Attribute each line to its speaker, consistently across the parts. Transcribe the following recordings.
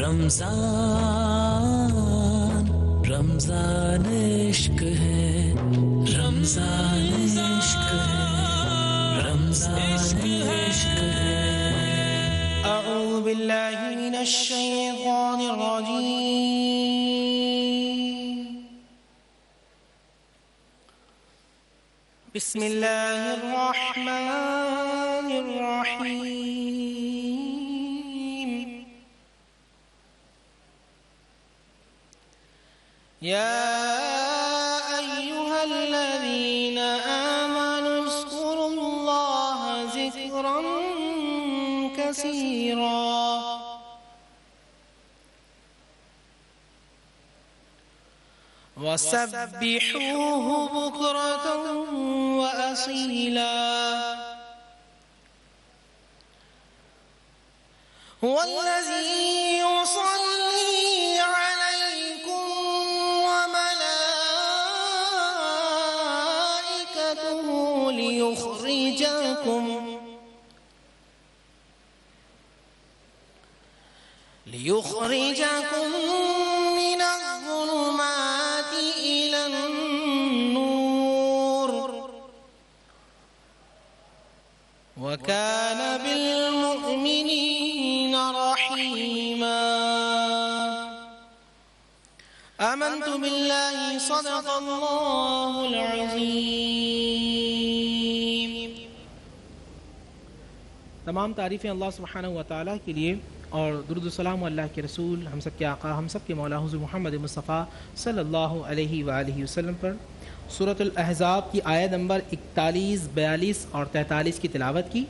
Speaker 1: رمضان رمضان عشق ہے، رمضان عشق ہے، رمضان عشق ہے۔
Speaker 2: اعوذ باللہ من الشیطان الرجیم، بسم اللہ الرحمن الرحیم۔ یا ایہا الذین آمنوا اذکروا اللہ ذکرا کثیرا وسبحوه بكرة وأصيلا هو الذي يصلي عليكم وملائكته ليخرجكم من الظلمات إلى النور وكان بالمؤمنين رحيما۔ آمنت بالله صدق الله العظيم۔
Speaker 3: تمام تعریفیں اللہ سبحانہ و تعالیٰ کے لیے، اور درود و سلام اللہ کے رسول، ہم سب کے آقا، ہم سب کے مولا حضور محمد مصطفیٰ صلی اللہ علیہ وآلہ وسلم پر۔ سورۃ الاحزاب کی آیت نمبر 41، 42 اور 43 کی تلاوت کی،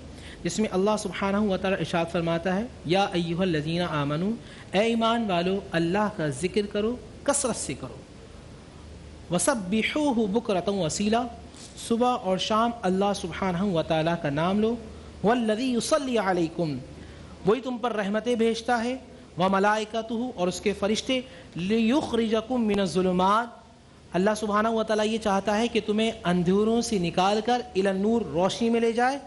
Speaker 3: جس میں اللہ سبحانہ و تعالیٰ ارشاد فرماتا ہے، یا ایھا الذین آمنو، اے ایمان والو اللہ کا ذکر کرو، کثرت سے کرو، وسبحوہ بکرۃ وصیلا، صبح اور شام اللہ سبحانہ و تعالیٰ کا نام لو، والذی یصلی علیکم، وہی تم پر رحمتیں بھیجتا ہے، وملائکتہ، اور اس کے فرشتے، لیخرجکم من الظلمات، اللہ سبحانہ و تعالیٰ یہ چاہتا ہے کہ تمہیں اندھیروں سے نکال کر الی النور، روشنی میں لے جائے،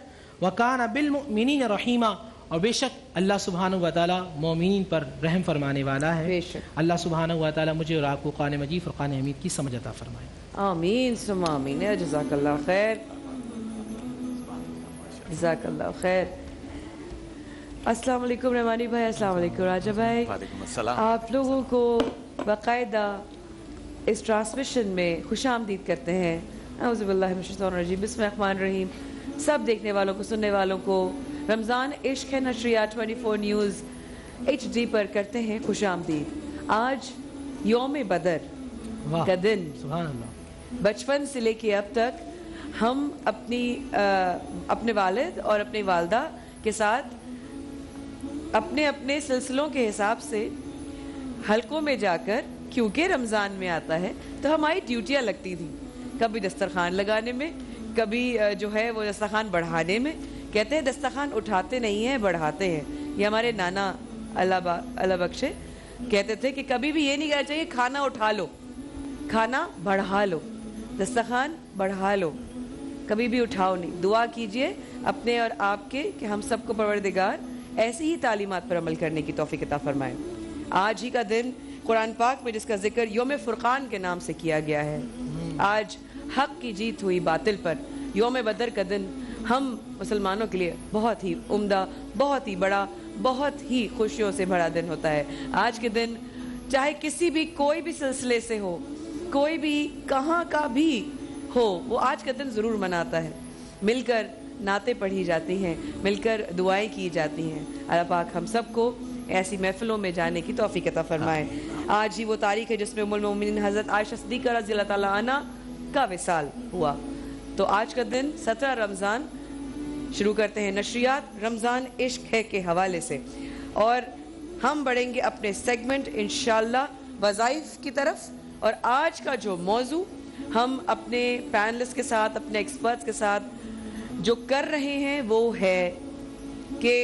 Speaker 3: وکان بالمؤمنین رحیما، اور بے شک اللہ سبحانہ و تعالیٰ مومنین پر رحم فرمانے والا ہے۔ اللہ سبحانہ و تعالیٰ مجھے اور آپ کو قرآن مجید فرقان حمید کی سمجھ عطا فرمائے۔
Speaker 4: آمین ثم آمین۔ جزاک اللہ خیر، جزاک اللہ خیر۔ السلام علیکم رحمانی بھائی، السلام علیکم راجہ بھائی۔
Speaker 5: وعلیکم السلام۔
Speaker 4: آپ لوگوں کو باقاعدہ اس ٹرانسمیشن میں خوش آمدید کرتے ہیں۔ اعوذ باللہ من الشیطان الرجیم، بسم اللہ الرحمن الرحیم۔ سب دیکھنے والوں کو، سننے والوں کو رمضان عشق ہے نشریات 24 نیوز HD پر کرتے ہیں خوش آمدید۔ آج یوم بدر کا دن،
Speaker 3: سبحان اللہ۔
Speaker 4: بچپن سے لے کے اب تک ہم اپنے والد اور اپنی والدہ کے ساتھ اپنے اپنے سلسلوں کے حساب سے حلقوں میں جا کر، کیونکہ رمضان میں آتا ہے تو ہماری ڈیوٹیاں لگتی تھیں، کبھی دسترخوان لگانے میں، کبھی جو ہے وہ دسترخوان بڑھانے میں۔ کہتے ہیں دسترخوان اٹھاتے نہیں ہیں، بڑھاتے ہیں۔ یہ ہمارے نانا اللہ بخشے کہتے تھے کہ کبھی بھی یہ نہیں کہنا چاہیے کھانا اٹھا لو، کھانا بڑھا لو، دسترخوان بڑھا لو، کبھی بھی اٹھاؤ نہیں۔ دعا کیجئے اپنے اور آپ کے کہ ہم سب کو پروردگار ایسی ہی تعلیمات پر عمل کرنے کی توفیق عطا فرمائے۔ آج ہی کا دن قرآن پاک میں جس کا ذکر یوم فرقان کے نام سے کیا گیا ہے، آج حق کی جیت ہوئی باطل پر، یوم بدر کا دن ہم مسلمانوں کے لیے بہت ہی عمدہ، بہت ہی بڑا، بہت ہی خوشیوں سے بھرا دن ہوتا ہے۔ آج کے دن چاہے کسی بھی کوئی بھی سلسلے سے ہو، کوئی بھی کہاں کا بھی ہو، وہ آج کا دن ضرور مناتا ہے۔ مل کر نعتیں پڑھی جاتی ہیں، مل کر دعائیں کی جاتی ہیں۔ اللہ پاک ہم سب کو ایسی محفلوں میں جانے کی توفیق عطا فرمائے۔ آج ہی وہ تاریخ ہے جس میں ام المومنین حضرت عائشہ صدیقہ رضی اللہ تعالیٰ عنہ کا وصال ہوا۔ تو آج کا دن 17 رمضان، شروع کرتے ہیں نشریات رمضان عشق ہے کے حوالے سے، اور ہم بڑھیں گے اپنے سیگمنٹ انشاءاللہ وظائف کی طرف۔ اور آج کا جو موضوع ہم اپنے پینلسٹ کے ساتھ، اپنے ایکسپرٹس کے ساتھ جو کر رہے ہیں وہ ہے کہ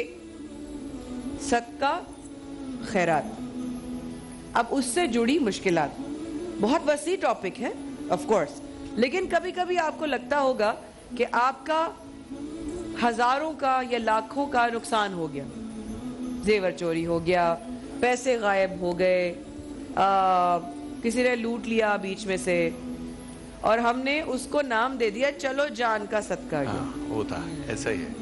Speaker 4: صدقہ خیرات، اب اس سے جڑی مشکلات۔ بہت وسیع ٹاپک ہے آف کورس، لیکن کبھی کبھی آپ کو لگتا ہوگا کہ آپ کا ہزاروں کا یا لاکھوں کا نقصان ہو گیا، زیور چوری ہو گیا, پیسے غائب ہو گئے, کسی نے لوٹ لیا بیچ میں سے, اور ہم نے اس کو نام دے دیا چلو جان کا صدقہ گیا.
Speaker 5: ہوتا ہے ایسا ہی ہے.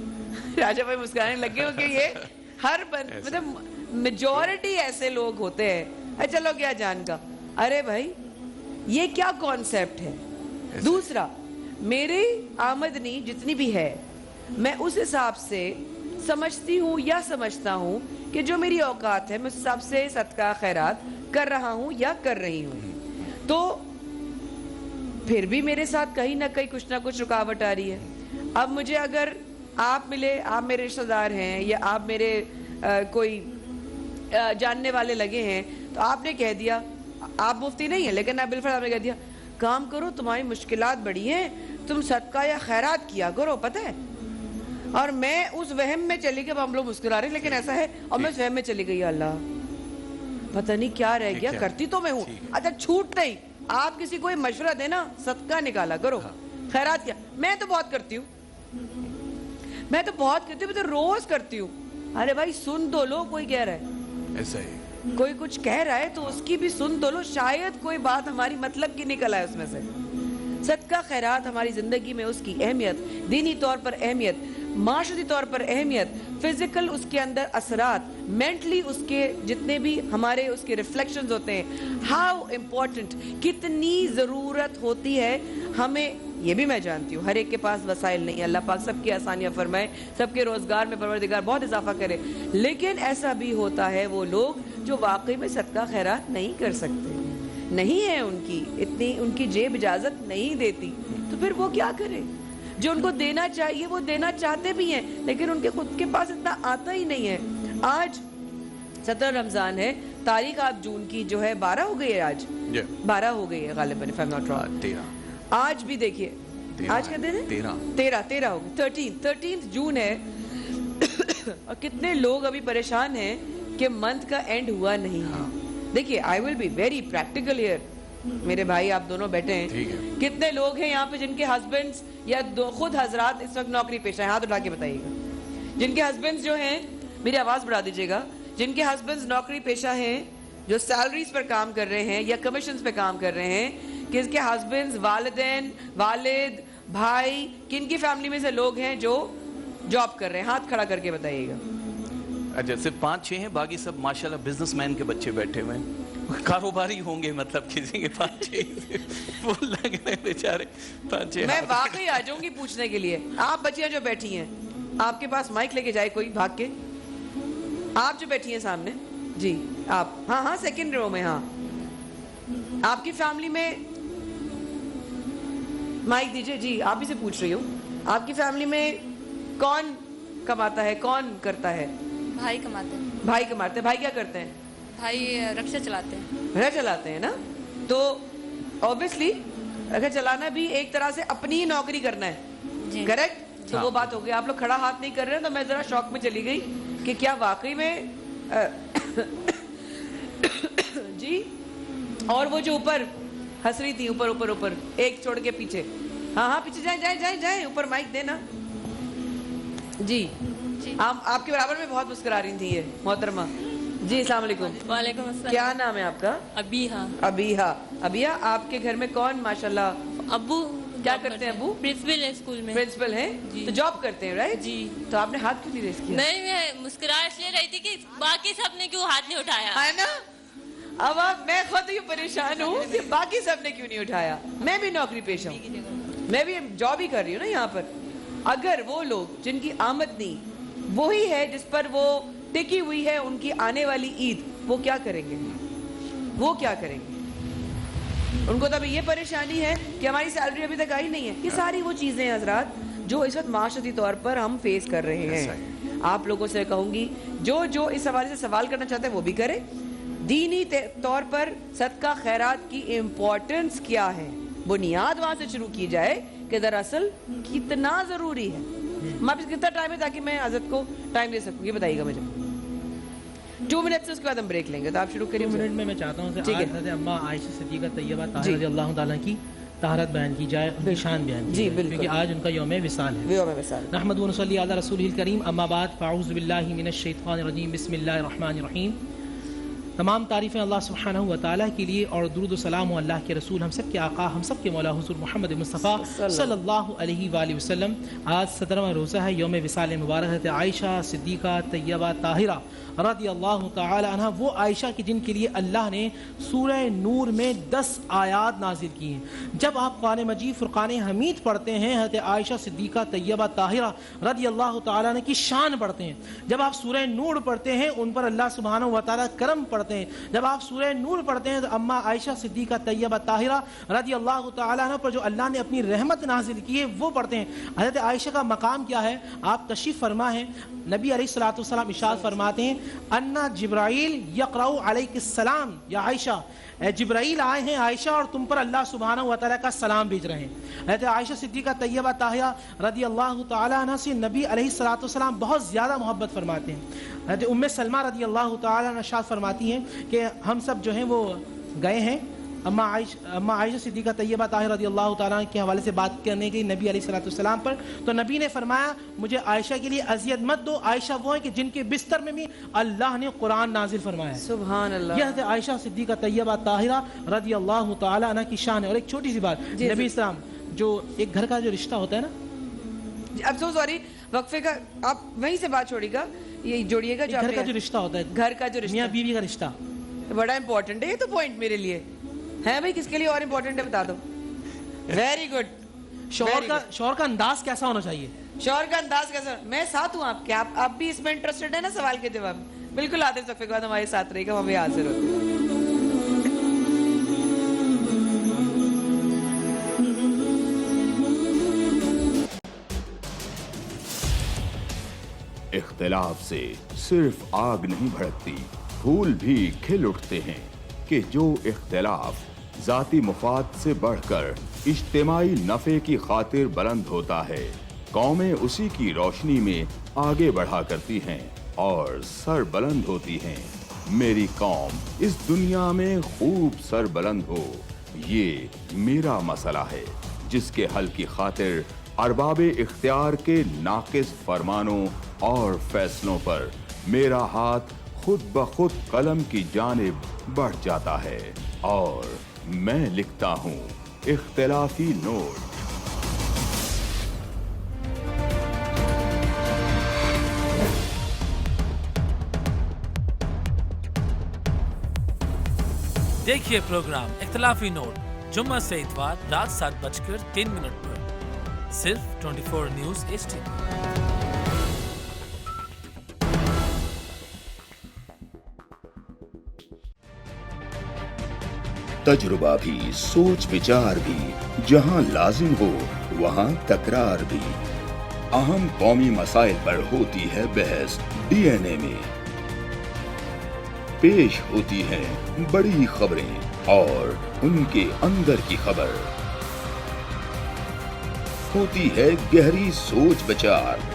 Speaker 4: راجہ بھائی مسکرانے لگے ہو کہ یہ ہر مطلب میجورٹی ایسے لوگ ہوتے ہیں, چلو گیا جان کا. ارے بھائی یہ کیا کانسیپٹ ہے؟ دوسرا, میری آمدنی جتنی بھی ہے میں اس حساب سے سمجھتی ہوں یا سمجھتا ہوں کہ جو میری اوقات ہے میں اس حساب سے صدقہ خیرات کر رہا ہوں یا کر رہی ہوں. تو پھر بھی میرے ساتھ کہیں نہ کہیں کچھ نہ کچھ رکاوٹ آ رہی ہے. اب مجھے اگر آپ ملے, آپ میرے رشتہ دار ہیں یا آپ میرے کوئی جاننے والے لگے ہیں, تو آپ نے کہہ دیا, آپ مفتی نہیں ہیں لیکن آپ بالفرض آپ نے کہہ دیا کام کرو تمہاری مشکلات بڑی ہیں, تم صدقہ یا خیرات کیا کرو, پتہ ہے. اور میں اس وہم میں چلی گئی, ہم لوگ مسکرا رہے ہیں لیکن ایسا ہے, اور میں اس وہم میں چلی گئی اللہ پتہ نہیں کیا رہ گیا, کرتی تو میں ہوں. اچھا چھوٹ نہیں, آپ کسی کو مشورہ دینا, صدقہ نکالا کرو, خیرات کیا. میں تو بہت کرتی ہوں, میں تو روز کرتی ہوں. ارے بھائی سن تو لو, کوئی کہہ رہا ہے
Speaker 5: ایسا ہی,
Speaker 4: کوئی کچھ کہہ رہا ہے تو اس کی بھی سن تو لو, شاید کوئی بات ہماری مطلب کی نکل آئے اس میں سے. صدقہ خیرات ہماری زندگی میں اس کی اہمیت, دینی طور پر اہمیت, معاشرتی طور پر اہمیت, فزیکل اس کے اندر اثرات, مینٹلی اس کے جتنے بھی ہمارے اس کے ریفلیکشنز ہوتے ہیں, ہاؤ امپورٹنٹ, کتنی ضرورت ہوتی ہے ہمیں. یہ بھی میں جانتی ہوں ہر ایک کے پاس وسائل نہیں, اللہ پاک سب کی آسانیاں فرمائے, سب کے روزگار میں پروردگار بہت اضافہ کرے. لیکن ایسا بھی ہوتا ہے وہ لوگ جو واقعی میں صدقہ خیرات نہیں کر سکتے, نہیں ہے ان کی اتنی, ان کی جیب اجازت نہیں دیتی, تو پھر وہ کیا کرے؟ جو ان کو دینا چاہیے وہ دینا چاہتے بھی ہیں لیکن ان کے خود کے پاس اتنا آتا ہی نہیں ہے. آج 17 رمضان ہے, تاریخ آپ جون کی جو ہے 12 ہو گئی ہے, آج 12 ہو گئی ہے غالباً, if I'm not wrong. آج بھی دیکھیے, آج کا دن ہے 13 ہو گئی, 13 جون ہے, اور کتنے لوگ ابھی پریشان ہیں کہ منتھ کا اینڈ ہوا نہیں ہے. دیکھیے I will be very practical here, میرے بھائی آپ دونوں بیٹھے ہیں, کتنے لوگ ہیں یہاں پہ جن کے ہسبینڈز یا خود حضرات اس وقت نوکری پیشہ ہیں, ہاتھ اٹھا کے بتائیے گا. جن کے ہسبینڈز جو ہیں, میری آواز بڑھا دیجیے گا, جن کے ہسبینڈز نوکری پیشہ ہیں, جو سیلریز پر کام کر رہے ہیں یا کمیشنز پہ کام کر رہے ہیں, کس کے ہسبینڈز, والدین, والد, بھائی, کن کی فیملی میں سے لوگ ہیں جو جاب کر رہے ہیں, ہاتھ کھڑا کر کے بتائیے گا.
Speaker 5: اچھا صرف 5-6 ہیں, باقی سب ماشاءاللہ بزنس مین کے بچے بیٹھے ہوئے ہیں, کاروباری ہوں گے, مطلب کسی کے 5-6 وہ لگ رہے ہیں بیچارے 5-6. میں
Speaker 4: واقعی آ جاؤں گی پوچھنے کے لیے. آپ بچیاں جو بیٹھی ہیں, آپ کے پاس مائک لے کے جائے کوئی بھاگ کے, آپ جو بیٹھی ہیں سامنے, جی آپ, ہاں سیکنڈ رو میں, ہاں آپ کی فیملی میں مائک دیجئے. جی آپ ہی سے پوچھ رہی ہوں, آپ کی فیملی میں کون کماتا ہے, کون کرتا ہے؟
Speaker 6: بھائی کماتے ہیں.
Speaker 4: بھائی کماتے ہیں. بھائی کیا کرتے ہیں؟
Speaker 6: بھائی رکشا چلاتے ہیں.
Speaker 4: رکشا چلاتے ہیں نا, تو اوبیسلی رکشا چلانا بھی ایک طرح سے اپنی ہی نوکری کرنا ہے, کریکٹ؟ تو وہ بات ہو گئی. آپ لوگ کھڑا ہاتھ نہیں کر رہے ہیں, تو میں ذرا شوق میں چلی گئی کہ کیا واقعی میں جی. اور وہ جو اوپر ہنس رہی تھی, اوپر ایک چھوڑ کے پیچھے, ہاں پیچھے جائیں, اوپر مائک دینا. جی آپ کے برابر میں بہت مسکرا رہی تھی یہ محترمہ. جی السلام علیکم.
Speaker 6: وعلیکم السلام.
Speaker 4: کیا نام ہے آپ کا؟
Speaker 6: ابیہا.
Speaker 4: ابیہا, آپ کے گھر میں کون ماشاءاللہ؟
Speaker 6: ابو
Speaker 4: کیا کرتے ہیں؟ ابو
Speaker 6: پرنسپل ہے اسکول میں.
Speaker 4: پرنسپل ہیں, تو جاب کرتے ہیں, رائٹ؟
Speaker 6: جی.
Speaker 4: تو آپ نے ہاتھ کیوں نہیں ریز کیا؟
Speaker 6: نہیں, میں مسکرا اس لیے رہی تھی کہ باقی سب نے کیوں ہاتھ نہیں اٹھایا,
Speaker 4: ہے نا. اب میں خود یہ پریشان ہوں کہ باقی سب نے کیوں نہیں اٹھایا. میں بھی نوکری پیشہ ہوں, میں بھی جاب ہی کر رہی ہوں نا یہاں پر. اگر وہ لوگ جن کی آمدنی وہی ہے جس پر وہ ٹکی ہوئی ہے ان کی آنے والی عید, وہ کیا کریں گے؟ ان کو تو ابھی یہ پریشانی ہے کہ ہماری سیلری ابھی تک آئی نہیں ہے. یہ ساری وہ چیزیں ہیں حضرات جو اس وقت معاشرتی طور پر ہم فیس کر رہے ہیں. آپ لوگوں سے کہوں گی جو اس حوالے سے سوال کرنا چاہتے ہیں وہ بھی کریں. دینی طور پر صدقہ خیرات کی امپورٹنس کیا ہے, بنیاد وہاں سے شروع کی جائے کہ دراصل کتنا ضروری ہے. ہمارے پاس کتنا ٹائم ہے تاکہ میں حضرت کو ٹائم دے سکوں, یہ بتائیے گا مجھے. 2 منٹ سے اس کے بعد ہم بریک لیں گے, تو آپ شروع کریے.
Speaker 3: 2 منٹ میں چاہتا ہوں حضرت اماں عائشہ صدیقہ طیبہ طاہرہ رضی اللہ تعالیٰ کی طہارت بیان کی جائے، ان کی شان بیان کی جائے، کیونکہ آج ان کا یوم وصال ہے۔ نحمد و نصلی علی رسول الکریم، اما بعد، فاعوذ باللہ من الشیطان الرجیم، بسم اللہ الرحمن الرحیم۔ تمام تعریفیں اللہ سبحانہ و تعالیٰ کے لیے، اور درود و سلام و اللہ کے رسول، ہم سب کے آقا، ہم سب کے مولا حضور محمد مصطفیٰ صلی اللہ علیہ وآلہ وسلم۔ آج 17واں روزہ ہے، یوم وصال مبارک ہے۔ عائشہ صدیقہ طیبہ طاہرہ رضی اللہ تعالی عنہ، وہ عائشہ کی جن کے لیے اللہ نے سورہ نور میں 10 آیات نازل کی ہیں۔ جب آپ قرآن مجید فرقان حمید پڑھتے ہیں، حضرت عائشہ صدیقہ طیبہ طاہرہ رضی اللہ تعالی عنہ کی شان پڑھتے ہیں۔ جب آپ سورہ نور پڑھتے ہیں، ان پر اللہ سبحانہ و تعالی کرم پڑھتے ہیں۔ جب آپ سورہ نور پڑھتے ہیں تو اما عائشہ صدیقہ طیبہ طاہرہ رضی اللہ تعالی عنہ پر جو اللہ نے اپنی رحمت نازل کی ہے وہ پڑھتے ہیں۔ حضرت عائشہ کا مقام کیا ہے؟ آپ تشریف فرما ہیں، نبی علیہ الصلوۃ والسلام ارشاد فرماتے ہیں، انا جبرائیل یقرأ علیک السلام یا عائشہ، اے جبرائیل آئے ہیں عائشہ اور تم پر اللہ سبحانہ و تعالیٰ کا سلام بھیج رہے ہیں۔ حضرت عائشہ صدیقہ طیبہ طاہرہ رضی اللہ تعالیٰ عنہ سے نبی علیہ الصلوۃ والسلام بہت زیادہ محبت فرماتے ہیں۔ حضرت ام سلمہ رضی اللہ تعالیٰ عنہ ارشاد فرماتی ہیں کہ ہم سب جو ہیں وہ گئے ہیں اما عائشہ صدیقہ طیبہ طاہرہ رضی اللہ تعالیٰ عنہ کے حوالے سے بات کرنے کے لیے نبی علیہ الصلوۃ والسلام پر، تو نبی نے فرمایا مجھے عائشہ کے لیے اذیت مت دو، عائشہ وہ ہیں کہ جن کے بستر میں بھی اللہ نے قرآن نازل فرمایا ہے۔
Speaker 4: سبحان اللہ۔
Speaker 3: یہ حضرت عائشہ صدیقہ طیبہ طاہرہ رضی اللہ تعالیٰ عنہ کی شان ہے۔ اور ایک چھوٹی سی بات، نبی اسلام جو ایک گھر کا جو رشتہ ہوتا ہے نا،
Speaker 4: اب سو سوری وقفے کا آپ وہیں سے بات چھوڑیے گا، یہ جوڑیے گا، جو
Speaker 3: گھر کا جو رشتہ ہوتا ہے،
Speaker 4: گھر کا جو رشتہ،
Speaker 3: میاں بیوی کا رشتہ
Speaker 4: بڑا امپورٹنٹ ہے۔ یہ تو پوائنٹ میرے لیے ہے بھائی، کس کے لیے اور امپورٹنٹ ہے بتا دو۔ Very good.
Speaker 3: شوہر کا انداز کیسا ہونا چاہیے؟
Speaker 4: شوہر کا انداز کیسا؟ میں ساتھ ہوں آپ کے، آپ بھی اس میں انٹرسٹڈ ہے نا سوال کے جواب؟ بالکل، آتے وقفے کے بعد ہمارے ساتھ رہے گا، ہم بھی حاضر ہوتے ہیں۔
Speaker 7: اختلاف سے صرف آگ نہیں بھڑکتی، پھول بھی کھل اٹھتے ہیں کہ جو اختلاف ذاتی مفاد سے بڑھ کر اجتماعی نفع کی خاطر بلند ہوتا ہے، قومیں اسی کی روشنی میں آگے بڑھا کرتی ہیں اور سر بلند ہوتی ہیں۔ میری قوم اس دنیا میں خوب سر بلند ہو، یہ میرا مسئلہ ہے جس کے حل کی خاطر ارباب اختیار کے ناقص فرمانوں اور فیصلوں پر میرا ہاتھ خود بخود قلم کی جانب بڑھ جاتا ہے اور میں لکھتا ہوں اختلافی نوٹ۔
Speaker 1: دیکھیے پروگرام اختلافی نوٹ جمعہ سے اتوار رات 7:03 پر صرف 24 نیوز HD۔
Speaker 7: تجربہ بھی، سوچ وچار بھی، جہاں لازم ہو وہاں تکرار بھی، اہم قومی مسائل پر ہوتی ہے بحث DNA میں، پیش ہوتی ہیں بڑی خبریں اور ان کے اندر کی خبر، ہوتی ہے گہری سوچ بچار،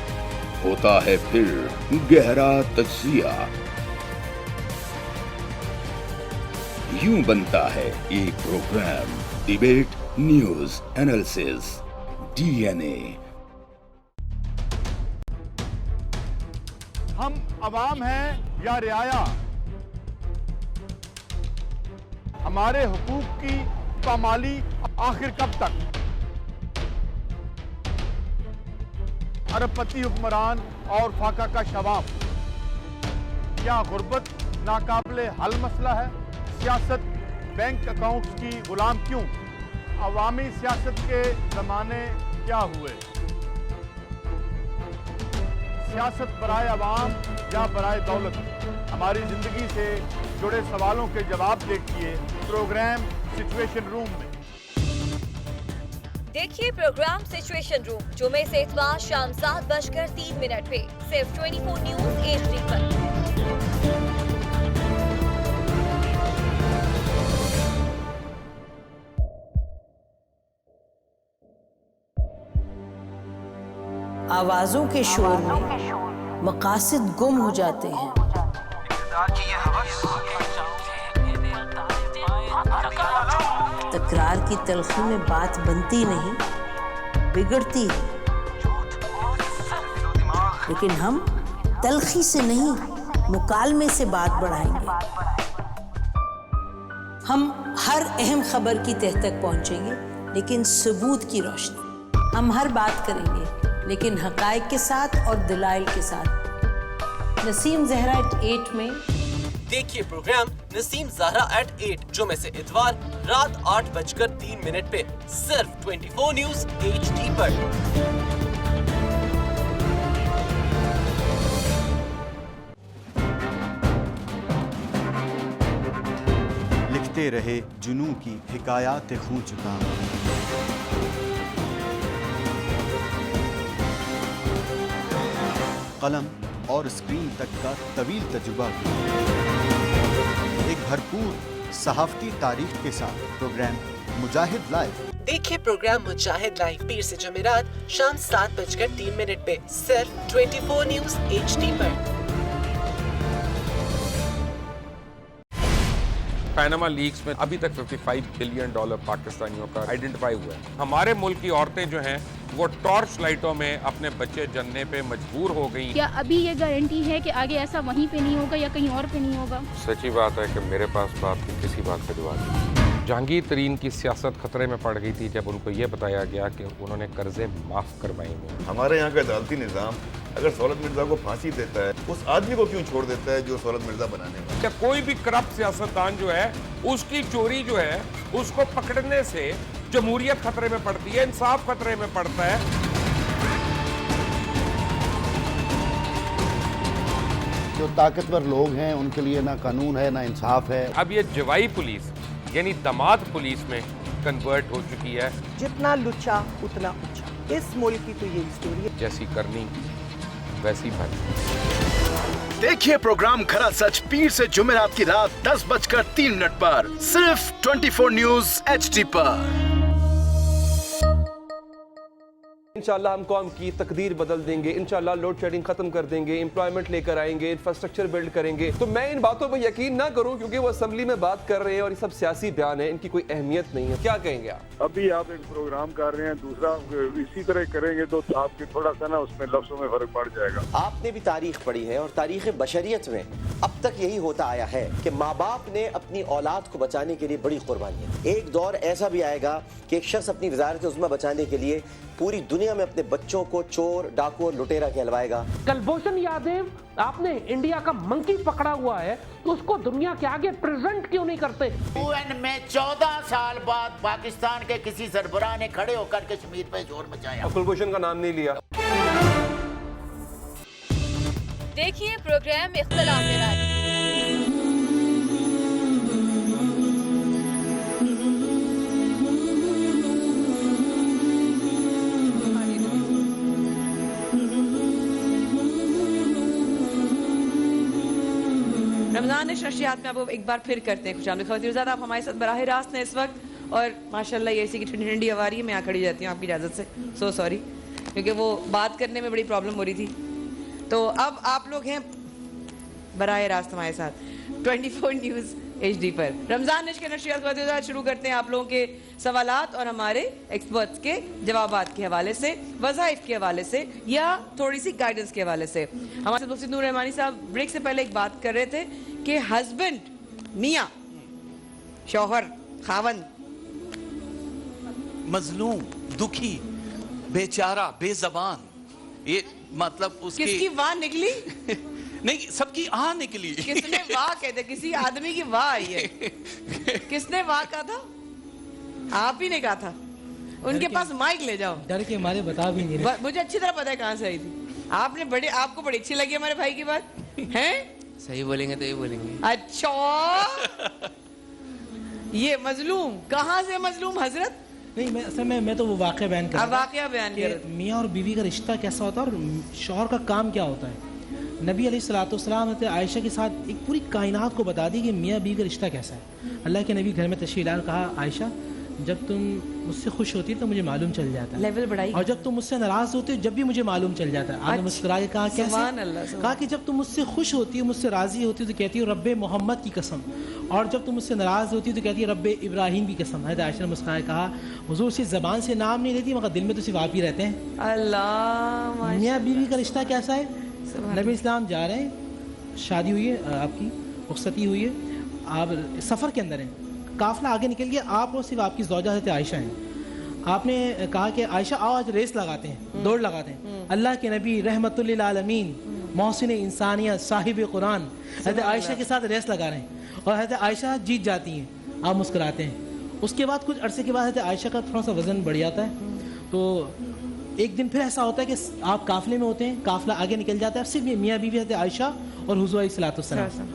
Speaker 7: ہوتا ہے پھر گہرا تجزیہ، یوں بنتا ہے ایک program debate news analysis DNA۔
Speaker 8: ہم عوام ہیں یا رعایا؟ ہمارے حقوق کی پامالی آخر کب تک؟ ارب پتی حکمران اور فاقہ کا شوام، کیا غربت ناقابل حل مسئلہ ہے؟ سیاست بینک اکاؤنٹس کی غلام کیوں؟ عوامی سیاست کے زمانے کیا ہوئے؟ سیاست برائے عوام یا برائے دولت؟ ہماری زندگی سے جڑے سوالوں کے جواب دیکھیے پروگرام سچویشن روم میں۔
Speaker 9: دیکھیے پروگرام سچویشن روم جمعے سے اتوار شام 7:03 پہ صرف 24 نیوز HD پر۔
Speaker 10: آوازوں کے شور میں مقاصد گم ہو جاتے ہیں، تکرار کی تلخی میں بات بنتی نہیں، بگڑتی ہے، لیکن ہم تلخی سے نہیں، مکالمے سے بات بڑھائیں گے۔ ہم ہر اہم خبر کی تہ تک پہنچیں گے لیکن ثبوت کی روشنی۔ ہم ہر بات کریں گے لیکن حقائق کے ساتھ اور دلائل کے ساتھ۔ نسیم زہرا 8 میں
Speaker 11: دیکھیے پروگرام نسیم زہرا ایٹ 8 جمعے سے اتوار رات 8:03 پہ صرف 24 نیوز HD پر۔
Speaker 12: لکھتے رہے جنوں کی حکایات خوں چکا، قلم اور اسکرین تک کا طویل تجربہ، ایک بھرپور صحافتی تاریخ کے ساتھ پروگرام مجاہد لائیو۔
Speaker 11: دیکھیے پروگرام مجاہد لائیو پیر سے جمعرات شام 7:03 پہ صرف 24 نیوز HD پر۔
Speaker 13: پیناما لیکس میں ابھی تک $55 بلین پاکستانیوں کا آئیڈینٹیفائی ہوا ہے۔ ہمارے ملک کی عورتیں جو ہیں وہ ٹارچ لائٹوں میں اپنے بچے جننے پہ مجبور ہو گئی۔
Speaker 14: کیا ابھی یہ گارنٹی ہے کہ آگے ایسا وہیں پہ نہیں ہوگا یا کہیں اور پہ نہیں ہوگا؟
Speaker 13: سچی بات ہے کہ میرے پاس باپ کی کسی بات کا جواب نہیں۔ جہانگیر ترین کی سیاست خطرے میں پڑ گئی تھی جب ان کو یہ بتایا گیا کہ انہوں نے قرضے معاف کروائے ہیں۔
Speaker 15: ہمارے یہاں کا عدالتی نظام اگر سہولت مرزا کو پھانسی دیتا ہے، اس آدمی کو کیوں چھوڑ دیتا ہے جو سہولت مرزا بنانے میں؟
Speaker 13: کیا کوئی بھی کرپٹ سیاستدان جو ہے اس کی چوری جو ہے اس کو پکڑنے سے جمہوریت خطرے میں پڑتی ہے، انصاف خطرے میں پڑتا ہے؟
Speaker 16: جو طاقتور لوگ ہیں ان کے لیے نہ قانون ہے نہ انصاف ہے۔
Speaker 13: اب یہ جوائی پولیس یعنی دماد پولیس میں کنورٹ ہو چکی ہے۔
Speaker 17: جتنا لچا اتنا اونچا، اس ملک کی تو یہ اسٹوری ہے۔
Speaker 13: جیسی کرنی ویسی بھرنی۔
Speaker 18: دیکھیے پروگرام کھرا سچ پیر سے جمعرات کی رات 10:03 پر صرف 24 نیوز HD پر۔
Speaker 19: انشاءاللہ ہم قوم کی تقدیر بدل دیں گے، انشاءاللہ لوڈ شیڈنگ ختم کر دیں گے، امپلائمنٹ لے کر آئیں گے، انفراسٹرکچر بلڈ کریں گے۔ تو میں ان باتوں پہ یقین نہ کروں کیونکہ وہ اسمبلی میں بات کر رہے ہیں اور یہ سب سیاسی بیان ہے، ان کی کوئی اہمیت نہیں ہے۔ کیا کہیں گے آپ؟
Speaker 8: ابھی آپ ایک پروگرام کر رہے ہیں، دوسرا اسی طرح کریں گے تو آپ کی تھوڑا سا نا اس میں لفظوں میں فرق پڑ جائے گا۔
Speaker 20: آپ نے بھی تاریخ پڑھی ہے اور تاریخ بشریت میں اب تک یہی ہوتا آیا ہے کہ ماں باپ نے اپنی اولاد کو بچانے کے لیے بڑی قربانیاں۔ ایک دور ایسا بھی آئے گا کہ ایک شخص اپنی وزارت عظمیٰ بچانے کے لیے پوری دنیا میں اپنے بچوں کو چور، ڈاکو اور لٹیرا کہلوائے گا۔
Speaker 21: کلبھوشن یادیو آپ نے انڈیا کا منکی پکڑا ہوا ہے تو اس کو دنیا کے آگے پریزنٹ کیوں نہیں کرتے؟
Speaker 22: UN میں 14 سال بعد پاکستان کے کسی سربراہ نے کھڑے ہو کر کشمیر پہ زور مچایا۔
Speaker 19: کلبھوشن کا نام نہیں لیا۔
Speaker 9: دیکھیے پروگرام اختلاف رائے۔
Speaker 4: رمضان نشریات میں آپ ایک بار پھر کرتے ہیں خوش آمدید خواتین زادہ، آپ ہمارے ساتھ براہ راست ہیں اس وقت، اور ماشاءاللہ یہ اسی کی ٹھنڈی ٹھنڈی ہوا رہی ہے، میں یہاں کھڑی جاتی ہوں آپ کی اجازت سے، سو سوری، کیونکہ وہ بات کرنے میں بڑی پرابلم ہو رہی تھی۔ تو اب آپ لوگ ہیں براہ راست ہمارے ساتھ 24 نیوز HD پر۔ رمضان کے نشریات خواتین زادہ شروع کرتے ہیں آپ لوگوں کے سوالات اور ہمارے ایکسپرٹس کے جوابات کے حوالے سے، وظائف کے حوالے سے یا تھوڑی سی گائیڈنس کے حوالے سے۔ ہمارے ساتھ مفتی نور رحمانی صاحب بریک سے پہلے ایک بات کر رہے تھے کہ ہسبینڈ، میاں، شوہر، خاوند
Speaker 5: مظلوم، دکھی، بیچارہ، بے زبان، یہ مطلب اس
Speaker 4: کس کی واہ نکلی؟
Speaker 5: نہیں، سب کی آہ نکلی۔
Speaker 4: کس نے واہ کہتے؟ کسی آدمی کی واہ آئی ہے۔ کس نے واہ کہا تھا؟ آپ ہی نے کہا تھا۔ ان کے پاس مائک لے جاؤ۔
Speaker 3: ڈر کے ہمارے بتا بھی نہیں رہے۔
Speaker 4: مجھے اچھی طرح پتا ہے کہاں سے آئی تھی۔ آپ کو بڑی اچھی لگی ہمارے بھائی کی بات ہے؟
Speaker 2: صحیح بولیں گے تو یہ بولیں گے۔
Speaker 4: اچھا، یہ مظلوم کہاں سے مظلوم حضرت؟
Speaker 3: نہیں، اصل میں تو وہ واقعہ بیان کر رہا تھا۔
Speaker 4: واقعہ بیان کر رہا تھا۔
Speaker 3: میاں اور بیوی کا رشتہ کیسا ہوتا ہے اور شوہر کا کام کیا ہوتا ہے۔ نبی علیہ السلام نے عائشہ کے ساتھ ایک پوری کائنات کو بتا دی کہ میاں بیوی کا رشتہ کیسا ہے۔ اللہ کے نبی گھر میں تشریف لائے، کہا عائشہ जब तुम मुझसे खुश होती है तो मुझे मालूम चल जाता है,
Speaker 4: लेवल बढ़ाई,
Speaker 3: और जब तुम मुझसे नाराज होती हो जब भी मुझे मालूम चल जाता है। आपने मुस्कुरा के कहा कैसे? कहा कि जब तुम मुझसे खुश होती हो, मुझसे राजी होती हो तो कहती हो रब्बे मोहम्मद की कसम, और जब तुम मुझसे नाराज होती हो तो कहती है रब्बे इब्राहिम की कसम। हज़रत आयशा ने मुस्कुरा के कहा हुजूर सिर्फ ज़बान से नाम नहीं लेती मगर दिल में तो सिर्फ आप ही रहते हैं।
Speaker 4: अल्लाह,
Speaker 3: मियाँ बीवी का रिश्ता कैसा है? नबी इस्लाम जा रहे हैं, शादी हुई है, आपकी रुखसती हुई है, आप सफ़र के अंदर हैं, काफ़िला आगे निकल गया, आप और सिर्फ आपकी ज़ौजा हज़रत आयशा हैं। आपने कहा कि आयशा आओ आज रेस लगाते हैं, दौड़ लगाते हैं। अल्लाह के नबी रहमतुल लिल आलमीन मोहसिन इंसानियत साहिब कुरान हज़रत आयशा के साथ रेस लगा रहे हैं और हज़रत आयशा जीत जाती हैं। आप मुस्कुराते हैं। उसके बाद कुछ अरसे के बाद हज़रत आयशा का थोड़ा सा वज़न बढ़ जाता है। तो एक दिन फिर ऐसा होता है कि आप काफ़िले में होते हैं, काफ़िला आगे निकल जाता है, सिर्फ मियाँ बीवी हज़रत आयशा और हुज़ूर अलैहिस्सलाम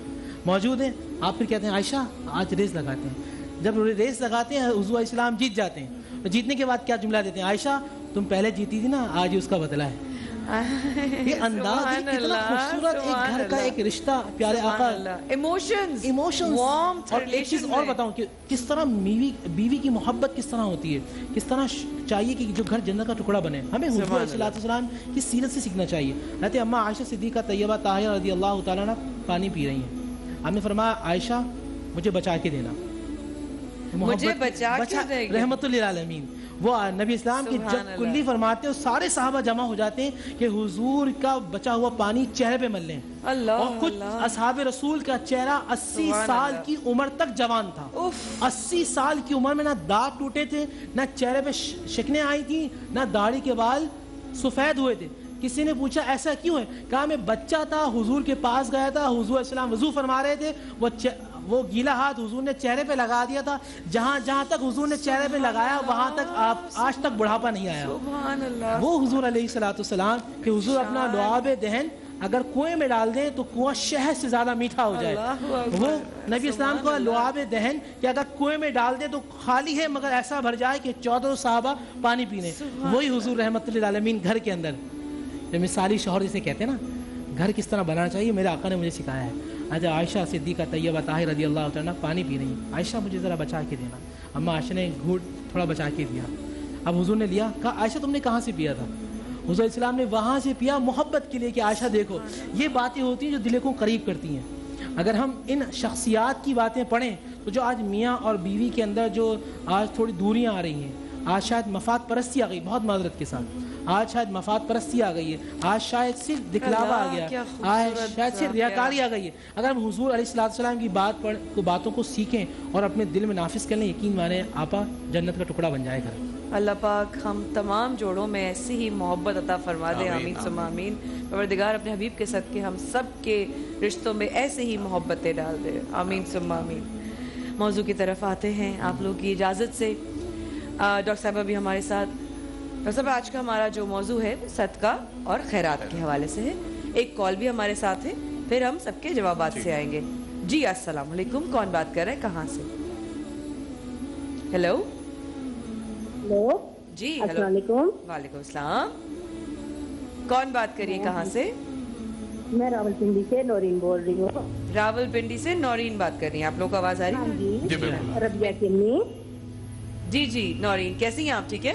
Speaker 3: मौजूद हैं। आप फिर कहते हैं आयशा आज रेस लगाते हैं। जब रेस लगाते हैं हुज़ूर अलैहिस्सलाम जीत जाते हैं, तो जीतने के बाद क्या जुमला देते हैं? आयशा तुम पहले जीती थी ना, आज उसका बदला है। ये अंदाज कितना खूबसूरत, एक घर का एक रिश्ता, प्यारे आका, इमोशंस और एक चीज़ और बताऊं कि किस तरह बीवी की मोहब्बत किस तरह होती है, किस तरह चाहिए कि जो घर जन्नत का टुकड़ा बने। हमें हुज़ूर अलैहिस्सलाम की सीरत से सीखना चाहिए। रहते अम्मा आयशा सिद्दीक़ा तैयबा ताहिरा रज़ियल्लाहु ताला अन्हा पानी पी रही हैं। आपने फरमाया आयशा मुझे बचा के देना,
Speaker 4: मुझे बचा
Speaker 3: रहमतुल लिल आलमीन। वो नबी इस्लाम की जब कुल्ली फरमाते हैं सारे सहाबा जमा हो जाते हैं कि हुजूर का बचा हुआ पानी चेहरे पे मल लें। और कुछ असहाबे रसूल का चेहरा 80 साल की उम्र तक जवान था। 80 साल की उम्र में ना दांत टूटे थे, ना चेहरे पे शिकने आई थी, ना दाढ़ी के बाल सफेद हुए थे। किसी ने पूछा ऐसा क्यों है? कहा मैं बच्चा था, हुजूर के पास गया था, हुजूर अलैहिस्सलाम वजू फरमा रहे थे, वो गीला हाथ हुजूर ने चेहरे पे लगा दिया था। जहाँ तक हुजूर ने चेहरे पे लगाया वहाँ तक आप आज तक बुढ़ापा नहीं आया। वो हुजूर अलैहिस्सलाम कि हुजूर अपना लुआब दहन अगर कुएं में डाल दें तो कुआं शहद से ज्यादा मीठा हो जाए। वो नबी इस्लाम का लुआब दहन कि अगर कुएं में डाल दें तो खाली है मगर ऐसा भर जाए कि 14 सहाबा पानी पीने। वही हुजूर रहमतुल लिल आलमीन घर के अंदर जो मिसाली शौहर जिसे कहते हैं ना, घर किस तरह बनाना चाहिए मेरे आका ने मुझे सिखाया है। आज आयशा सिद्दीक़ा तैयबा ताहिरा रज़ियल्लाहु ताला पानी पी रही, आयशा मुझे ज़रा बचा के देना। अम्मा आयशा ने घूट थोड़ा बचा के दिया। अब हुजूर ने लिया, कहा आयशा तुमने कहाँ से पिया था? हुजूर इस्लाम ने वहाँ से पिया मोहब्बत के लिए कि आयशा देखो ये बातें होती हैं जो दिल को करीब करती हैं। अगर हम इन शख्सियात की बातें पढ़ें तो जो आज मियाँ और बीवी के अंदर जो आज थोड़ी दूरियाँ आ रही हैं, आज शायद मफाद परस्ती आ गई, बहुत माजरत के साथ, आज शायद मफाद परस्ती आ गई है, आज शायद सिर्फ दिखलावा आ गया, आज शायद सिर्फ रियाकारी आ गई है। अगर हम हुजूर अलैहिस्सलाम की बातों को सीखें और अपने दिल में नाफिज कर लें, यकीन माने आपा जन्नत का टुकड़ा बन जाएगा।
Speaker 4: अल्लाह पाक हम तमाम जोड़ों में ऐसी ही मोहब्बत अता फरमा दे, आमीन सुम्मा आमीन। परवरदिगार अपने हबीब के सदके हम सब के रिश्तों में ऐसे ही मोहब्बतें डाल दे, आमीन सुम्मा आमीन। मौजू की तरफ आते हैं आप लोग की इजाज़त से। डॉक्टर साहब अभी हमारे साथ। डॉक्टर साहब आज का हमारा जो मौजू है वो सदका और खैरात के हवाले से है। एक कॉल भी हमारे साथ है, फिर हम सबके जवाबात से आएंगे। जी अस्सलाम वालेकुम, कौन बात कर रहे हैं, कहाँ से? हेलो जी, अस्सलाम वालेकुम। वालेकुम अस्सलाम, कौन बात करिए, कहाँ से?
Speaker 1: मैं रावलपिंडी से नौरीन बोल रही हूँ।
Speaker 4: रावलपिंडी से नौरीन बात कर रही हैं, आप लोग को आवाज आ रही है?
Speaker 1: जी बिल्कुल। रबिया की अम्मी।
Speaker 4: जी जी नौरीन, कैसी हैं आप? ठीक है,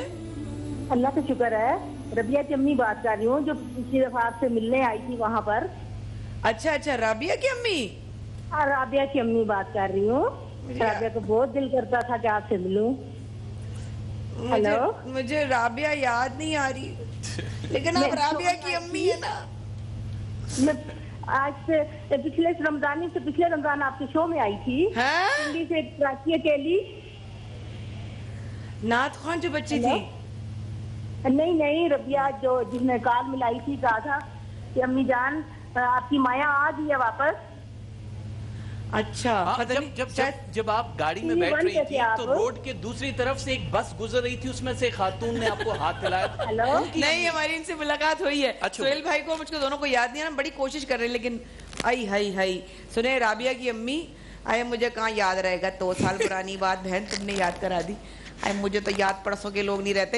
Speaker 1: अल्लाह का शुक्र है। रबिया की अम्मी बात कर रही हूँ जो पिछली दफा आपसे मिलने आई थी वहाँ पर।
Speaker 4: अच्छा अच्छा, राबिया की अम्मी?
Speaker 1: हाँ, राबिया की अम्मी बात कर रही हूँ। राबिया को बहुत दिल करता था कि आपसे मिलूं। हेलो,
Speaker 4: मुझे राबिया याद नहीं आ रही, लेकिन आप राबिया की अम्मी है ना?
Speaker 1: मैं आज से पिछले रमजान आपके शो में आई थी, दिल्ली से कराची अकेली।
Speaker 4: नात खान जो बच्ची थी?
Speaker 1: नहीं, रबिया जो जिसने कार मिलाई थी, कहा था कि अम्मी जान आपकी माया आ गई है वापस।
Speaker 4: अच्छा,
Speaker 5: जब आप गाड़ी में बैठ रही थी तो रोड के दूसरी तरफ से एक बस गुजर रही थी, उसमें से खातून ने आपको हाथ हिलाया।
Speaker 1: हेलो,
Speaker 4: नहीं हमारी इनसे मुलाकात हुई है। अच्छा, सोहेल भाई को मुझको दोनों को याद नहीं है ना, बड़ी कोशिश कर रहे हैं, लेकिन आई सुने राबिया की अम्मी आए, मुझे कहाँ याद रहेगा, 2 साल पुरानी बात बहन तुमने याद करा दी। आई मुझे तो याद परसों के लोग नहीं रहते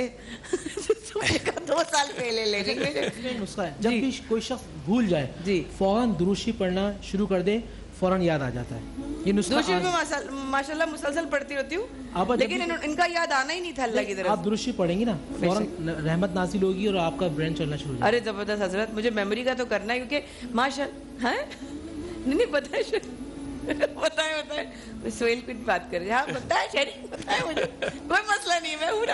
Speaker 4: 2 साल पहले। लेकिन
Speaker 3: नुस्खा है, जब भी कोई शख्स भूल जाए जी फौरन दुरूशी पढ़ना शुरू कर दे, फ़ौरन याद आ जाता है। ये नुस्खा
Speaker 4: दुरूद शरीफ में माशाल्लाह मुसलसल पढ़ती रहती हूँ, लेकिन इनका याद आना ही नहीं था अल्लाह की तरफ।
Speaker 3: आप दुरूद शरीफ पढ़ेंगे ना, फ़ौरन रहमत नाज़िल होगी और आपका ब्रेन चलना शुरू हो जाएगा।
Speaker 4: अरे जबरदस्त हजरत, मुझे मेमोरी का तो करना है क्योंकि माशाल्लाह हैं नहीं पता है बताए सोहेल कुछ बात कर रहे हैं। हाँ बताए शरीफ बताए, मुझे कोई मसला नहीं, मैं हूँ ना।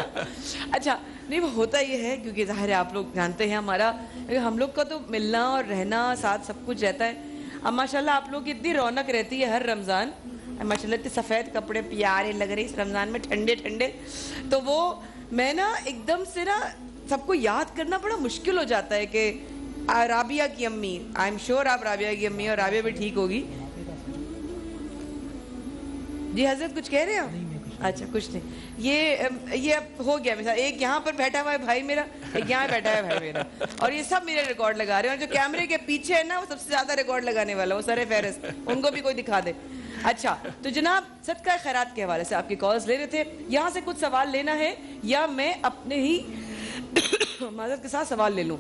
Speaker 4: अच्छा नहीं, वो होता ये है क्योंकि ज़ाहिर है आप लोग जानते हैं हमारा, हम लोग का तो मिलना और रहना साथ सब कुछ रहता है। अब माशाल्लाह आप लोग की इतनी रौनक रहती है हर रमज़ान, माशाल्लाह इतने सफ़ेद कपड़े प्यारे लग रहे इस रमज़ान में ठंडे ठंडे, तो वो मैं ना एकदम से ना सबको याद करना बड़ा मुश्किल हो जाता है कि राबिया की अम्मी, आई एम श्योर आप राबिया की अम्मी और राबिया भी ठीक होगी। जी हजरत कुछ कह रहे हैं आप? अच्छा कुछ नहीं, ये अब हो गया। मिसाल एक यहाँ पर बैठा हुआ है भाई मेरा, एक यहाँ बैठा है भाई मेरा, और ये सब मेरे रिकॉर्ड लगा रहे हैं, और जो कैमरे के पीछे है ना वो सबसे ज्यादा रिकॉर्ड लगाने वाला, वो सर फहरिस्त, उनको भी कोई दिखा दे। अच्छा तो जनाब सदका खैरात के हवाले से आपकी कॉल्स ले रहे थे, यहाँ से कुछ सवाल लेना है या मैं अपने ही माजरत के साथ सवाल ले लूँ?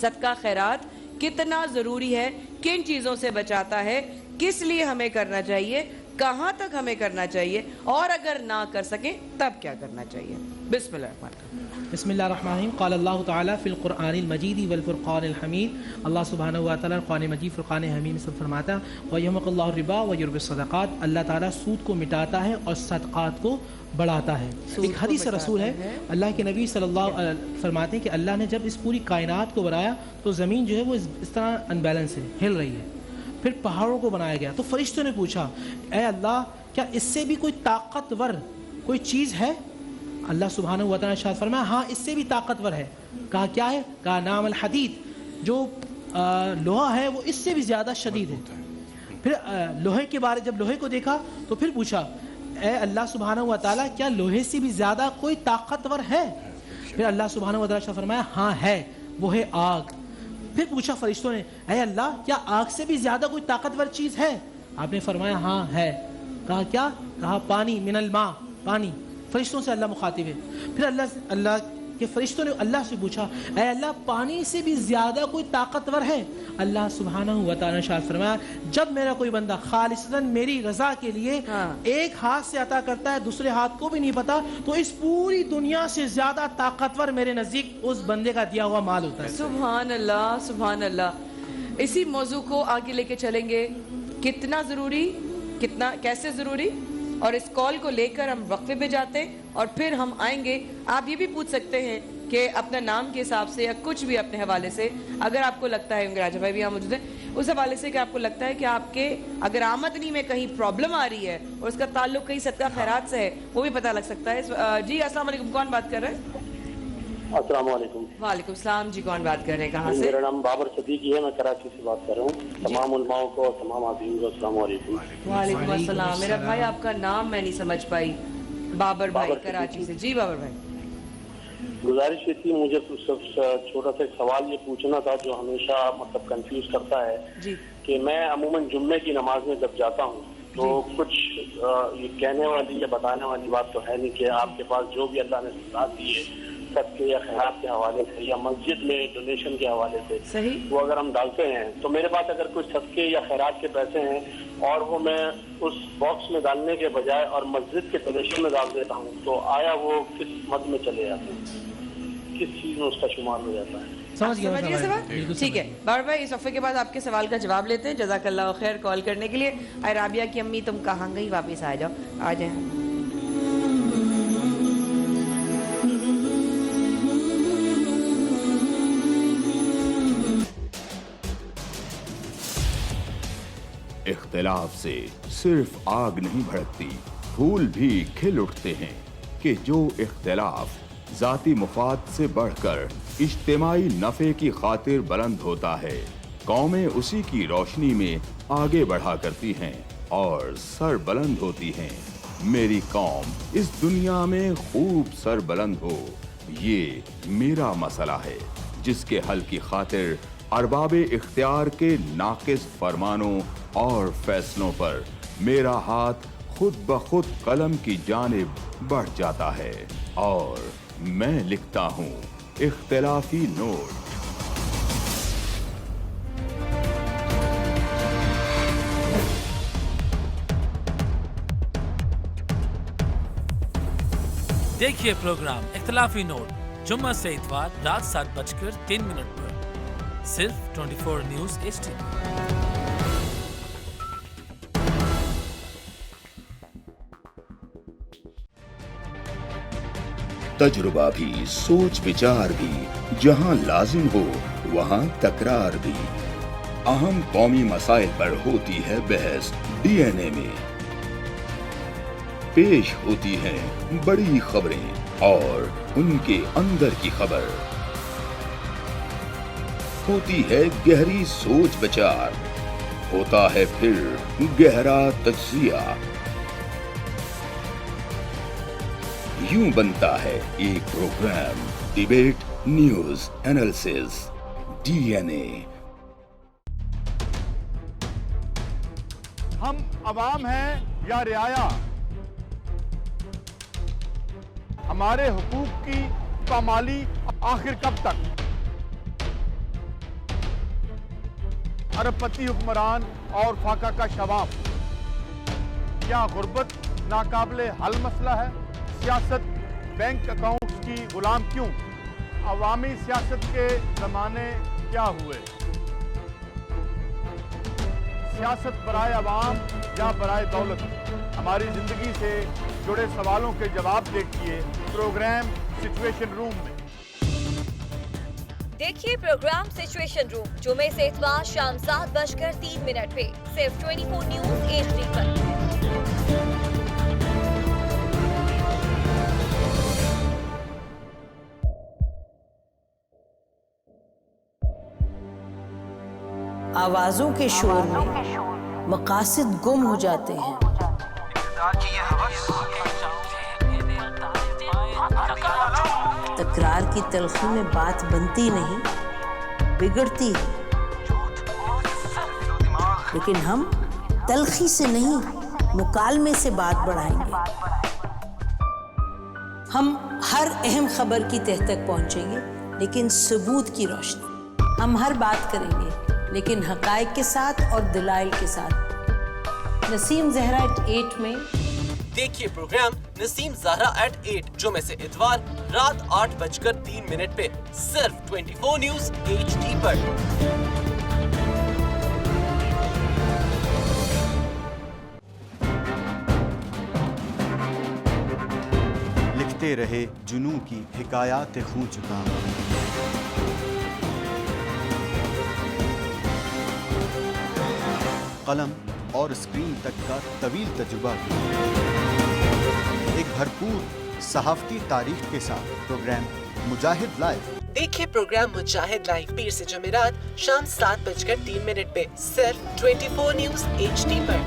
Speaker 4: सदका खैरात कितना ज़रूरी है, किन चीज़ों से बचाता है, किस लिए हमें करना चाहिए, कहाँ तक हमें करना चाहिए, और अगर ना कर सकें तब क्या करना चाहिए?
Speaker 3: बिस्मिल्लाहिर्रहमानिर्रहीम। क़ाल अल्लाह तआला फ़िल क़ुरआनिल मजीद वल फ़ुरक़ानिल हमीद। अल्लाह सुब्हानहु व तआला क़ुरआन मजीद फ़ुरक़ान हमीद में सब फरमाता है व यमक़ुल्लाहु रिबा व युर्बिस सदक़ात, अल्लाह ताला सूद को मिटाता है और सदक़ात को बढ़ाता है। एक हदीस रसूल है, अल्लाह के नबी सल्लल्लाहु अलैहि वसल्लम फरमाते हैं कि अल्लाह ने जब इस पूरी कायनात को बनाया तो ज़मीन जो है वो इस तरह अनबैलेंस है, हिल रही है। फिर पहाड़ों को बनाया गया तो फरिश्तों ने पूछा, ऐ अल्लाह क्या इससे भी कोई ताकतवर कोई चीज़ है? अल्लाह सुब्हानहु व तआला शायद फरमाया हाँ इससे भी ताकतवर है। कहा क्या है? कहा नाम अल हदीद, जो लोहा है वो इससे भी ज़्यादा शदीद है। फिर लोहे के बारे जब लोहे को देखा तो फिर पूछा, ऐ अल्लाह सुब्हानहु व तआला क्या लोहे से भी ज़्यादा कोई ताकतवर है? फिर अल्लाह सुब्हानहु व तआला फरमाया हाँ है, वो है आग। फिर पूछा फरिश्तों ने, ऐ अल्लाह क्या आग से भी ज़्यादा कोई ताकतवर चीज़ है? आपने फरमाया हाँ है। कहा क्या? कहा पानी, मिनल मा, पानी। फरिश्तों से अल्लाह मुखातिब है। फिर अल्लाह के फरिश्तों ने अल्लाह से पूछा, ऐ अल्लाह पानी से भी ज़्यादा कोई ताकतवर है? अल्लाह सुब्हानहु व तआला ने फरमाया जब मेरा कोई बंदा खालिसन मेरी रज़ा के लिए एक हाथ से अता करता है, दूसरे हाथ को भी नहीं पता, तो इस पूरी दुनिया से ज़्यादा ताकतवर मेरे नज़दीक उस बंदे का दिया हुआ माल होता है।
Speaker 4: सुभान अल्लाह, सुभान अल्लाह। इसी मौजू को आगे लेके चलेंगे, कितना ज़रूरी, कितना कैसे ज़रूरी, और इस कॉल को लेकर हम वक्फे पे जाते हैं और फिर हम आएंगे। आप ये भी पूछ सकते हैं कि अपना नाम के हिसाब से या कुछ भी अपने हवाले से, अगर आपको लगता है, राजा भाई भी यहाँ मौजूद है, उस हवाले से कि आपको लगता है कि आपके अगर आमदनी में कहीं प्रॉब्लम आ रही है और उसका ताल्लुक कहीं सदका खैरात से है, वो भी पता लग सकता है। जी अस्सलाम वालेकुम, कौन बात कर रहे हैं?
Speaker 6: अस्सलाम वालेकुम।
Speaker 4: वालेकुम सलाम जी, कौन बात कर रहे हैं, कहाँ से?
Speaker 6: मेरा नाम बाबर सदीकी है, मैं कराची से बात कर रहा हूँ। तमाम उलमाओं को और तमाम आदमियों को अस्सलाम वालेकुम।
Speaker 4: वालेकुम अस्सलाम। मेरा भाई आपका नाम मैं नहीं समझ पाई। बाबर भाई कराची से। जी बाबर भाई,
Speaker 6: गुजारिश ये थी, मुझे कुछ छोटा सा सवाल ये पूछना था जो हमेशा मतलब कंफ्यूज करता है
Speaker 4: जी।
Speaker 6: कि मैं अमूमन जुम्मे की नमाज में जब जाता हूँ तो कुछ ये कहने वाली या बताने वाली बात तो है नहीं कि आपके पास जो भी अल्लाह ने सिखात दी है सदके या खैरात के हवाले से या मस्जिद में डोनेशन के हवाले से,
Speaker 4: सही,
Speaker 6: वो अगर हम डालते हैं तो मेरे पास अगर कुछ सदके या खैरात के पैसे हैं और वो मैं उस बॉक्स में डालने के बजाय और मस्जिद के डोनेशन में डाल देता हूँ, तो आया वो किस मद में चले जाते हैं, किस चीज में उसका शुमार हो जाता है?
Speaker 4: समझिए सवाल? ठीक है बाबर भाई, इस वफ़े के बाद आपके सवाल का जवाब लेते हैं। जज़ाकल्लाह खैर कॉल करने के लिए। अरे राबिया की अम्मी तुम कहाँ गई, वापस आ जाओ, आ जाए।
Speaker 7: इख्तिलाफ से सिर्फ आग नहीं भड़कती, फूल भी खिल उठते हैं कि जो इख्तिलाफ जाती मुफाद से बढ़कर इज्तिमाई नफ़े की खातिर बुलंद होता है, कौमें उसी की रोशनी में आगे बढ़ा करती हैं और सर बुलंद होती हैं। मेरी कौम इस दुनिया में खूब सर बुलंद हो, ये मेरा मसला है जिसके हल की खातिर अरबाबे इख्तियार के नाकिस फरमानों और फैसलों पर मेरा हाथ खुद ब खुद कलम की जानिब बढ़ जाता है और मैं लिखता हूँ इख्तिलाफी नोट।
Speaker 10: देखिए प्रोग्राम इख्तिलाफी नोट जुम्मा से इतवार रात 7:03 पर सिर्फ 24 न्यूज़ HD पर।
Speaker 7: तजुर्बा भी, सोच विचार भी, जहां लाजिम हो वहां तकरार भी। अहम कौमी मसाइल पर होती है बहस DNA में। पेश होती हैं बड़ी खबरें और उनके अंदर की खबर। होती है गहरी सोच विचार, होता है फिर गहरा तज्जिया। यूं बनता है एक program debate news analysis DNA।
Speaker 8: हम अवाम हैं या रियाया, हमारे हुकूक की पामाली आखिर कब तक? अरबपति हुक्मरान और फाका का शवाब, क्या गुर्बत नाकाबिले हल मसला है? सियासत बैंक अकाउंट्स की गुलाम क्यों? अवामी सियासत के जमाने क्या हुए? सियासत बराए अवाम या बराए दौलत? हमारी जिंदगी से जुड़े सवालों के जवाब देखिए प्रोग्राम सिचुएशन रूम में।
Speaker 9: देखिए प्रोग्राम सिचुएशन रूम जुमे से इतवार शाम 7:03 पे सिर्फ 24 न्यूज़ HD पर।
Speaker 12: आवाजों के शोर में मकासद गुम हो जाते हैं। तकरार की तलखी में बात बनती नहीं, बिगड़ती है। लेकिन हम तलखी से नहीं, मुकालमे से बात बढ़ाएंगे। हम हर अहम खबर की तह तक पहुंचेंगे, लेकिन सबूत की रोशनी। हम हर बात करेंगे, लेकिन हकायक के साथ और दलाइल के साथ। नसीम ज़हरा @8 में
Speaker 11: देखिए प्रोग्राम नसीम ज़हरा @8 जुमे से इतवार रात 8:03 पे सिर्फ 24 न्यूज़ HD पर।
Speaker 23: लिखते रहे जुनू की हिकायात खूं चुका, कलम और स्क्रीन तक का तवील तजुर्बा एक भरपूर सहाफती तारीख के साथ प्रोग्राम मुजाहिद लाइव।
Speaker 11: देखिए प्रोग्राम मुजाहिद लाइव पीर से जुमेरात शाम 7:03 पे सिर्फ 24 न्यूज़ HD पर।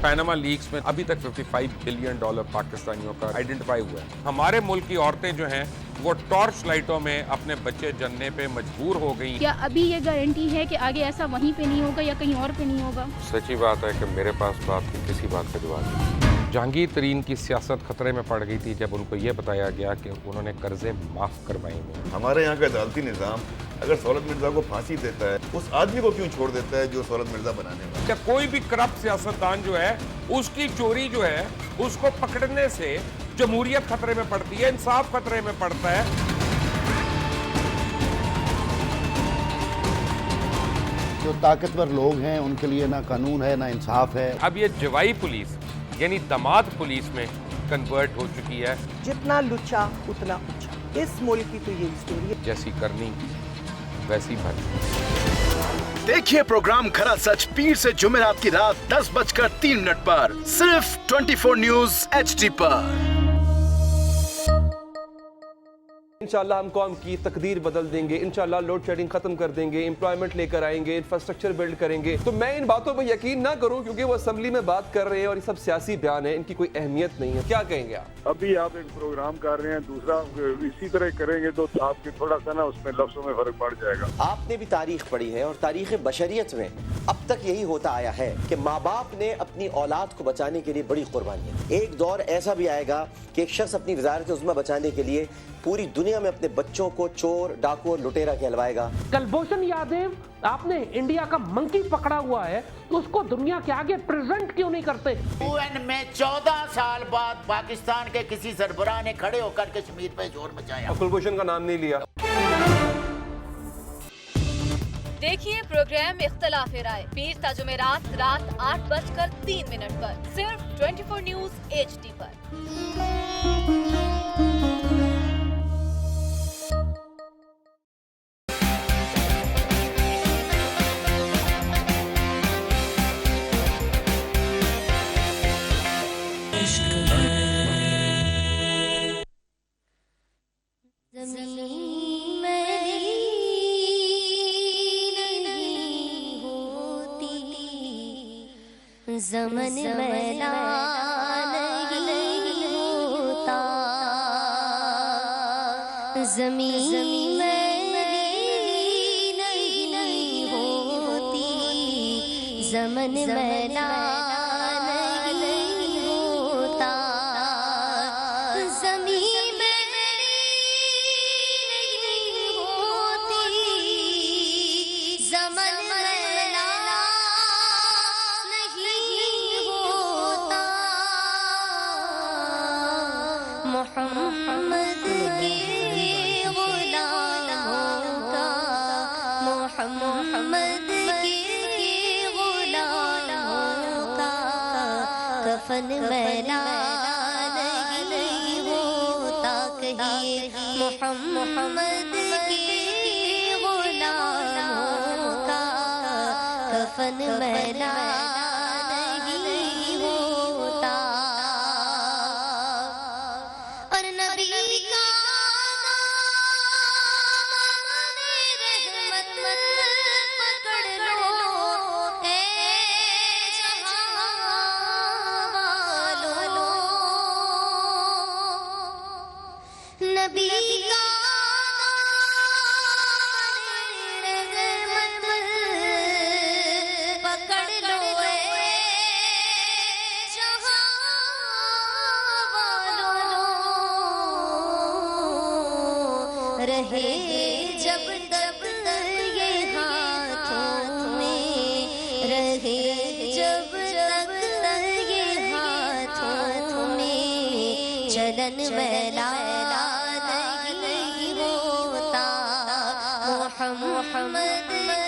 Speaker 13: पैनामा लीक्स में अभी तक $55 बिलियन पाकिस्तानियों का आइडेंटिफाई हुआ है। हमारे मुल्क की औरतें जो हैं वो टॉर्च लाइटों में अपने बच्चे जनने पे मजबूर हो गई।
Speaker 14: क्या अभी ये गारंटी है कि आगे ऐसा वहीं पे नहीं होगा या कहीं और पे नहीं होगा?
Speaker 13: सच्ची बात है कि मेरे पास बात की किसी बात का जवाब नहीं। जहांगीर तरीन की सियासत खतरे में पड़ गई थी जब उनको ये बताया गया कि उन्होंने कर्जे माफ करवाएंगे।
Speaker 15: हमारे यहाँ का अदालती निज़ाम अगर सौलत मिर्जा को फांसी देता है, उस आदमी को क्यों छोड़ देता है जो सौलत मिर्जा बनाने वाला?
Speaker 13: क्या कोई भी करप्ट सियासतदान जो है उसकी चोरी जो है उसको पकड़ने से जमहूरियत खतरे में पड़ती है, इंसाफ खतरे में पड़ता है।
Speaker 16: जो ताकतवर लोग हैं उनके लिए ना कानून है ना इंसाफ है।
Speaker 13: अब ये जवाई पुलिस यानी दामाद पुलिस में कन्वर्ट हो चुकी है।
Speaker 17: जितना लुच्चा उतना ऊंचा। इस मुल्क की तो यही स्टोरी है।
Speaker 13: जैसी करनी वैसी भरनी।
Speaker 18: देखिए प्रोग्राम खरा सच पीर से जुमेरात की रात 10:03 पर सिर्फ 24 न्यूज़ HD पर।
Speaker 19: इंशाल्लाह हम कौम की तकदीर बदल देंगे, इंशाल्लाह लोड शेडिंग खत्म कर देंगे, एम्प्लॉयमेंट लेकर आएंगे, इंफ्रास्ट्रक्चर बिल्ड करेंगे। तो मैं इन बातों पर यकीन ना करूं क्योंकि वो असेंबली में बात कर रहे हैं और ये सब सियासी बयान है, इनकी कोई अहमियत नहीं है। क्या कहेंगे आप?
Speaker 8: अभी आप एक प्रोग्राम कर रहे हैं, दूसरा इसी तरह करेंगे तो आपके थोड़ा सा ना उसमें लफ्ज़ों में फर्क पड़ जाएगा।
Speaker 20: आपने भी तारीख पढ़ी है और तारीख बशरियत में अब तक यही होता आया है कि माँ बाप ने अपनी औलाद को बचाने के लिए बड़ी कुर्बानियां। एक दौर ऐसा भी आएगा कि एक शख्स अपनी वज़ारत उज़्मा बचाने के लिए पूरी दुनिया में अपने बच्चों को चोर, डाकू और लुटेरा कहलवाएगा।
Speaker 2: कुलभूषण यादव, आपने इंडिया का मंकी पकड़ा हुआ है तो उसको दुनिया के आगे प्रेजेंट क्यों नहीं करते?
Speaker 21: UN में 14 साल बाद पाकिस्तान के किसी सरबराह ने खड़े होकर कश्मीर पे जोर मचाया।
Speaker 19: कुलभूषण का नाम नहीं लिया।
Speaker 9: देखिए प्रोग्राम इख्तिलाफ राय पीर ता जुमेरात रात 8:03 पर सिर्फ 24 न्यूज HD पर।
Speaker 22: ज़मन मैला नहीं होता, ज़मीन मैली नहीं होती, ज़मन मैला नहीं होता, ज़मीन मैली नहीं होती, ज़मन मोहम्मद के गुलामों का, मोहम्मद के गुलामों का कफन मैला नहीं होता। कहिए मोहम्मद के गुलामों का कफन मैला नहीं होता। और नबी का रहमत पकड़ लो ए जहां वालों, नबी का रहमत पकड़ लो ए जहां रहे जब तक ये हाथों में, रहे जब तक ये हाथों में, चलन मैला नहीं होता। मोहम्मद के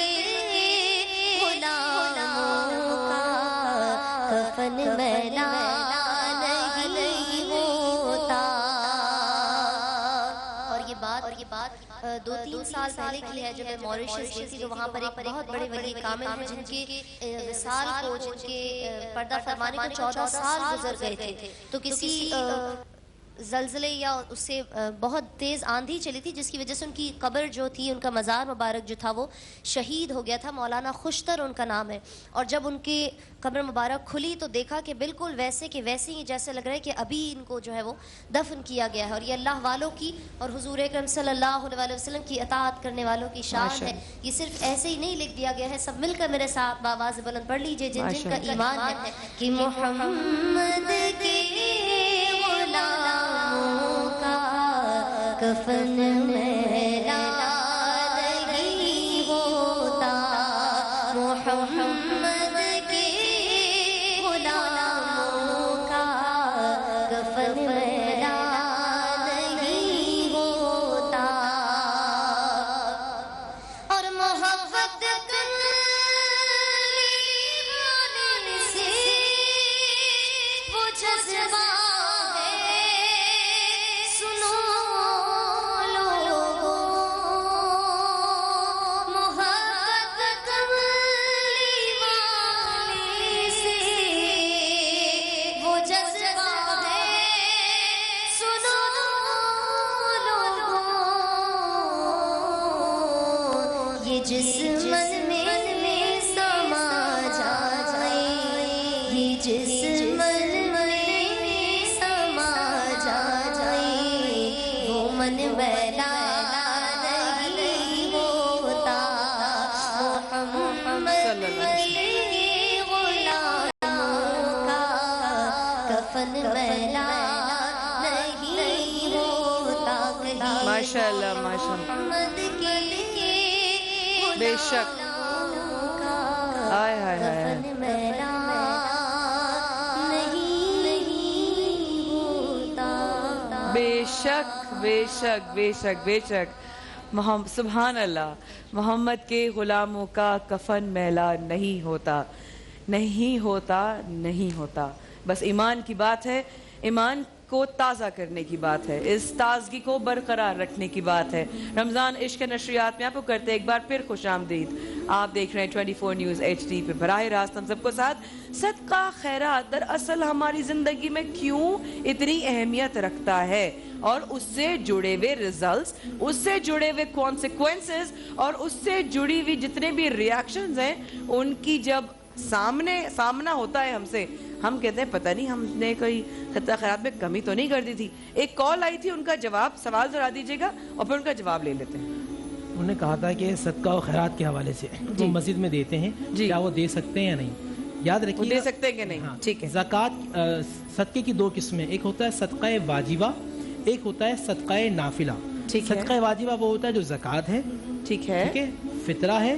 Speaker 22: गुलामों का कफन मैला नहीं होता। और ये बात 2-3 साल पहले की है जब मैं मॉरिशस गई थी, तो वहाँ पर एक बहुत बड़े वली कामिल हैं जिनके विसाल को, जिनके पर्दा फरमाने को 14 साल गुजर गए थे। तो किसी ज़लज़ले या उससे बहुत तेज़ आंधी चली थी जिसकी वजह से उनकी कब्र जो थी, उनका मज़ार मुबारक जो था वो शहीद हो गया था। मौलाना खुशतर उनका नाम है। और जब उनकी कब्र मुबारक खुली तो देखा कि बिल्कुल वैसे के वैसे ही, जैसे लग रहा है कि अभी इनको जो है वो दफन किया गया है। और ये अल्लाह वालों की और हुजूर अकरम सल्लल्लाहु अलैहि वसल्लम की अताअत करने वालों की शान है। ये सिर्फ ऐसे ही नहीं लिख दिया गया है। सब मिलकर मेरे साथ आवाज़ बुलंद पढ़ लीजिए, जिन जिनका ईमान है कि मोहम्मद के गुलामों का कफन मैला नहीं होता। मोहम्मद के गुलामों का कफन मैला नहीं होता। और मोहब्बत करने से वो जज्बा जिस मन में समा जाए, ये जिस मन में समा जाए, वो मन मैला नहीं होता। मोहम्मद के गुलामों का कफन मैला नहीं होता। कहिए
Speaker 4: माशाल्लाह माशाल्लाह बेशक हाय हाय हाय बेशक बेशक बेशक बेशक सुभान अल्लाह, मोहम्मद के गुलामों का कफन मैला नहीं होता, नहीं होता, नहीं होता। बस ईमान की बात है, ईमान को ताज़ा करने की बात है, इस ताजगी को बरकरार रखने की बात है। रमज़ान इश्क नशरियात में आपको करते एक बार फिर खुश आमदीद। आप देख रहे हैं 24 न्यूज़ HD पे बराह रास्त हम सबको साथ। सदका खैरात दरअसल हमारी ज़िंदगी में क्यों इतनी अहमियत रखता है और उससे जुड़े हुए रिजल्ट्स, उससे जुड़े हुए कॉन्सिक्वेंसेस और उससे जुड़ी हुई जितने भी रिएक्शंस हैं, उनकी जब सामना होता है हमसे, हम कहते हैं पता नहीं हमने कोई सदका खैरात में कमी तो नहीं कर दी थी। एक कॉल आई थी, उनका जवाब सवाल दोहरा दीजिएगा और फिर उनका जवाब ले लेते हैं।
Speaker 1: उन्होंने कहा था कि सदका और खैरात के हवाले से वो मस्जिद में देते हैं, क्या वो दे सकते हैं या नहीं? याद रखिए
Speaker 4: दे सकते हैं कि नहीं। हाँ, ठीक है।
Speaker 1: ज़कात सदक़े की दो किस्में, एक होता है सदक़ा वाजिबा, एक होता है सदक़ा नाफिला। सदक़ा वाजिबा वो होता है जो ज़कात है, ठीक है, फितरा है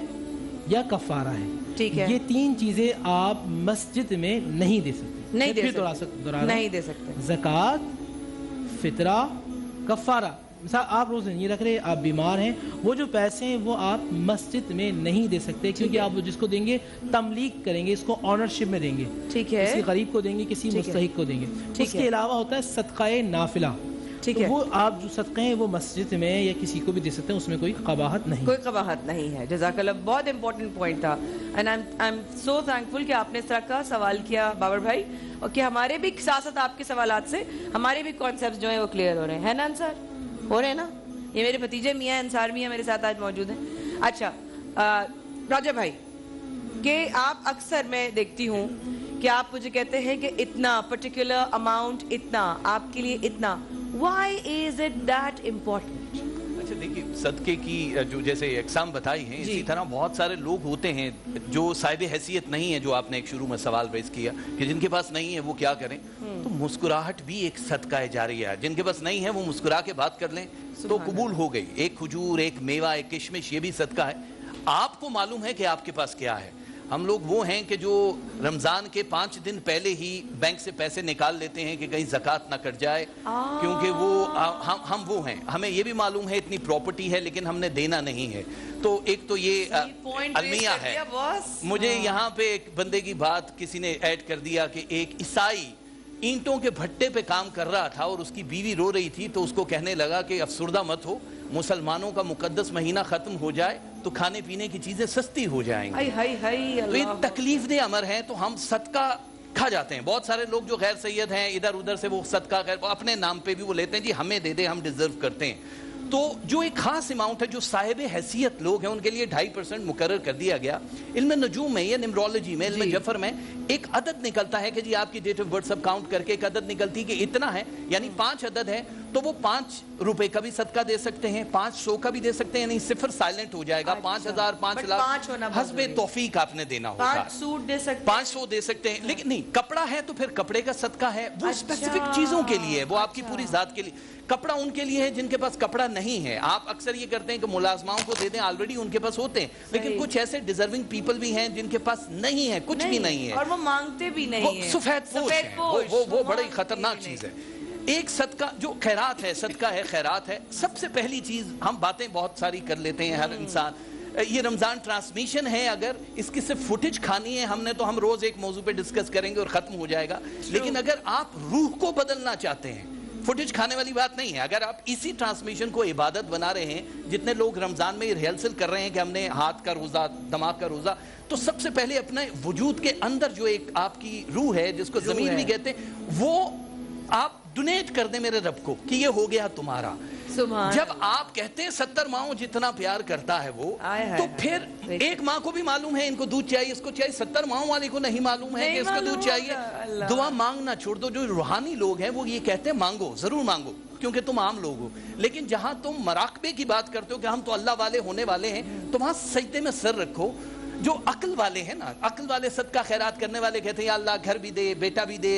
Speaker 1: या कफ़ारा है, ठीक है। ये तीन चीज़ें आप मस्जिद में नहीं दे सकते,
Speaker 4: नहीं दे सकते, नहीं दे सकते।
Speaker 1: ज़कात, फितरा, कफ़ारा। मिसाल आप रोज़ नहीं रख रहे, आप बीमार हैं, वो जो पैसे हैं वो आप मस्जिद में नहीं दे सकते, क्योंकि आप जिसको देंगे तमलीक करेंगे, इसको ऑनरशिप में देंगे, ठीक है, किसी गरीब को देंगे, किसी मुस्तहिक को देंगे। उसके अलावा होता है सदक़ा नाफिला, ठीक है, वो आप जो सदक़े हैं वो मस्जिद में या किसी को भी दे सकते हैं, उसमें कोई कबाहत नहीं,
Speaker 4: कोई कबाहत नहीं है। जज़ाकल्लाह, बहुत इंपॉर्टेंट पॉइंट था and I am so thankful कि आपने इस तरह का सवाल किया बाबर भाई, और कि हमारे भी साथ आपके सवालात से हमारे भी कॉन्सेप्ट जो है वो क्लियर हो रहे हैं, है ना अंसार? हो रहे हैं ना? ये मेरे भतीजे मियाँ अंसार मियाँ मेरे साथ आज मौजूद हैं। अच्छा राजा भाई, कि आप अक्सर मैं देखती हूँ कि आप मुझे कहते हैं कि इतना पर्टिकुलर अमाउंट, इतना आपके लिए इतना, Why is it that important?
Speaker 3: अच्छा देखिए, सदके की जो जैसे एग्जाम बताई हैं, इसी तरह बहुत सारे लोग होते हैं जो साहिब हैसियत नहीं है, जो आपने एक शुरू में सवाल रेज किया कि जिनके पास नहीं है वो क्या करें। तो मुस्कुराहट भी एक सदका है जारिया है। जिनके पास नहीं है वो मुस्कुरा के बात कर लें तो कबूल हो गई। एक खजूर, एक मेवा, एक किशमिश, ये भी सदका है। आपको मालूम है कि आपके पास क्या है। हम लोग वो हैं कि जो रमज़ान के 5 दिन पहले ही बैंक से पैसे निकाल लेते हैं कि कहीं ज़कात ना कट जाए, क्योंकि वो हम वो हैं, हमें ये भी मालूम है इतनी प्रॉपर्टी है लेकिन हमने देना नहीं है। तो एक तो ये अलमिया है। मुझे यहाँ पे एक बंदे की बात किसी ने ऐड कर दिया कि एक ईसाई ईंटों के भट्टे पे काम कर रहा था और उसकी बीवी रो रही थी, तो उसको कहने लगा कि अफसुर्दा मत हो, मुसलमानों का मुकद्दस महीना खत्म हो जाए तो खाने पीने की चीजें सस्ती हो जाएंगी। तो ये तकलीफ दे अमर हैं, तो हम सदका खा जाते हैं। बहुत सारे लोग जो गैर सैयद हैं, इधर उधर से वो सदका अपने नाम पे भी वो लेते हैं, जी हमें दे दे, हम डिजर्व करते हैं। तो जो एक खास अमाउंट है जो साहिब हैसियत लोग हैं उनके लिए 2.5% मुकर्रर कर दिया गया। इल्म नजूम में या निमरोलॉजी में, इल्म जफर में एक अदद निकलता है कि जी आपकी डेट ऑफ बर्थ सब काउंट करके एक अदद निकलती है कि इतना है, यानी 5 अदद है, तो वो 5 रुपए का भी सदका दे सकते हैं, 500 का भी दे सकते हैं, यानी सिफर साइलेंट हो जाएगा। 5,000, 5 लाख हस्बे तौफीक आपने देना होगा।
Speaker 4: 5 सूट दे सकते हैं,
Speaker 3: 500 दे सकते हैं, लेकिन नहीं, कपड़ा है तो फिर कपड़े का सदका है, वो स्पेसिफिक चीजों के लिए है, वो आपकी पूरी जात के लिए। कपड़ा उनके लिए है जिनके पास कपड़ा नहीं है। आप अक्सर ये करते हैं कि मुलाजमाओं को दे दें, ऑलरेडी उनके पास होते हैं, लेकिन कुछ ऐसे डिजर्विंग पीपल भी हैं जिनके पास नहीं है, कुछ भी नहीं है,
Speaker 4: और वो मांगते भी नहीं है।
Speaker 3: सफेद पोश, वो बड़ी खतरनाक चीज है। एक सदका जो खैरात है, सदका है, खैरात है। सबसे पहली चीज, हम बातें बहुत सारी कर लेते हैं हर इंसान, ये रमजान ट्रांसमिशन है, अगर इसकी सिर्फ फुटेज खानी है हमने तो हम रोज एक मौजू पे डिस्कस करेंगे और खत्म हो जाएगा। लेकिन अगर आप रूह को बदलना चाहते हैं, फुटेज खाने वाली बात नहीं है। अगर आप इसी ट्रांसमिशन को इबादत बना रहे हैं, जितने लोग रमजान में रिहर्सल कर रहे हैं कि हमने हाथ का रोजा, दिमाग का रोजा, तो सबसे पहले अपने वजूद के अंदर जो एक आपकी रूह है, जिसको ज़मीर भी कहते हैं, वो आप डोनेट कर दें मेरे रब को कि ये हो गया तुम्हारा। जब आप कहते हैं 70 माओ जितना प्यार करता है वो, तो फिर एक माँ को भी मालूम है इनको दूध चाहिए, इसको चाहिए, 70 माओ वाले को नहीं मालूम है कि इसको दूध चाहिए। दुआ मांगना छोड़ दो। जो रूहानी लोग हैं वो ये कहते हैं मांगो, जरूर मांगो, क्योंकि तुम आम लोग हो। लेकिन जहां तुम मराकबे की बात करते हो कि हम तो अल्लाह वाले होने वाले हैं, तो वहां सजदे में सर रखो। जो अक्ल वाले हैं ना, अक्ल वाले सदका खैरात करने वाले कहते हैं या अल्लाह घर भी दे, बेटा भी दे,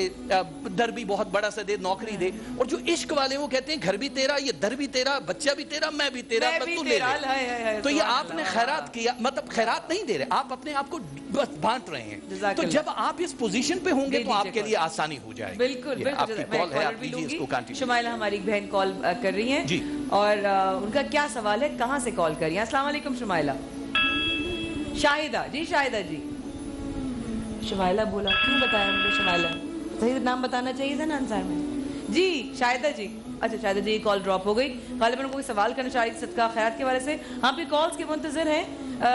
Speaker 3: दर भी बहुत बड़ा सा दे, नौकरी दे। और जो इश्क वाले वो कहते हैं घर भी तेरा, ये दर भी तेरा, बच्चा भी तेरा, मैं भी तेरा, तू ले ले। तो ये आपने खैरात किया, मतलब खैरात नहीं दे रहे, आप अपने आप को बस बांट रहे हैं। तो जब आप इस पोजीशन पे होंगे तो आपके लिए आसानी हो जाएगी।
Speaker 4: बिल्कुल,
Speaker 3: आपकी कॉल है, आप लीजिए इसको कंटिन्यू।
Speaker 4: शुमाइला हमारी एक बहन कॉल कर रही हैं जी, और उनका क्या सवाल है, कहाँ से कॉल कर रही हैं? अस्सलाम वालेकुम शुमाइला। शाहिदा जी, शाहिदा जी। शुमाइला बोला, क्यों बताया मुझे शुमाइला? सही नाम बताना चाहिए था ना आंसर में। जी शाहिदा जी, अच्छा शाहिदा जी कॉल ड्रॉप हो गई। गालिबन कोई सवाल करना चाह रही थी सदका खैरात के बारे से। हम भी कॉल्स के मुंतज़िर हैं,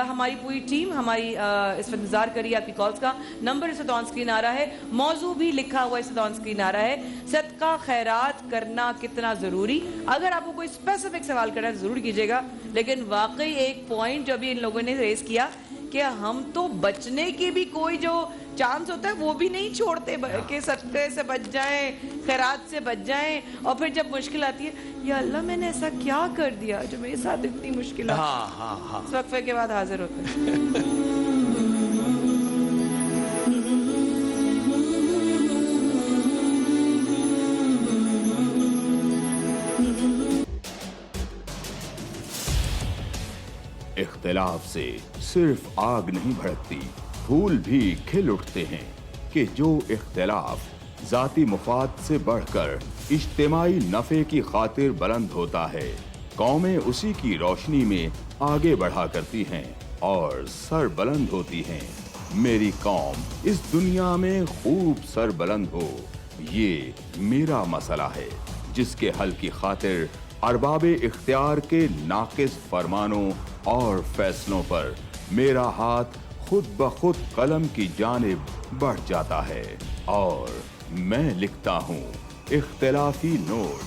Speaker 4: हमारी पूरी टीम हमारी इस वक्त इंतजार करिए आपकी कॉल्स का। नंबर इस वक्त ऑन स्क्रीन आ रहा है, मौजू भी लिखा हुआ इस वक्त ऑन स्क्रीन आ रहा है, सदका खैरात करना कितना ज़रूरी। अगर आपको कोई स्पेसिफिक सवाल करना है ज़रूर कीजिएगा, लेकिन वाकई एक पॉइंट जो अभी इन लोगों ने रेस किया कि हम तो बचने की भी कोई जो चांस होता है वो भी नहीं छोड़ते कि सदक़े से बच जाएं, खैरात से बच जाएं। और फिर जब मुश्किल आती है, या अल्लाह मैंने ऐसा क्या कर दिया जो मेरे साथ इतनी मुश्किल आती है। इस वक्फे के बाद हाजिर होते हैं।
Speaker 7: इख्तिलाफ से सिर्फ आग नहीं भड़कती, फूल भी खिल उठते हैं कि जो इख्तिलाफ जाती मुफाद से बढ़कर इज्तिमाई नफ़े की खातिर बुलंद होता है, कौमें उसी की रोशनी में आगे बढ़ा करती हैं और सर बुलंद होती हैं। मेरी कौम इस दुनिया में खूब सर बुलंद हो, ये मेरा मसला है जिसके हल की खातिर अरबाबे इख्तियार के नाकिस फरमानों और फैसलों पर मेरा हाथ खुद ब खुद कलम की जानिब बढ़ जाता है और मैं लिखता हूँ इख्तिलाफी नोट।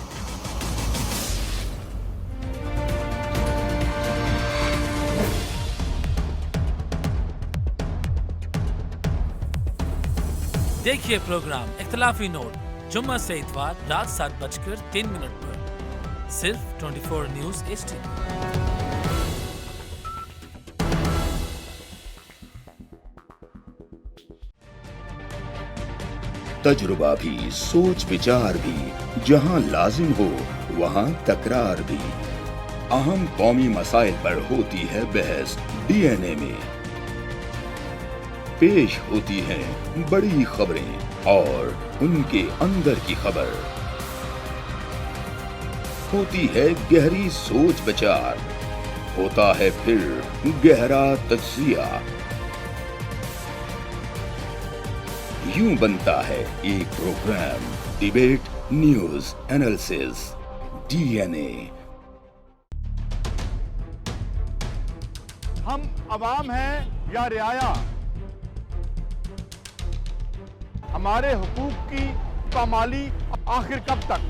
Speaker 5: देखिए प्रोग्राम इख्तिलाफी नोट जुम्मा से इतवार रात 7:03 पर सिर्फ 24 न्यूज़ HD।
Speaker 7: तजुर्बा भी, सोच विचार भी, जहां लाजिम हो वहां तकरार भी। अहम कौमी मसाइल पर होती है बहस DNA में। पेश होती हैं बड़ी खबरें और उनके अंदर की खबर। होती है गहरी सोच विचार, होता है फिर गहरा तज्जिया। यूं बनता है एक program debate news analysis DNA।
Speaker 8: हम अवाम हैं या रियाया, हमारे हुकूक की पामाली आखिर कब तक?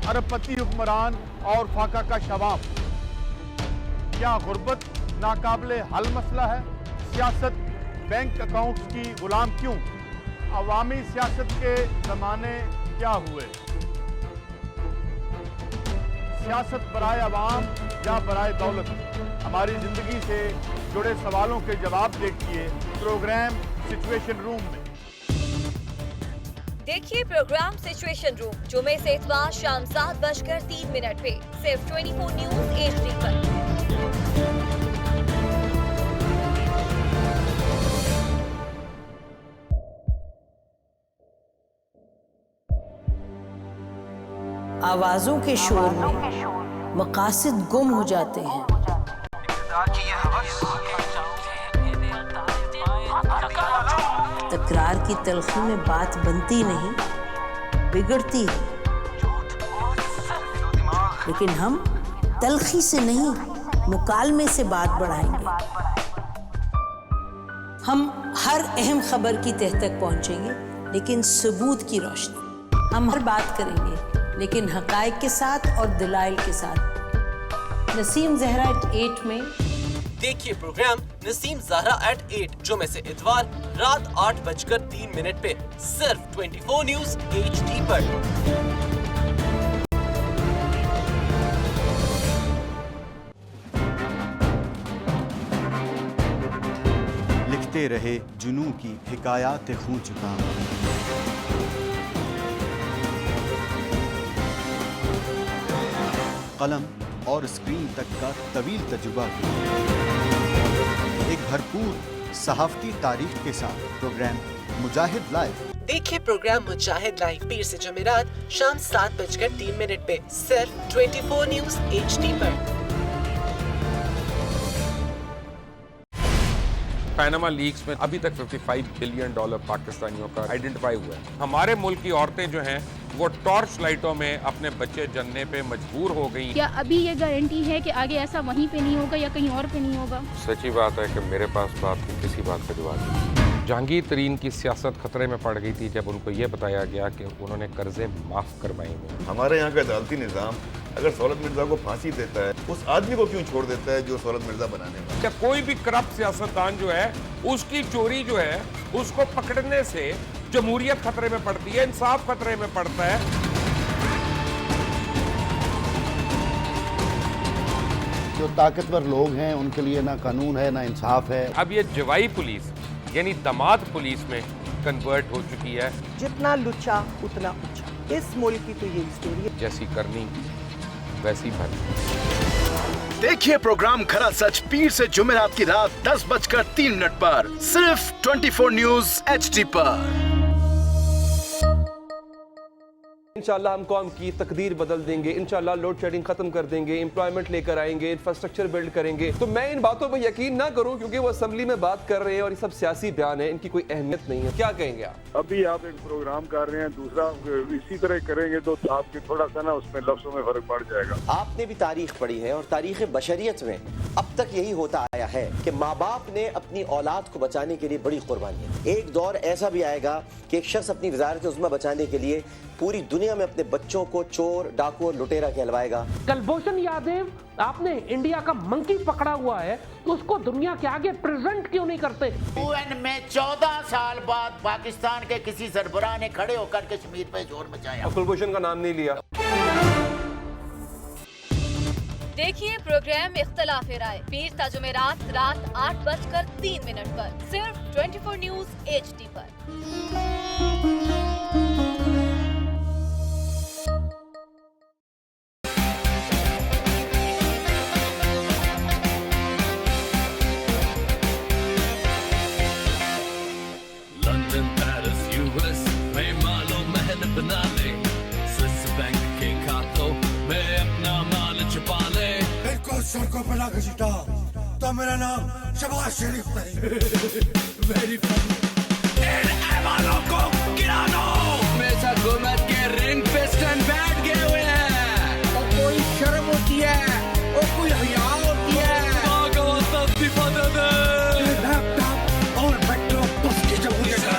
Speaker 8: अरबपति हुक्मरान और फाका का शवाब, क्या गुर्बत नाकाबिले हल मसला है? सियासत बैंक अकाउंट्स की गुलाम क्यों? अवामी सियासत के ज़माने क्या हुए? सियासत बराए अवाम या बराए दौलत? हमारी ज़िंदगी से जुड़े सवालों के जवाब देखिए प्रोग्राम सिचुएशन रूम में।
Speaker 9: देखिए प्रोग्राम सिचुएशन रूम जुमे से इतवार शाम 7:03 पे सिर्फ 24 न्यूज़ HD पर।
Speaker 12: आवाजों के शोर में मकासद गुम हो जाते हैं। तकरार की तलखी में बात बनती नहीं, बिगड़ती है। लेकिन हम तलखी से नहीं, मुकालमे से बात बढ़ाएंगे। हम हर अहम खबर की तह तक पहुंचेंगे, लेकिन सबूत की रोशनी। हम हर बात करेंगे, लेकिन हकायक के साथ और दलाइल के साथ। नसीम ज़हरा @8 में
Speaker 11: देखिए प्रोग्राम नसीम ज़हरा @8 जुमे से इतवार रात 8:03 पे सिर्फ 24 न्यूज़ HD पर।
Speaker 6: سنتے رہے جنوں کی حکایات خوں چکا. قلم اور اسکرین تک کا طویل تجربہ. ایک بھرپور صحافتی تاریخ کے ساتھ پروگرام مجاہد لائیو.
Speaker 11: دیکھیے پروگرام مجاہد لائیو پیر سے جمعرات شام 7:03 پہ صرف 24 نیوز HD پر.
Speaker 13: پیناما لیکس میں ابھی تک $55 بلین پاکستانیوں کا آئیڈینٹیفائی ہوا ہے. ہمارے ملک کی عورتیں جو ہیں وہ ٹارچ لائٹوں میں اپنے بچے جننے پہ مجبور ہو گئی.
Speaker 14: کیا ابھی یہ گارنٹی ہے کہ آگے ایسا وہیں پہ نہیں ہوگا یا کہیں اور پہ نہیں ہوگا؟
Speaker 13: سچی بات ہے کہ میرے پاس بات کی کسی بات کا جواب نہیں. جہانگیر ترین کی سیاست خطرے میں پڑ گئی تھی جب ان کو یہ بتایا گیا کہ انہوں نے قرضے معاف کروائے ہیں.
Speaker 15: ہمارے یہاں کا عدالتی نظام اگر سہولت مرزا کو پھانسی دیتا ہے اس آدمی کو کیوں چھوڑ دیتا ہے جو سہولت مرزا بنانے میں.
Speaker 13: کہ کوئی بھی کرپٹ سیاستدان جو ہے اس کی چوری جو ہے اس کو پکڑنے سے جمہوریت خطرے میں پڑتی ہے, انصاف خطرے میں پڑتا ہے.
Speaker 16: جو طاقتور لوگ ہیں ان کے لیے نہ قانون ہے نہ انصاف ہے.
Speaker 13: اب یہ جوائی پولیس یعنی دماد پولیس میں کنورٹ ہو چکی ہے.
Speaker 17: جتنا لچا اتنا اونچا. اس ملک کی تو یہ اسٹوری ہے.
Speaker 13: جیسی کرنی ویسی بھرنی.
Speaker 18: دیکھیے پروگرام کھرا سچ پیر سے جمعرات کی رات 10:03 پر صرف 24 نیوز HD پر.
Speaker 19: انشاءاللہ ہم قوم کی تقدیر بدل دیں گے. انشاءاللہ لوڈ شیڈنگ ختم کر دیں گے, امپلائمنٹ لے کر آئیں گے, انفراسٹرکچر بلڈ کریں گے. تو میں ان باتوں پہ یقین نہ کروں کیونکہ وہ اسمبلی میں بات کر رہے ہیں اور یہ سب سیاسی بیان ہے, ان کی کوئی اہمیت نہیں ہے. کیا کہیں گے آپ؟
Speaker 8: ابھی آپ ایک پروگرام کر رہے ہیں, دوسرا اسی طرح کریں گے تو آپ کی تھوڑا سا نا اس میں لفظوں میں فرق پڑ جائے گا.
Speaker 20: آپ نے بھی تاریخ پڑھی ہے اور تاریخ بشریت میں اب تک یہی ہوتا آیا ہے کہ ماں باپ نے اپنی اولاد کو بچانے کے لیے بڑی قربانیاں. ایک دور ایسا بھی آئے گا کہ ایک شخص اپنی وزارت عظمیٰ بچانے کے لیے پوری دنیا میں اپنے بچوں کو چور, ڈاکو اور لٹیرا کہلوائے گا.
Speaker 2: کلبھوشن یادیو, آپ نے انڈیا کا منکی پکڑا ہوا ہے تو اس کو دنیا کے آگے پریزنٹ کیوں نہیں کرتے؟
Speaker 21: UN میں 14 سال بعد پاکستان کے کسی سربراہ نے کھڑے ہو کر کشمیر پہ زور مچایا.
Speaker 19: کلبھوشن کا نام نہیں لیا.
Speaker 9: دیکھیے پروگرام اختلاف رائے پیر تا جمعرات رات 8:03 پر صرف 24 نیوز HD پر.
Speaker 10: سڑکوں پہ لا کے جیتا تو میرا نام شباز شریف نہیں. Very funny. والوں کو گرا دو. میرے ساتھ حکومت کے رنگ پسٹن بیٹھ گئے ہوئے ہیں. اور کوئی شرم ہوتی ہے اور کوئی حیا ہوتی ہے. لیپ ٹاپ اور میٹرو بس کی جمہوریت ہے.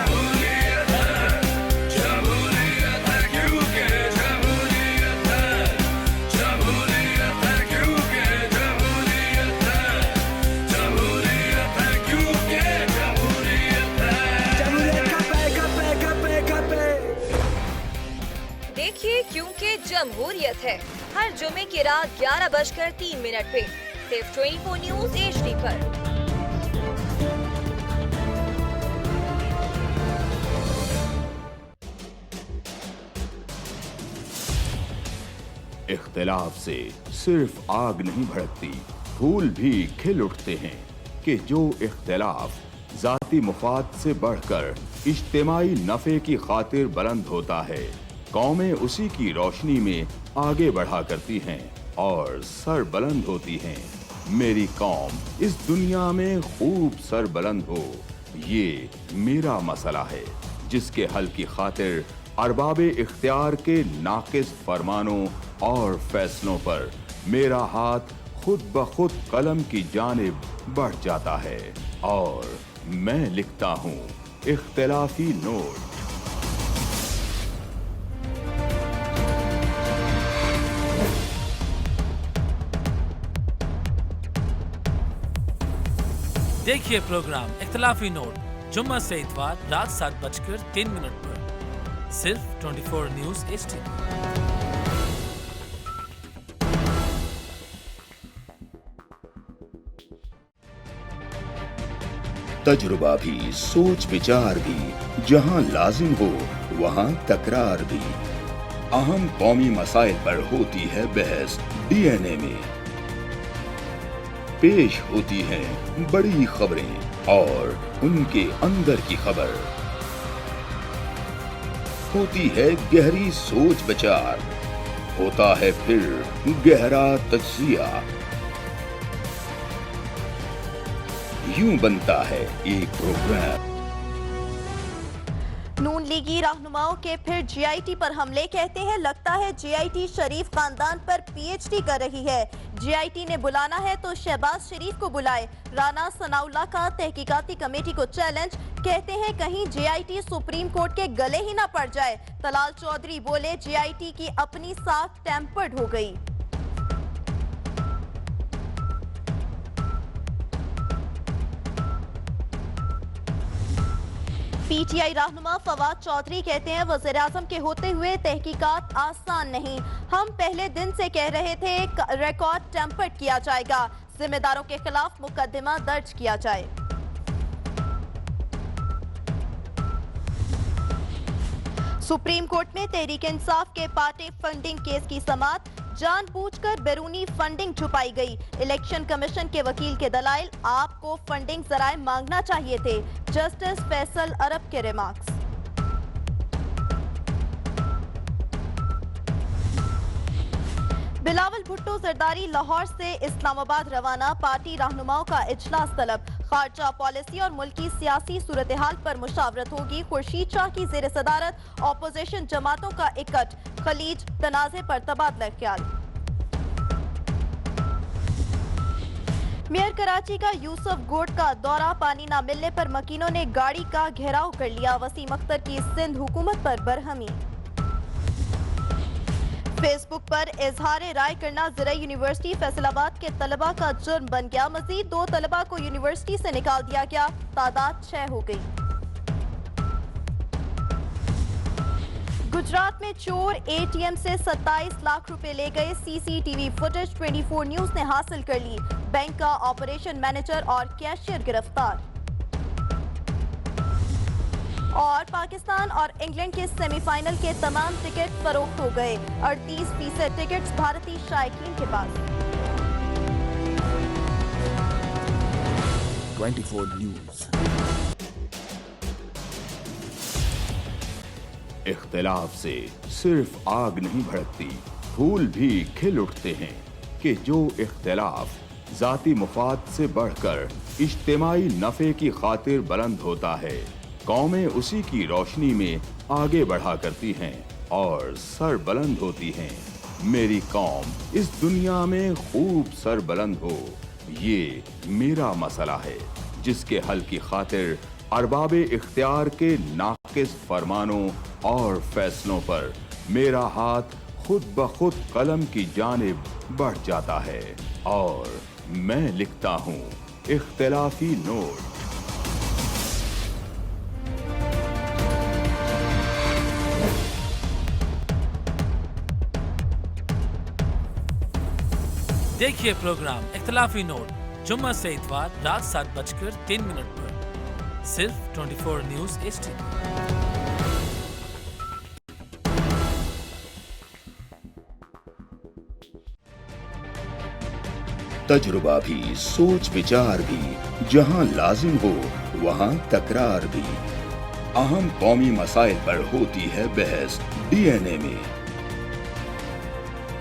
Speaker 9: کیونکہ جمہوریت ہے ہر جمعے کی رات 11:03 پہ صرف 24 نیوز HD پر.
Speaker 7: اختلاف سے صرف آگ نہیں بھڑکتی, پھول بھی کھل اٹھتے ہیں. کہ جو اختلاف ذاتی مفاد سے بڑھ کر اجتماعی نفع کی خاطر بلند ہوتا ہے, قومیں اسی کی روشنی میں آگے بڑھا کرتی ہیں اور سر بلند ہوتی ہیں. میری قوم اس دنیا میں خوب سر بلند ہو, یہ میرا مسئلہ ہے جس کے حل کی خاطر ارباب اختیار کے ناقص فرمانوں اور فیصلوں پر میرا ہاتھ خود بخود قلم کی جانب بڑھ جاتا ہے اور میں لکھتا ہوں اختلافی نوٹ.
Speaker 5: دیکھیے پروگرام اختلافی نوٹ جمعہ سے اتوار رات 7:03 پر صرف 24 نیوز HD.
Speaker 7: तजुर्बा भी, सोच विचार भी, जहां लाजिम हो वहां तकरार भी। अहम कौमी मसाइल पर होती है बहस डीएनए में। पेश होती हैं बड़ी खबरें और उनके अंदर की खबर। होती है गहरी सोच विचार, होता है फिर गहरा तज्जिया। यूं बनता है एक प्रोग्राम।
Speaker 1: नून लीगी रहनुमाओं के फिर जीआईटी पर हमले, कहते हैं लगता है जीआईटी शरीफ खानदान पर पीएचडी कर रही है। जीआईटी ने बुलाना है तो शहबाज शरीफ को बुलाए। राना सनाउल्लाह का तहकीकाती कमेटी को चैलेंज, कहते हैं कहीं जीआईटी सुप्रीम कोर्ट के गले ही ना पड़ जाए। तलाल चौधरी बोले जीआईटी की अपनी साख टेम्पर्ड हो गई। पीटीआई रहनुमा फवाद चौधरी कहते हैं वज़ीर-ए-आज़म के होते हुए तहकीकात आसान नहीं। हम पहले दिन से कह रहे थे रिकॉर्ड टेम्पर्ड किया जाएगा, जिम्मेदारों के खिलाफ मुकदमा दर्ज किया जाए। सुप्रीम कोर्ट में तहरीक इंसाफ के पार्टी फंडिंग केस की समाअत, जानबूझकर बैरूनी फंडिंग छुपाई गई। इलेक्शन कमीशन के वकील के दलाइल, आपको फंडिंग जराए मांगना चाहिए थे। जस्टिस फैसल अरब के रिमार्क्स। बिलावल भुट्टो जरदारी लाहौर से इस्लामाबाद रवाना, पार्टी रहनुमाओं का इजलास तलब। खारजा पॉलिसी और मुल्की सियासी सूरत हाल पर मुशावरत होगी। खुर्शीद शाह की जेर सदारत ऑपोजिशन जमातों का इकट्ठ, खलीज तनाज़े पर तबादला ख्याल। मेयर कराची का यूसुफ गोट का दौरा, पानी न मिलने पर मकीनों ने गाड़ी का घेराव कर लिया। वसीम अख्तर की सिंध हुकूमत पर बरहमी। फेसबुक पर इजहार राय करना ज़िरा यूनिवर्सिटी फैसलाबाद के तलबा का जुर्म बन गया। मजीद 2 तलबा को यूनिवर्सिटी से निकाल दिया गया, तादाद 6 हो गई। गुजरात में चोर एटीएम से 27 लाख रुपए ले गए। सीसीटीवी फुटेज 24 न्यूज ने हासिल कर ली। बैंक का ऑपरेशन मैनेजर और कैशियर गिरफ्तार। और पाकिस्तान और इंग्लैंड के सेमीफाइनल के तमाम टिकट फरोख्त हो गए। 38% टिकट्स भारतीय शायकीन के पास।
Speaker 7: 24 न्यूज़। इख्तिलाफ से सिर्फ आग नहीं भड़कती, फूल भी खिल उठते हैं कि जो इख्तिलाफ जाती मुफाद से बढ़कर इज्तिमाई नफे की खातिर बुलंद होता है, कौमें उसी की रोशनी में आगे बढ़ा करती हैं और सर बुलंद होती हैं। मेरी कौम इस दुनिया में खूब सर बुलंद हो, ये मेरा मसला है, जिसके हल की खातिर अरबाबे इख्तियार के नाकिस फरमानों और फैसलों पर मेरा हाथ खुद ब खुद कलम की जानिब बढ़ जाता है और मैं लिखता हूँ इख्तिलाफी नोट।
Speaker 5: देखिए प्रोग्राम इख्तिलाफी नोट जुम्मा से इतवार रात 7:03 पर सिर्फ 24 न्यूज HD।
Speaker 7: तजुर्बा भी, सोच विचार भी, जहां लाजिम हो वहां तकरार भी। अहम कौमी मसाइल पर होती है बहस डीएनए में।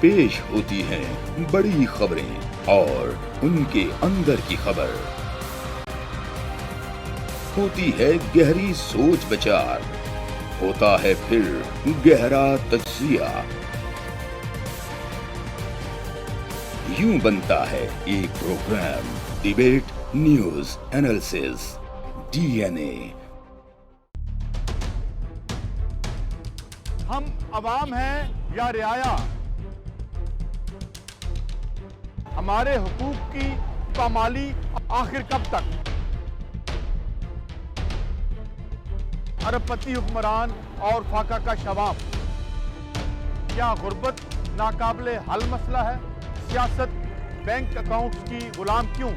Speaker 7: पेश होती हैं बड़ी खबरें और उनके अंदर की खबर। होती है गहरी सोच विचार, होता है फिर गहरा तज्जिया। यूं बनता है एक program, debate, news, analysis, DNA.
Speaker 8: हम अवाम हैं या रियाया, हमारे हुकूक की पामाली आखिर कब तक? अरबपति हुक्मरान और फाका का शवाब, क्या गुर्बत नाकाबिले हल मसला है? सियासत बैंक अकाउंट्स की गुलाम क्यों?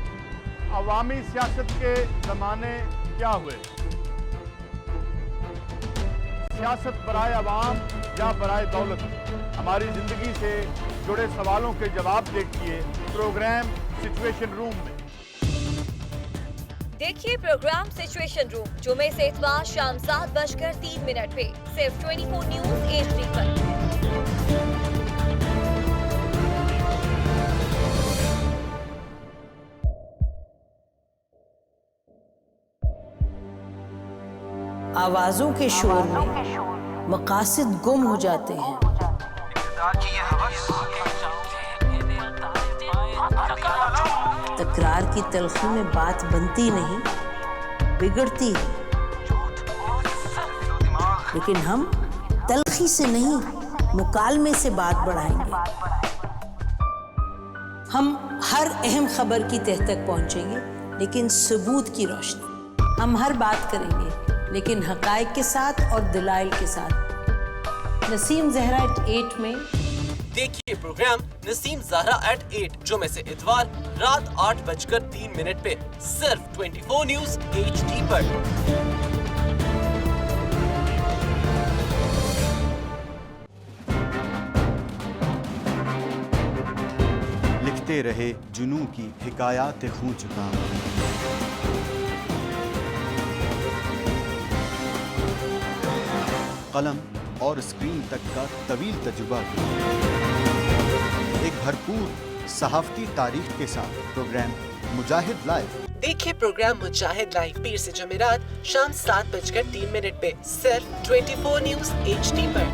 Speaker 8: अवामी सियासत के ज़माने क्या हुए? सियासत बराए अवाम या बराए दौलत? हमारी ज़िंदगी से जुड़े सवालों के जवाब देखिए प्रोग्राम सिचुएशन रूम में।
Speaker 9: देखिए प्रोग्राम सिचुएशन रूम जुमे से इतवार शाम 7:03 पे सिर्फ 24 न्यूज HD पर।
Speaker 12: आवाजों के शोर में मकासद गुम हो जाते हैं। तकरार की तलखी में बात बनती नहीं, बिगड़ती है। लेकिन हम तलखी से नहीं, मुकालमे से बात बढ़ाएंगे। हम हर अहम खबर की तह तक पहुंचेंगे, लेकिन सबूत की रोशनी। हम हर बात करेंगे, लेकिन हकायक के साथ और दलाइल के साथ। नसीम ज़हरा एट 8 में
Speaker 11: देखिए प्रोग्राम नसीम ज़हरा एट 8 जुमे से इतवार रात 8:03 पे सिर्फ 24 न्यूज HD पर।
Speaker 6: लिखते रहे जुनून की हिकायात खूं चुका, कलम और स्क्रीन तक का तवील तजुर्बा, एक भरपूर सहाफती तारीख के साथ प्रोग्राम मुजाहिद लाइव।
Speaker 11: देखिए प्रोग्राम मुजाहिद लाइव पीर से जुमेरात शाम 7:03 पे सिर्फ 24 न्यूज HD पर।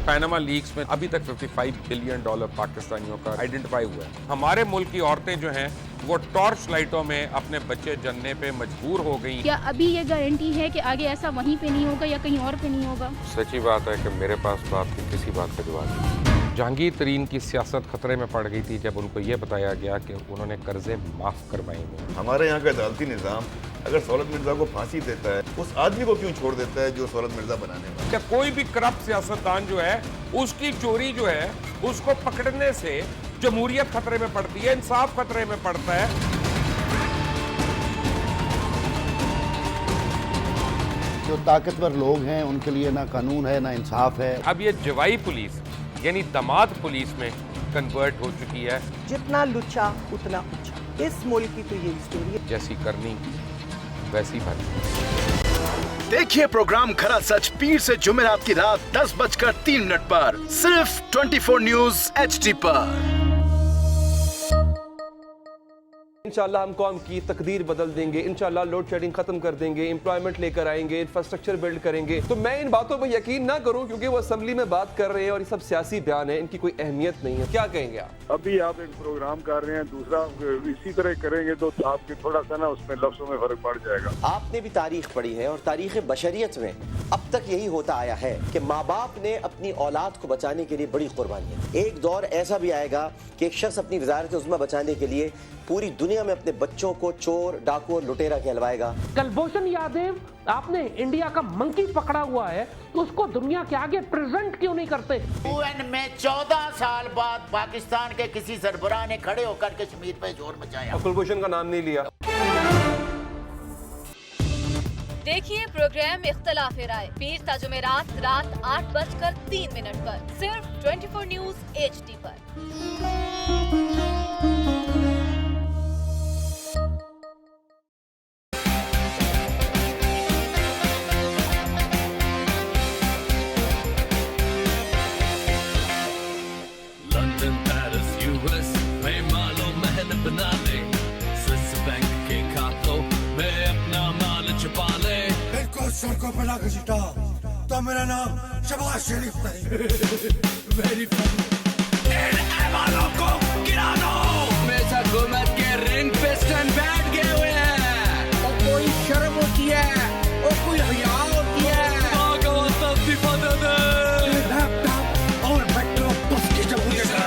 Speaker 13: पैनामा लीक्स में अभी तक $55 बिलियन पाकिस्तानियों का आइडेंटिफाई हुआ है। हमारे मुल्क की औरतें जो हैं वो टॉर्च लाइटों में अपने बच्चे जनने पे मजबूर हो गई।
Speaker 14: क्या अभी ये गारंटी है कि आगे ऐसा वहीं पे नहीं होगा या कहीं और पे नहीं होगा?
Speaker 13: सच्ची बात है कि मेरे पास तो आपकी किसी बात का जवाब नहीं। जहांगीर तरीन की सियासत खतरे में पड़ गई थी जब उनको ये बताया गया कि उन्होंने कर्जे माफ करवाएंगे।
Speaker 15: हमारे यहाँ का अदालती निज़ाम अगर सौलत मिर्जा को फांसी देता है, उस आदमी को क्यों छोड़ देता है जो सौलत मिर्जा बनाने वाला?
Speaker 13: क्या कोई भी करप्ट सियासतदान जो है उसकी चोरी जो है उसको पकड़ने से जमहूरियत खतरे में पड़ती है, इंसाफ खतरे में पड़ता है।
Speaker 16: जो ताकतवर लोग हैं उनके लिए ना कानून है ना इंसाफ है।
Speaker 13: अब ये जवाई पुलिस यानी दामाद पुलिस में कन्वर्ट हो चुकी है।
Speaker 17: जितना लुच्चा उतना ऊंचा। इस मुल्क की तो ये स्टोरी है।
Speaker 13: जैसी करनी वैसी भरनी।
Speaker 18: देखिए प्रोग्राम खरा सच पीर से जुमेरात की रात 10:03 पर सिर्फ 24 न्यूज HD पर।
Speaker 19: इंशाल्लाह हम कौम की तकदीर बदल देंगे, इंशाल्लाह लोड शेडिंग खत्म कर देंगे, एम्प्लॉयमेंट लेकर आएंगे, इंफ्रास्ट्रक्चर बिल्ड करेंगे। तो मैं इन बातों पर यकीन ना करूं क्योंकि वो असेंबली में बात कर रहे हैं और ये सब सियासी बयान है, इनकी कोई अहमियत नहीं है। क्या कहेंगे आप?
Speaker 8: अभी आप एक प्रोग्राम कर रहे हैं, दूसरा इसी तरह करेंगे तो आपके थोड़ा सा ना उसमें लफ्जों में फर्क पड़ जाएगा।
Speaker 20: आपने भी तारीख पढ़ी है और तारीख बशरियत में अब तक यही होता आया है कि माँ बाप ने अपनी औलाद को बचाने के लिए बड़ी कुर्बानियां। एक दौर ऐसा भी आएगा कि एक शख्स अपनी वजारत उज़्मा बचाने के लिए पूरी दुनिया में अपने बच्चों को चोर, डाकू और लुटेरा कहलवाएगा।
Speaker 2: कुलभूषण यादव, आपने इंडिया का मंकी पकड़ा हुआ है तो उसको दुनिया के आगे प्रेजेंट क्यों नहीं करते?
Speaker 21: UN में 14 साल बाद पाकिस्तान के किसी सरबराह ने खड़े होकर कश्मीर पे जोर मचाया।
Speaker 19: कुलभूषण का नाम नहीं लिया।
Speaker 9: देखिए प्रोग्राम इख्तलाफ राय पीर ता जुमेरात रात 8:03 पर सिर्फ 24 न्यूज HD पर।
Speaker 10: लंदन, पेरिस, US में मालो महल बना ले, स्विस बैंक के खातों में अपना माल छुपा ले।
Speaker 3: इनको सड़कों पर लाकर चिटा तो मेरा नाम शहबाज शरीफ नहीं। Very funny.
Speaker 10: इन ऐवानों को गिरा दो। मेरे साथ हुकूमत के रिंग पिस्टन बैठ गए हुए हैं।
Speaker 3: और कोई शर्म होती है और कोई हया होती है। लैपटॉप और बैकड्रॉप बस की जमहूरियत है।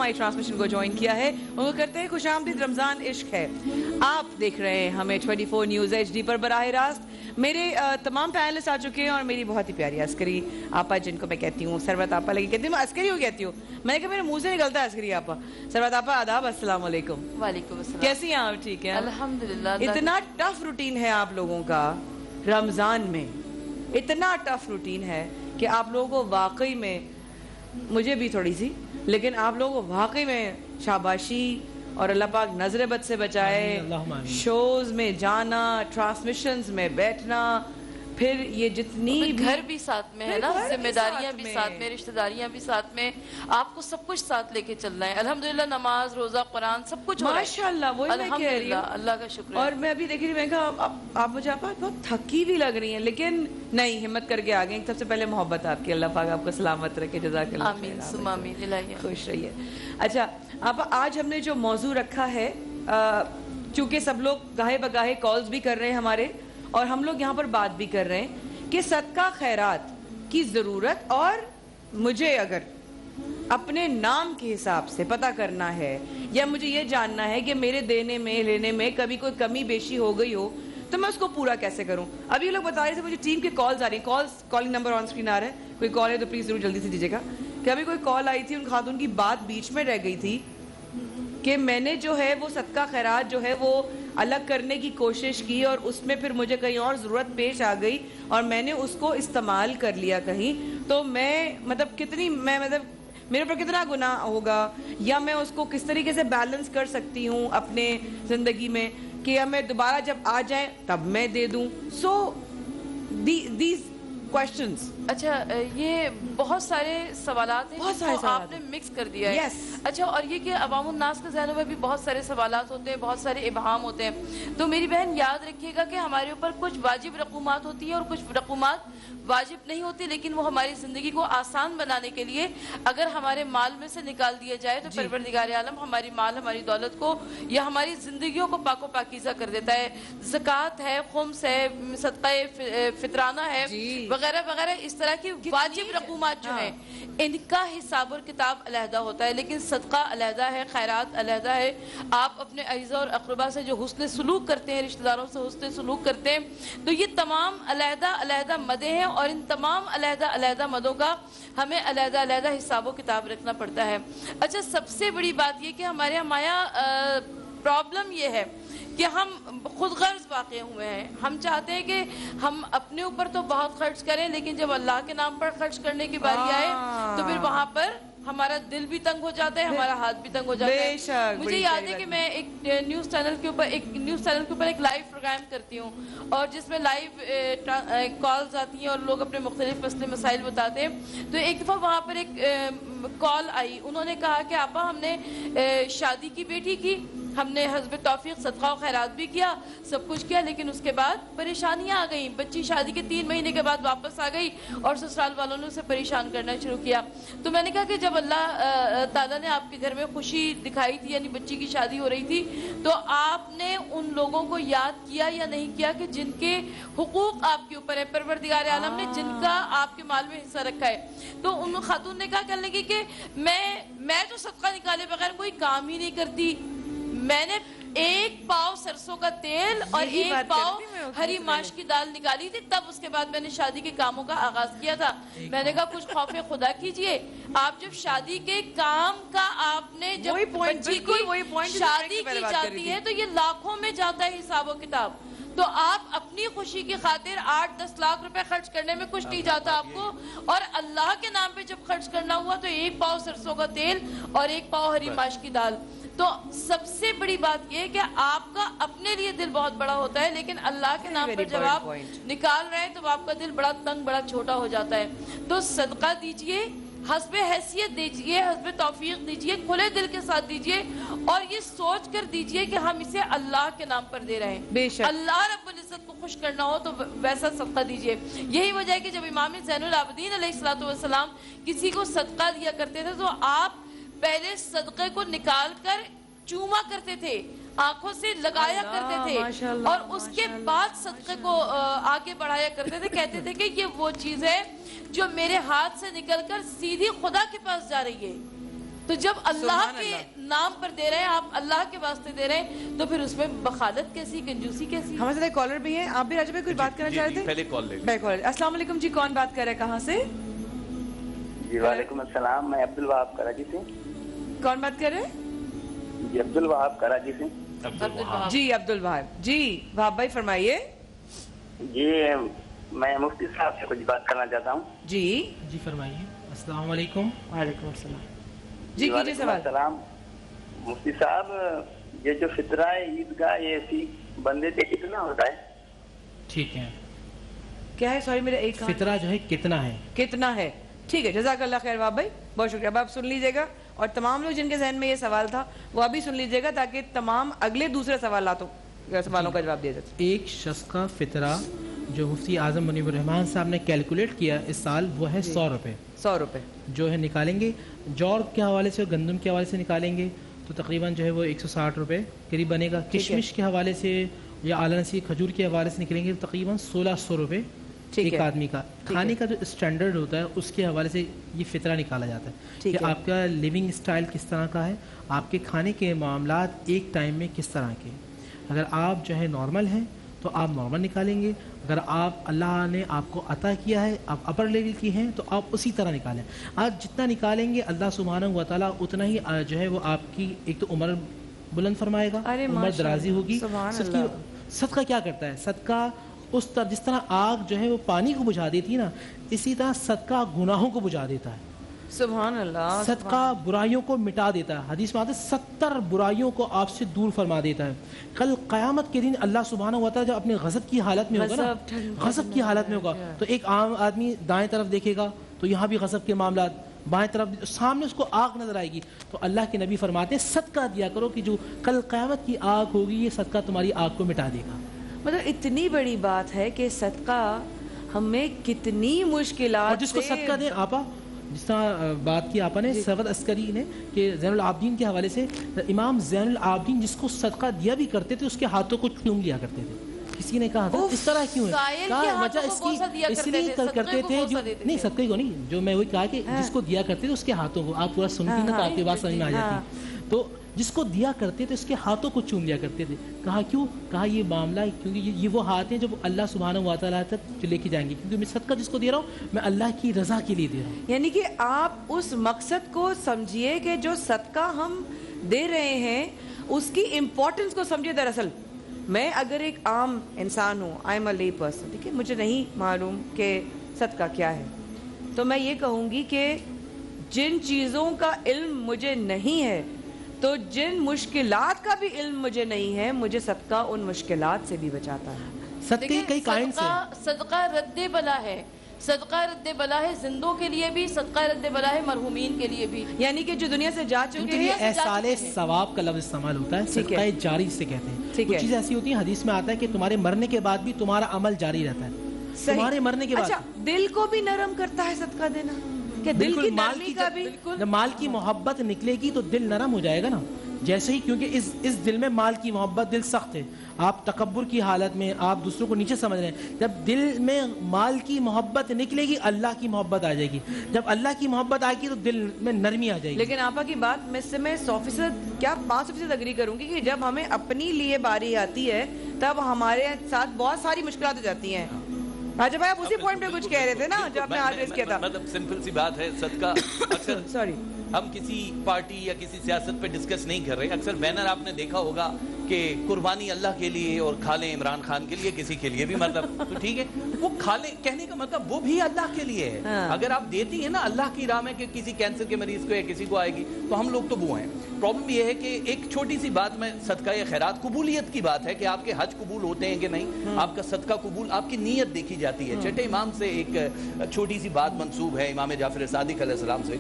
Speaker 4: हमारी ट्रांसमिशन को ज्वाइन किया है उनको करते हैं खुशामदीद। रमज़ान इश्क है। आप देख रहे हैं हमें 24 न्यूज़ HD पर बराह रास्त। मेरे तमाम पैनलिस्ट आ चुके हैं और मेरी बहुत ही प्यारी अस्करी आपा, जिनको मैं कहती हूँ सरवत आपा, लेकिन कहती हूँ मैं अस्करी हो कहती हूँ। मैंने कहा मेरे मुंह से निकलता है अस्करी आपा। सरवत आपा आदाब, अस्सलाम वालेकुम।
Speaker 22: वालेकुम अस्सलाम।
Speaker 4: कैसी हैं आप? ठीक है
Speaker 22: अल्हम्दुलिल्लाह।
Speaker 4: इतना टफ रूटीन है आप लोगों का रमज़ान में, इतना टफ रूटीन है कि आप लोगों को वाकई में, मुझे भी थोड़ी सी, लेकिन आप लोगों को वाकई में शाबाशी और अल्लाह पाक नजर बद से बचाए। शोज में जाना, ट्रांसमिशंस में बैठना, फिर ये जितनी भी
Speaker 22: घर भी साथ में है ना, जिम्मेदारियां भी साथ में, रिश्तेदारियां भी साथ में, आपको सब कुछ साथ लेके चलना है। अल्हम्दुलिल्लाह नमाज रोजा कुरान सब कुछ
Speaker 4: माशाल्लाह, वही मैं कह रही हूँ,
Speaker 22: अल्लाह का शुक्र।
Speaker 4: और मैं अभी देख रही, मैं कहा आप मुझे बहुत थकी भी लग रही हैं, लेकिन नहीं, हिम्मत करके आ गई। सबसे पहले मोहब्बत आपकी, अल्लाह पाक आपको सलामत रखे, जज़ाकल्लाह
Speaker 22: आमीन सुम्मा आमीन, इलाही
Speaker 4: खुश रहिए। अच्छा आप, आज हमने जो मौजू रखा है, चूंकि सब लोग गाहे बगाहे कॉल्स भी कर रहे हैं हमारे, और हम लोग यहाँ पर बात भी कर रहे हैं कि सदका खैरात की ज़रूरत, और मुझे अगर अपने नाम के हिसाब से पता करना है या मुझे ये जानना है कि मेरे देने में लेने में कभी कोई कमी बेशी हो गई हो तो मैं उसको पूरा कैसे करूं। अभी लोग बता रहे थे, मुझे टीम के कॉल्स आ रही हैं, कॉलिंग नंबर ऑन स्क्रीन आ रहा है, कोई कॉल है तो प्लीज़ ज़रूर जल्दी से दीजिएगा। कि अभी कोई कॉल आई थी, उन खातून की बात बीच में रह गई थी कि मैंने जो है वो सदका खैरात जो है वो अलग करने की कोशिश की और उसमें फिर मुझे कहीं और ज़रूरत पेश आ गई और मैंने उसको इस्तेमाल कर लिया कहीं, तो मैं मतलब कितनी, मैं मतलब मेरे ऊपर कितना गुनाह होगा, या मैं उसको किस तरीके से बैलेंस कर सकती हूँ अपने ज़िंदगी में कि या मैं दोबारा जब आ जाए तब मैं दे दूँ। So these questions.
Speaker 22: अच्छा, ये बहुत सारे सवालात हैं,
Speaker 4: बहुत सारे सवालात
Speaker 22: आपने मिक्स कर दिया है।
Speaker 4: Yes.
Speaker 22: अच्छा, और ये कि अवामुन नास के ज़हनों में भी बहुत सारे सवालात होते हैं, बहुत सारे इबहाम होते हैं। तो मेरी बहन याद रखिएगा कि हमारे ऊपर कुछ वाजिब रकूमात होती है और कुछ रकूमात वाजिब नहीं होती, लेकिन वो हमारी ज़िंदगी को आसान बनाने के लिए अगर हमारे माल में से निकाल दिया जाए तो परवरदिगार आलम हमारी माल, हमारी दौलत को या हमारी ज़िंदगियों को पाको पाकीज़ा कर देता है। ज़कात है, खुम्स है, सदक़ा फितराना है, वगैरह वगैरह, इस तरह की वाजिब रकूमात जो है इनका हिसाब और किताब अलहदा होता है, लेकिन सदका अलहदा है, खैरात अलहदा है। आप अपने अज़ीज़ा और अक़रबा से जो हुस्न सलूक करते हैं, रिश्तेदारों से हुस्न सलूक करते हैं, तो ये तमाम अलहदा अलहदा मदे हैं और इन तमाम अलहदा अलहदा मदों का हमें अलहदा अलहदा हिसाब किताब रखना पड़ता है। अच्छा, सबसे बड़ी बात ये कि हमारे यहाँ माया प्रॉब्लम ये है कि हम खुद गर्ज वाक़ हुए हैं। हम चाहते हैं कि हम अपने ऊपर तो बहुत खर्च करें, लेकिन जब अल्लाह के नाम पर खर्च करने की बारी आए तो फिर वहाँ पर हमारा दिल भी तंग हो जाता है, हमारा हाथ भी तंग हो जाता है। मुझे याद है कि मैं एक न्यूज़ चैनल के ऊपर एक लाइव प्रोग्राम करती हूँ और जिसमें लाइव कॉल्स आती हैं और लोग अपने मुख्तलिफ मसले मसाइल बताते हैं। तो एक दफ़ा वहाँ पर एक कॉल आई, उन्होंने कहा कि आपा हमने शादी की बेटी की, हमने हस्ब तौफीक सदका और खैरात भी किया, सब कुछ किया, लेकिन उसके बाद परेशानियां आ गई। बच्ची शादी के 3 महीने के बाद वापस आ गई और ससुराल वालों ने उसे परेशान करना शुरू किया। तो मैंने कहा कि जब अल्लाह ताला ने आपके घर में खुशी दिखाई थी, यानी बच्ची की शादी हो रही थी, तो आपने उन लोगों को याद किया या नहीं किया कि जिनके हुकूक आपके ऊपर है, परवरदिगार आलम ने जिनका आपके माल में हिस्सा रखा है। तो उन खातून ने कहा, कहने लगी कि मैं तो सदका निकाले बगैर कोई काम ही नहीं करती। मैंने 1 पाव सरसों का तेल और 1 पाव हरी माश की दाल निकाली थी, तब उसके बाद मैंने शादी के कामों का आगाज किया था। मैंने कहा कुछ खौफे खुदा कीजिए, आप जब शादी के काम का आपने जब बच्ची की शादी की जाती है तो ये लाखों में जाता है हिसाब किताब। तो आप अपनी खुशी की खातिर 8-10 लाख रुपए खर्च करने में कुछ नहीं जाता आपको, और अल्लाह के नाम पे जब खर्च करना हुआ तो 1 पाव सरसों का तेल और 1 पाव हरी माश की दाल। तो सबसे बड़ी बात यह है कि आपका अपने लिए दिल बहुत बड़ा होता है, लेकिन अल्लाह के नाम पर जब आप निकाल रहे हैं तो आपका दिल बड़ा तंग, बड़ा छोटा हो जाता है। तो सदका दीजिए, हस्बे हैसियत दीजिए, हस्बे तौफीक दीजिए, खुले दिल के साथ दीजिए और ये सोच कर दीजिए कि हम इसे अल्लाह के नाम पर दे रहे हैं। बेशक अल्लाह रब्बुल इज्जत को खुश करना हो तो वैसा सदका दीजिए। यही वजह है कि जब इमाम ज़ैनुल आबिदीन अलैहिस्सलातु वस्सलाम किसी को सदका दिया करते थे तो आप पहले सदक़े को निकाल कर चूमा करते थे, आंखों से लगाया करते थे और उसके बाद सदक़े को आगे बढ़ाया करते थे। कहते थे कि ये वो चीज़ है जो मेरे हाथ से निकलकर सीधी खुदा के पास जा रही है। تو جب اللہ کے نام پر دے رہے ہیں, آپ اللہ کے واسطے دے رہے ہیں, تو پھر اس میں بخالت کیسی, کنجوسی کیسی؟
Speaker 4: ہمارے ساتھ ایک کالر بھی ہیں. آپ بھی راجہ بھائی کچھ بات کرنا چاہ رہے تھے؟
Speaker 1: پہلے کال لے
Speaker 4: لیں. السلام علیکم جی, کون بات کر رہے ہیں, کہاں سے؟
Speaker 5: جی وعلیکم السلام, میں عبد الوہاب کراچی سے.
Speaker 4: کون بات کر رہے ہیں؟
Speaker 5: جی عبد الوہاب کراچی سے.
Speaker 4: جی عبد الوہاب جی, وہاب بھائی فرمائیے.
Speaker 5: جی میں مفتی صاحب سے کچھ بات کرنا چاہتا ہوں.
Speaker 2: جی فرمائیے. السلام علیکم.
Speaker 4: وعلیکم السلام. جی کیجیے سوال.
Speaker 5: السلام مفتی صاحب, یہ جو فطرہ عیدگاہ یہ اسی بندے پہ کتنا ہوتا ہے؟
Speaker 2: ٹھیک ہے,
Speaker 4: کیا ہے, سوری میرا ایک
Speaker 2: فطرہ جو ہے کتنا ہے,
Speaker 4: کتنا ہے. ٹھیک ہے, جزاک اللہ خیر وہاب بھائی, بہت شکریہ. اب آپ سن لیجیے گا, اور تمام لوگ جن کے ذہن میں یہ سوال تھا وہ ابھی سن لیجیے گا, تاکہ تمام اگلے دوسرے سوالوں کا جواب دیا جائے.
Speaker 2: ایک شخص کا فطرہ جو مفتی اعظم منیب الرحمان صاحب نے کیلکولیٹ کیا اس سال, وہ ہے 100 روپے.
Speaker 4: 100 روپے
Speaker 2: جو ہے نکالیں گے, جور کے حوالے سے اور گندم کے حوالے سے نکالیں گے تو تقریباً جو ہے وہ 160 روپے قریب بنے گا. کشمش کے حوالے سے یا اعلیٰ نصیح کھجور کے حوالے سے نکلیں گے تو تقریباً 1600 روپے ایک آدمی کا. کھانے کا جو اسٹینڈرڈ ہوتا ہے اس کے حوالے سے یہ فطرہ نکالا جاتا ہے کہ آپ کا لیونگ اسٹائل کس طرح کا ہے, آپ کے کھانے کے معاملات ایک ٹائم میں کس طرح کے. اگر آپ جو ہے نارمل ہیں تو آپ نارمل نکالیں گے, اگر آپ اللہ نے آپ کو عطا کیا ہے, آپ اپر لیول کی ہیں تو آپ اسی طرح نکالیں. آپ جتنا نکالیں گے اللہ سبحانہ و تعالیٰ اتنا ہی جو ہے وہ آپ کی ایک تو عمر بلند فرمائے گا, عمر درازی ہوگی. صدقہ کیا کرتا ہے, صدقہ اس طرح جس طرح آگ جو ہے وہ پانی کو بجھا دیتی ہے نا, اسی طرح صدقہ گناہوں کو بجھا دیتا ہے.
Speaker 4: سبحان اللہ.
Speaker 2: صدقہ برائیوں کو مٹا دیتا ہے. حدیث میں آتا ہے 70 برائیوں کو آپ سے دور فرما دیتا ہے. کل قیامت کے دن اللہ سبحانہ و تعالیٰ جب اپنے غضب کی حالت میں ہوگا نا, غضب کی حالت میں ہوگا, تو ایک عام آدمی دائیں طرف دیکھے گا تو یہاں بھی غضب کے معاملات, بائیں طرف سامنے اس کو آگ نظر آئے گی. تو اللہ کے نبی فرماتے ہیں صدقہ دیا کرو کہ جو کل قیامت کی آگ ہوگی یہ صدقہ تمہاری آگ کو مٹا دے گا.
Speaker 4: مطلب اتنی بڑی بات ہے کہ صدقہ ہمیں کتنی مشکلات,
Speaker 2: اور جس کو صدقہ دیں آپا, جس طرح بات کی آپا نے سرور عسکری نے کہ زین العابدین کے حوالے سے, امام زین العابدین جس کو صدقہ دیا بھی کرتے تھے اس کے ہاتھوں کو چوم لیا کرتے تھے. کسی نے کہا تھا اس طرح کیوں ہے, وجہ اس لیے کرتے تھے نہیں, صدقے کو نہیں, جو میں وہی کہا کہ جس کو دیا کرتے تھے اس کے ہاتھوں کو, آپ پورا سنتی نا تو آپ کی بات سمجھ میں آ جاتی. تو جس کو دیا کرتے تھے اس کے ہاتھوں کو چوم لیا کرتے تھے. کہا کیوں, کہا یہ معاملہ کیونکہ یہ وہ ہاتھ ہیں جو اللہ سبحانہ و تعالیٰ تک لے کے جائیں گے, کیونکہ میں صدقہ جس کو دے رہا ہوں میں اللہ کی رضا کے لیے دے رہا ہوں.
Speaker 4: یعنی کہ آپ اس مقصد کو سمجھیے کہ جو صدقہ ہم دے رہے ہیں اس کی امپورٹنس کو سمجھیے. دراصل میں اگر ایک عام انسان ہوں, آئی ایم اے لے پرسن, ٹھیک ہے, مجھے نہیں معلوم کہ صدقہ کیا ہے, تو میں یہ کہوں گی کہ جن چیزوں کا علم مجھے نہیں ہے, تو جن مشکلات کا بھی علم مجھے نہیں ہے, مجھے صدقہ ان مشکلات سے بھی بچاتا ہے.
Speaker 2: صدقے کئی کائنڈ سے,
Speaker 22: صدقہ رد بلا ہے, صدقہ رد بلا ہے زندوں کے لیے بھی, صدقہ رد بلا ہے مرحومین کے لیے بھی.
Speaker 4: یعنی کہ جو دنیا سے جا چکے ہیں,
Speaker 2: احصال ثواب کا لفظ استعمال ہوتا ہے, صدقہ جاری سے کہتے ہیں. کچھ چیزیں ایسی ہوتی ہیں, حدیث میں آتا ہے کہ تمہارے مرنے کے بعد بھی تمہارا عمل جاری رہتا ہے, تمہارے مرنے کے بعد.
Speaker 4: اچھا, دل کو بھی نرم کرتا ہے صدقہ دینا, کہ دل کی نرمی کا بھی,
Speaker 2: جب مال کی محبت نکلے گی تو دل نرم ہو جائے گا نا, جیسے ہی, کیونکہ اس دل میں مال کی محبت, دل سخت ہے, آپ تکبر کی حالت میں, آپ دوسروں کو نیچے سمجھ رہے ہیں. جب دل میں مال کی محبت نکلے گی اللہ کی محبت آ جائے گی, جب اللہ کی محبت آئے گی تو دل میں نرمی آ جائے گی.
Speaker 4: لیکن آپا کی بات میں سے میں 100% کیا 500% اگری کروں گی کہ جب ہمیں اپنی لیے باری آتی ہے تب ہمارے ساتھ بہت ساری مشکلات ہو جاتی ہیں. راجہ بھائی آپ اسی پوائنٹ پہ کچھ کہہ رہے تھے نا جو آپ نے آج ریز کیا تھا.
Speaker 1: مطلب سمپل سی بات ہے, صدقہ اکثر
Speaker 4: سوری
Speaker 1: ہم کسی پارٹی یا کسی سیاست پہ ڈسکس نہیں کر رہے. اکثر بینر آپ نے دیکھا ہوگا کہ قربانی اللہ کے لیے اور کھا لیں عمران خان کے لیے, کسی کے لیے بھی, مطلب تو ٹھیک ہے, وہ کھا لیں کہنے کا مطلب وہ بھی اللہ کے لیے ہے. اگر آپ دیتی ہیں نا اللہ کی راہ میں کہ کسی کینسر کے مریض کو یا کسی کو آئے گی, تو ہم لوگ تو وہ ہیں. پرابلم یہ ہے کہ ایک چھوٹی سی بات میں صدقہ خیرات, قبولیت کی بات ہے کہ آپ کے حج قبول ہوتے ہیں کہ نہیں, آپ کا صدقہ قبول, آپ کی نیت دیکھی جاتی ہے. چھٹے امام سے ایک چھوٹی سی بات منسوب ہے امام جعفر صادق علیہ السلام سے.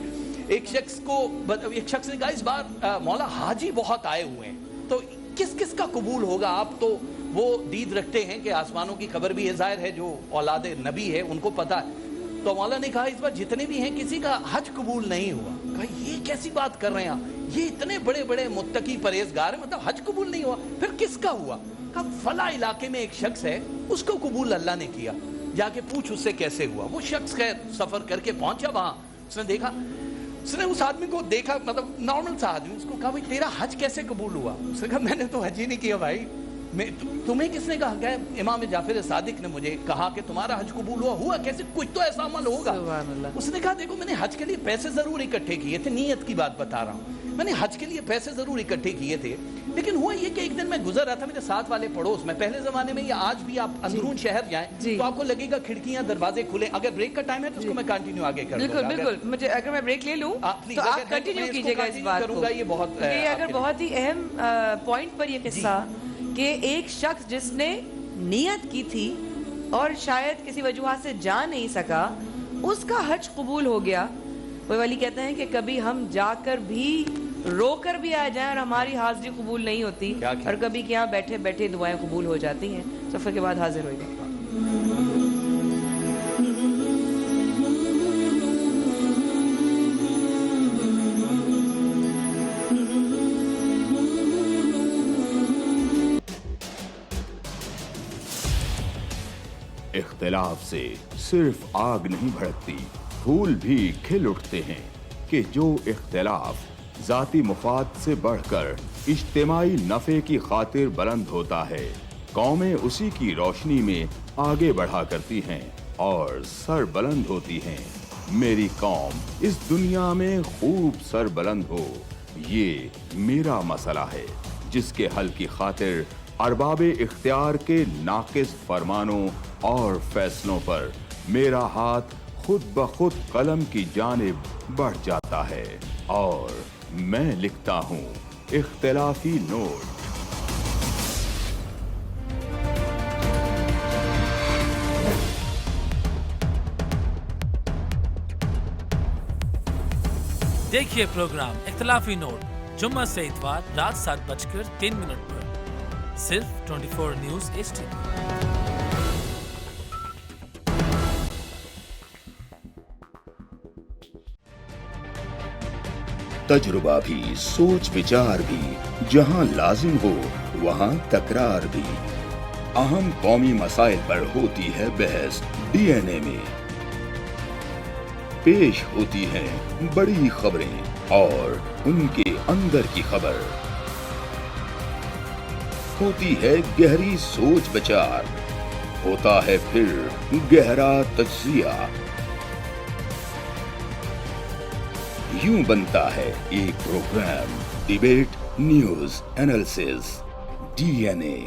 Speaker 1: ایک شخص نے کہا اس بار مولا حاجی بہت آئے ہوئے ہیں, تو کس کس کا قبول ہوگا. آپ تو وہ دید رکھتے ہیں کہ آسمانوں کی خبر بھی ہے, ظاہر ہے جو اولاد نبی ہے ان کو پتا ہے. تو مولا نے کہا اس بار جتنے بھی ہیں کسی کا حج قبول نہیں ہوا. کہا یہ کیسی بات کر رہے ہیں آپ, یہ اتنے بڑے بڑے متقی پرہیزگار ہیں, مطلب حج قبول نہیں ہوا, پھر کس کا ہوا. کہا فلاں علاقے میں ایک شخص ہے اس کو قبول اللہ نے کیا, جا کے پوچھ اس سے کیسے ہوا. وہ شخص خیر سفر کر کے پہنچا وہاں, اس نے دیکھا اس نے اس آدمی کو دیکھا, مطلب نارمل سا آدمی, اس کو کہا بھائی تیرا حج کیسے قبول ہوا؟ اس نے کہا میں نے تو حج ہی نہیں کیا بھائی. تمہیں کس نے کہا؟ کہ امام جعفر صادق نے مجھے کہا کہ تمہارا حج قبول ہوا کیسے؟ کچھ تو ایسا عمل ہوگا. اس نے کہا دیکھو میں نے حج کے لیے پیسے ضرور اکٹھے کیے تھے, نیت کی بات بتا رہا ہوں, میں نے حج کے لیے پیسے ضرور اکٹھے کیے تھے, لیکن ہوا یہ کہ ایک دن میں گزر رہا تھا میرے ساتھ والے پڑوس میں, پہلے زمانے میں یا آج بھی آپ اندرون شہر جائیں تو آپ کو لگے گا کھڑکیاں دروازے کھلے. اگر بریک کا ٹائم ہے تو اس کو میں کنٹینیو آگے کروں گا.
Speaker 4: بالکل, مجھے اگر میں بریک لے لوں تو آپ کنٹینیو کیجئے گا اس بات کو. یہ اگر بہت ہی اہم پوائنٹ پر یہ قصہ کہ ایک شخص جس نے نیت کی تھی اور شاید کسی وجوہات سے جا نہیں سکا, اس کا حج قبول ہو گیا. وہ والی کہتے ہیں کہ کبھی ہم جا کر بھی رو کر بھی آ جائیں اور ہماری حاضری قبول نہیں ہوتی, اور کبھی کہ یہاں بیٹھے بیٹھے دعائیں قبول ہو جاتی ہیں. سفر کے بعد حاضر ہوئے گا.
Speaker 7: اختلاف سے صرف آگ نہیں بھڑکتی, پھول بھی کھل اٹھتے ہیں. کہ جو اختلاف ذاتی مفاد سے بڑھ کر اجتماعی نفع کی خاطر بلند ہوتا ہے, قومیں اسی کی روشنی میں آگے بڑھا کرتی ہیں اور سر بلند ہوتی ہیں. میری قوم اس دنیا میں خوب سر بلند ہو, یہ میرا مسئلہ ہے جس کے حل کی خاطر ارباب اختیار کے ناقص فرمانوں اور فیصلوں پر میرا ہاتھ خود بخود قلم کی جانب بڑھ جاتا ہے اور میں لکھتا ہوں اختلافی نوٹ.
Speaker 12: دیکھیے پروگرام اختلافی نوٹ جمعہ سے اتوار رات 7:03 پر صرف 24 نیوز HD.
Speaker 7: تجربہ بھی, سوچ وچار بھی, جہاں لازم ہو وہاں تکرار بھی. اہم قومی مسائل پر ہوتی ہے بحث DNA میں. پیش ہوتی ہیں بڑی خبریں اور ان کے اندر کی خبر. ہوتی ہے گہری سوچ بچار, ہوتا ہے پھر گہرا تجزیہ. یوں بنتا ہے ایک program debate news analysis DNA.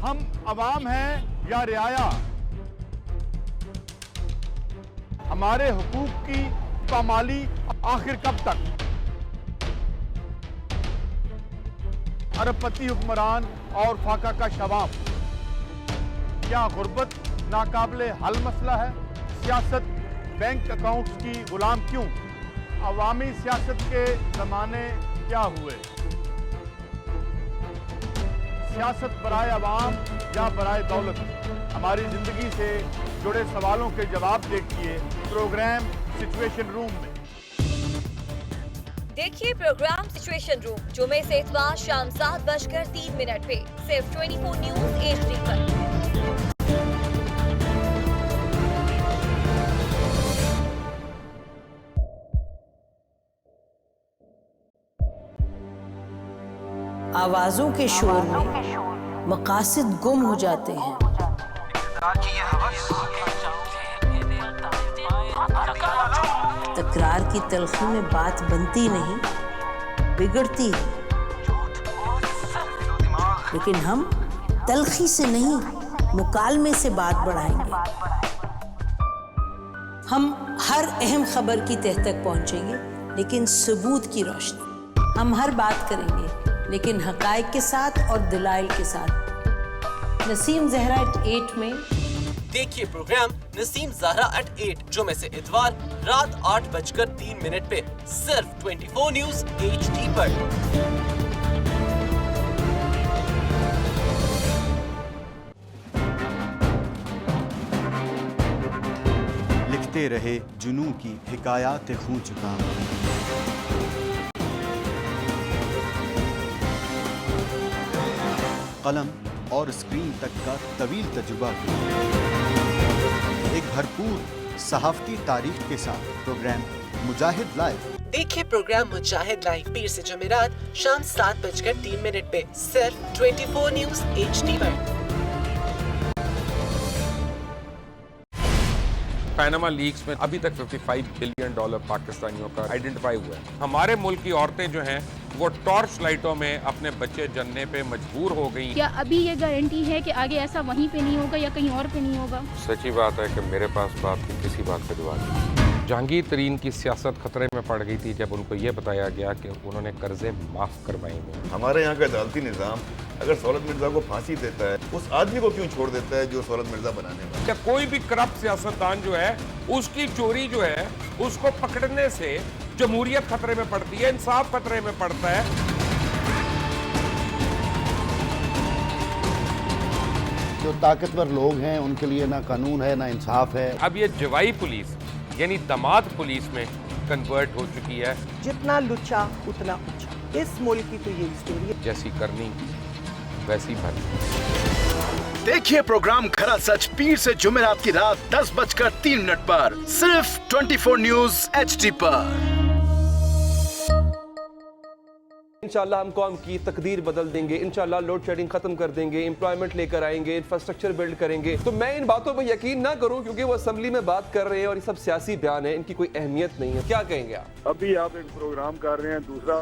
Speaker 8: ہم عوام ہیں یا رعایا, ہمارے حقوق کی پامالی آخر کب تک؟ ارب پتی حکمران اور فاقہ کا شوام, کیا غربت ناقابل حل مسئلہ ہے؟ سیاست بینک اکاؤنٹس کی غلام کیوں؟ عوامی سیاست کے زمانے کیا ہوئے؟ سیاست برائے عوام یا برائے دولت؟ ہماری زندگی سے جڑے سوالوں کے جواب دیکھیے پروگرام سچویشن روم میں.
Speaker 9: دیکھیے پروگرام سچویشن روم جمعے سے اتوار شام 7:03 پہ صرف 24 نیوز HD پر.
Speaker 23: آوازوں کے شور میں مقاصد گم ہو جاتے ہیں. تکرار کی تلخی میں بات بنتی نہیں, بگڑتی ہے. لیکن ہم تلخی سے نہیں, مکالمے سے بات بڑھائیں گے. ہم ہر اہم خبر کی تہ تک پہنچیں گے لیکن ثبوت کی روشنی. ہم ہر بات کریں گے لیکن حقائق کے ساتھ اور دلائل کے ساتھ. نسیم زہرا @8 میں
Speaker 11: دیکھیے پروگرام نسیم زہرا @8 جمعے سے اتوار رات 8:03 پہ صرف 24 نیوز HD پر.
Speaker 6: لکھتے رہے جنوں کی حکایات خوں چکا, قلم اور اسکرین تک کا طویل تجربہ کیا. ایک بھرپور सहाफती तारीख के साथ प्रोग्राम मुजाहिद लाइव।
Speaker 11: देखिए प्रोग्राम मुजाहिद लाइव पीर से जुमेरात शाम 7:03 पे सिर्फ 24 न्यूज HD पर।
Speaker 13: पैनामा लीक्स में अभी तक $55 बिलियन पाकिस्तानियों का आइडेंटिफाई हुआ है। हमारे मुल्क की औरतें जो हैं वो टॉर्च लाइटों में अपने बच्चे जनने पे मजबूर हो गई।
Speaker 14: क्या अभी ये गारंटी है कि आगे ऐसा वहीं पे नहीं होगा या कहीं और पे नहीं होगा?
Speaker 13: सच्ची बात है कि मेरे पास बाप की किसी बात का जवाब नहीं। जहांगीर तरीन की सियासत खतरे में पड़ गई थी जब उनको ये बताया गया कि उन्होंने कर्जे माफ करवाएंगे।
Speaker 15: हमारे यहाँ का अदालती निज़ाम अगर सौलत मिर्जा को फांसी देता है, उस आदमी को क्यों छोड़ देता है जो सौलत मिर्जा बनाने वाला?
Speaker 13: क्या कोई भी करप्ट सियासतदान जो है उसकी चोरी जो है उसको पकड़ने से जमहूरियत खतरे में पड़ती है, इंसाफ खतरे में पड़ता है।
Speaker 16: जो ताकतवर लोग हैं उनके लिए ना कानून है ना इंसाफ है।
Speaker 13: अब ये जवाई पुलिस यानी दमाद पुलिस में कन्वर्ट हो चुकी है।
Speaker 17: जितना लुच्चा उतना ऊंचा, इस मुल्क की तो ये स्टोरी है।
Speaker 13: जैसी करनी वैसी भरनी।
Speaker 18: देखिए प्रोग्राम खरा सच पीर से जुमेरात की रात 10:03 पर सिर्फ 24 न्यूज HD पर।
Speaker 19: इंशाल्लाह हम कौम की तकदीर बदल देंगे, इंशाल्लाह लोड शेडिंग खत्म कर देंगे, एम्प्लॉयमेंट लेकर आएंगे, इंफ्रास्ट्रक्चर बिल्ड करेंगे। तो मैं इन बातों पर यकीन ना करूं क्योंकि वो असेंबली में बात कर रहे हैं और ये सब सियासी बयान है, इनकी कोई अहमियत नहीं है। क्या कहेंगे आप?
Speaker 8: अभी आप एक प्रोग्राम कर रहे हैं, दूसरा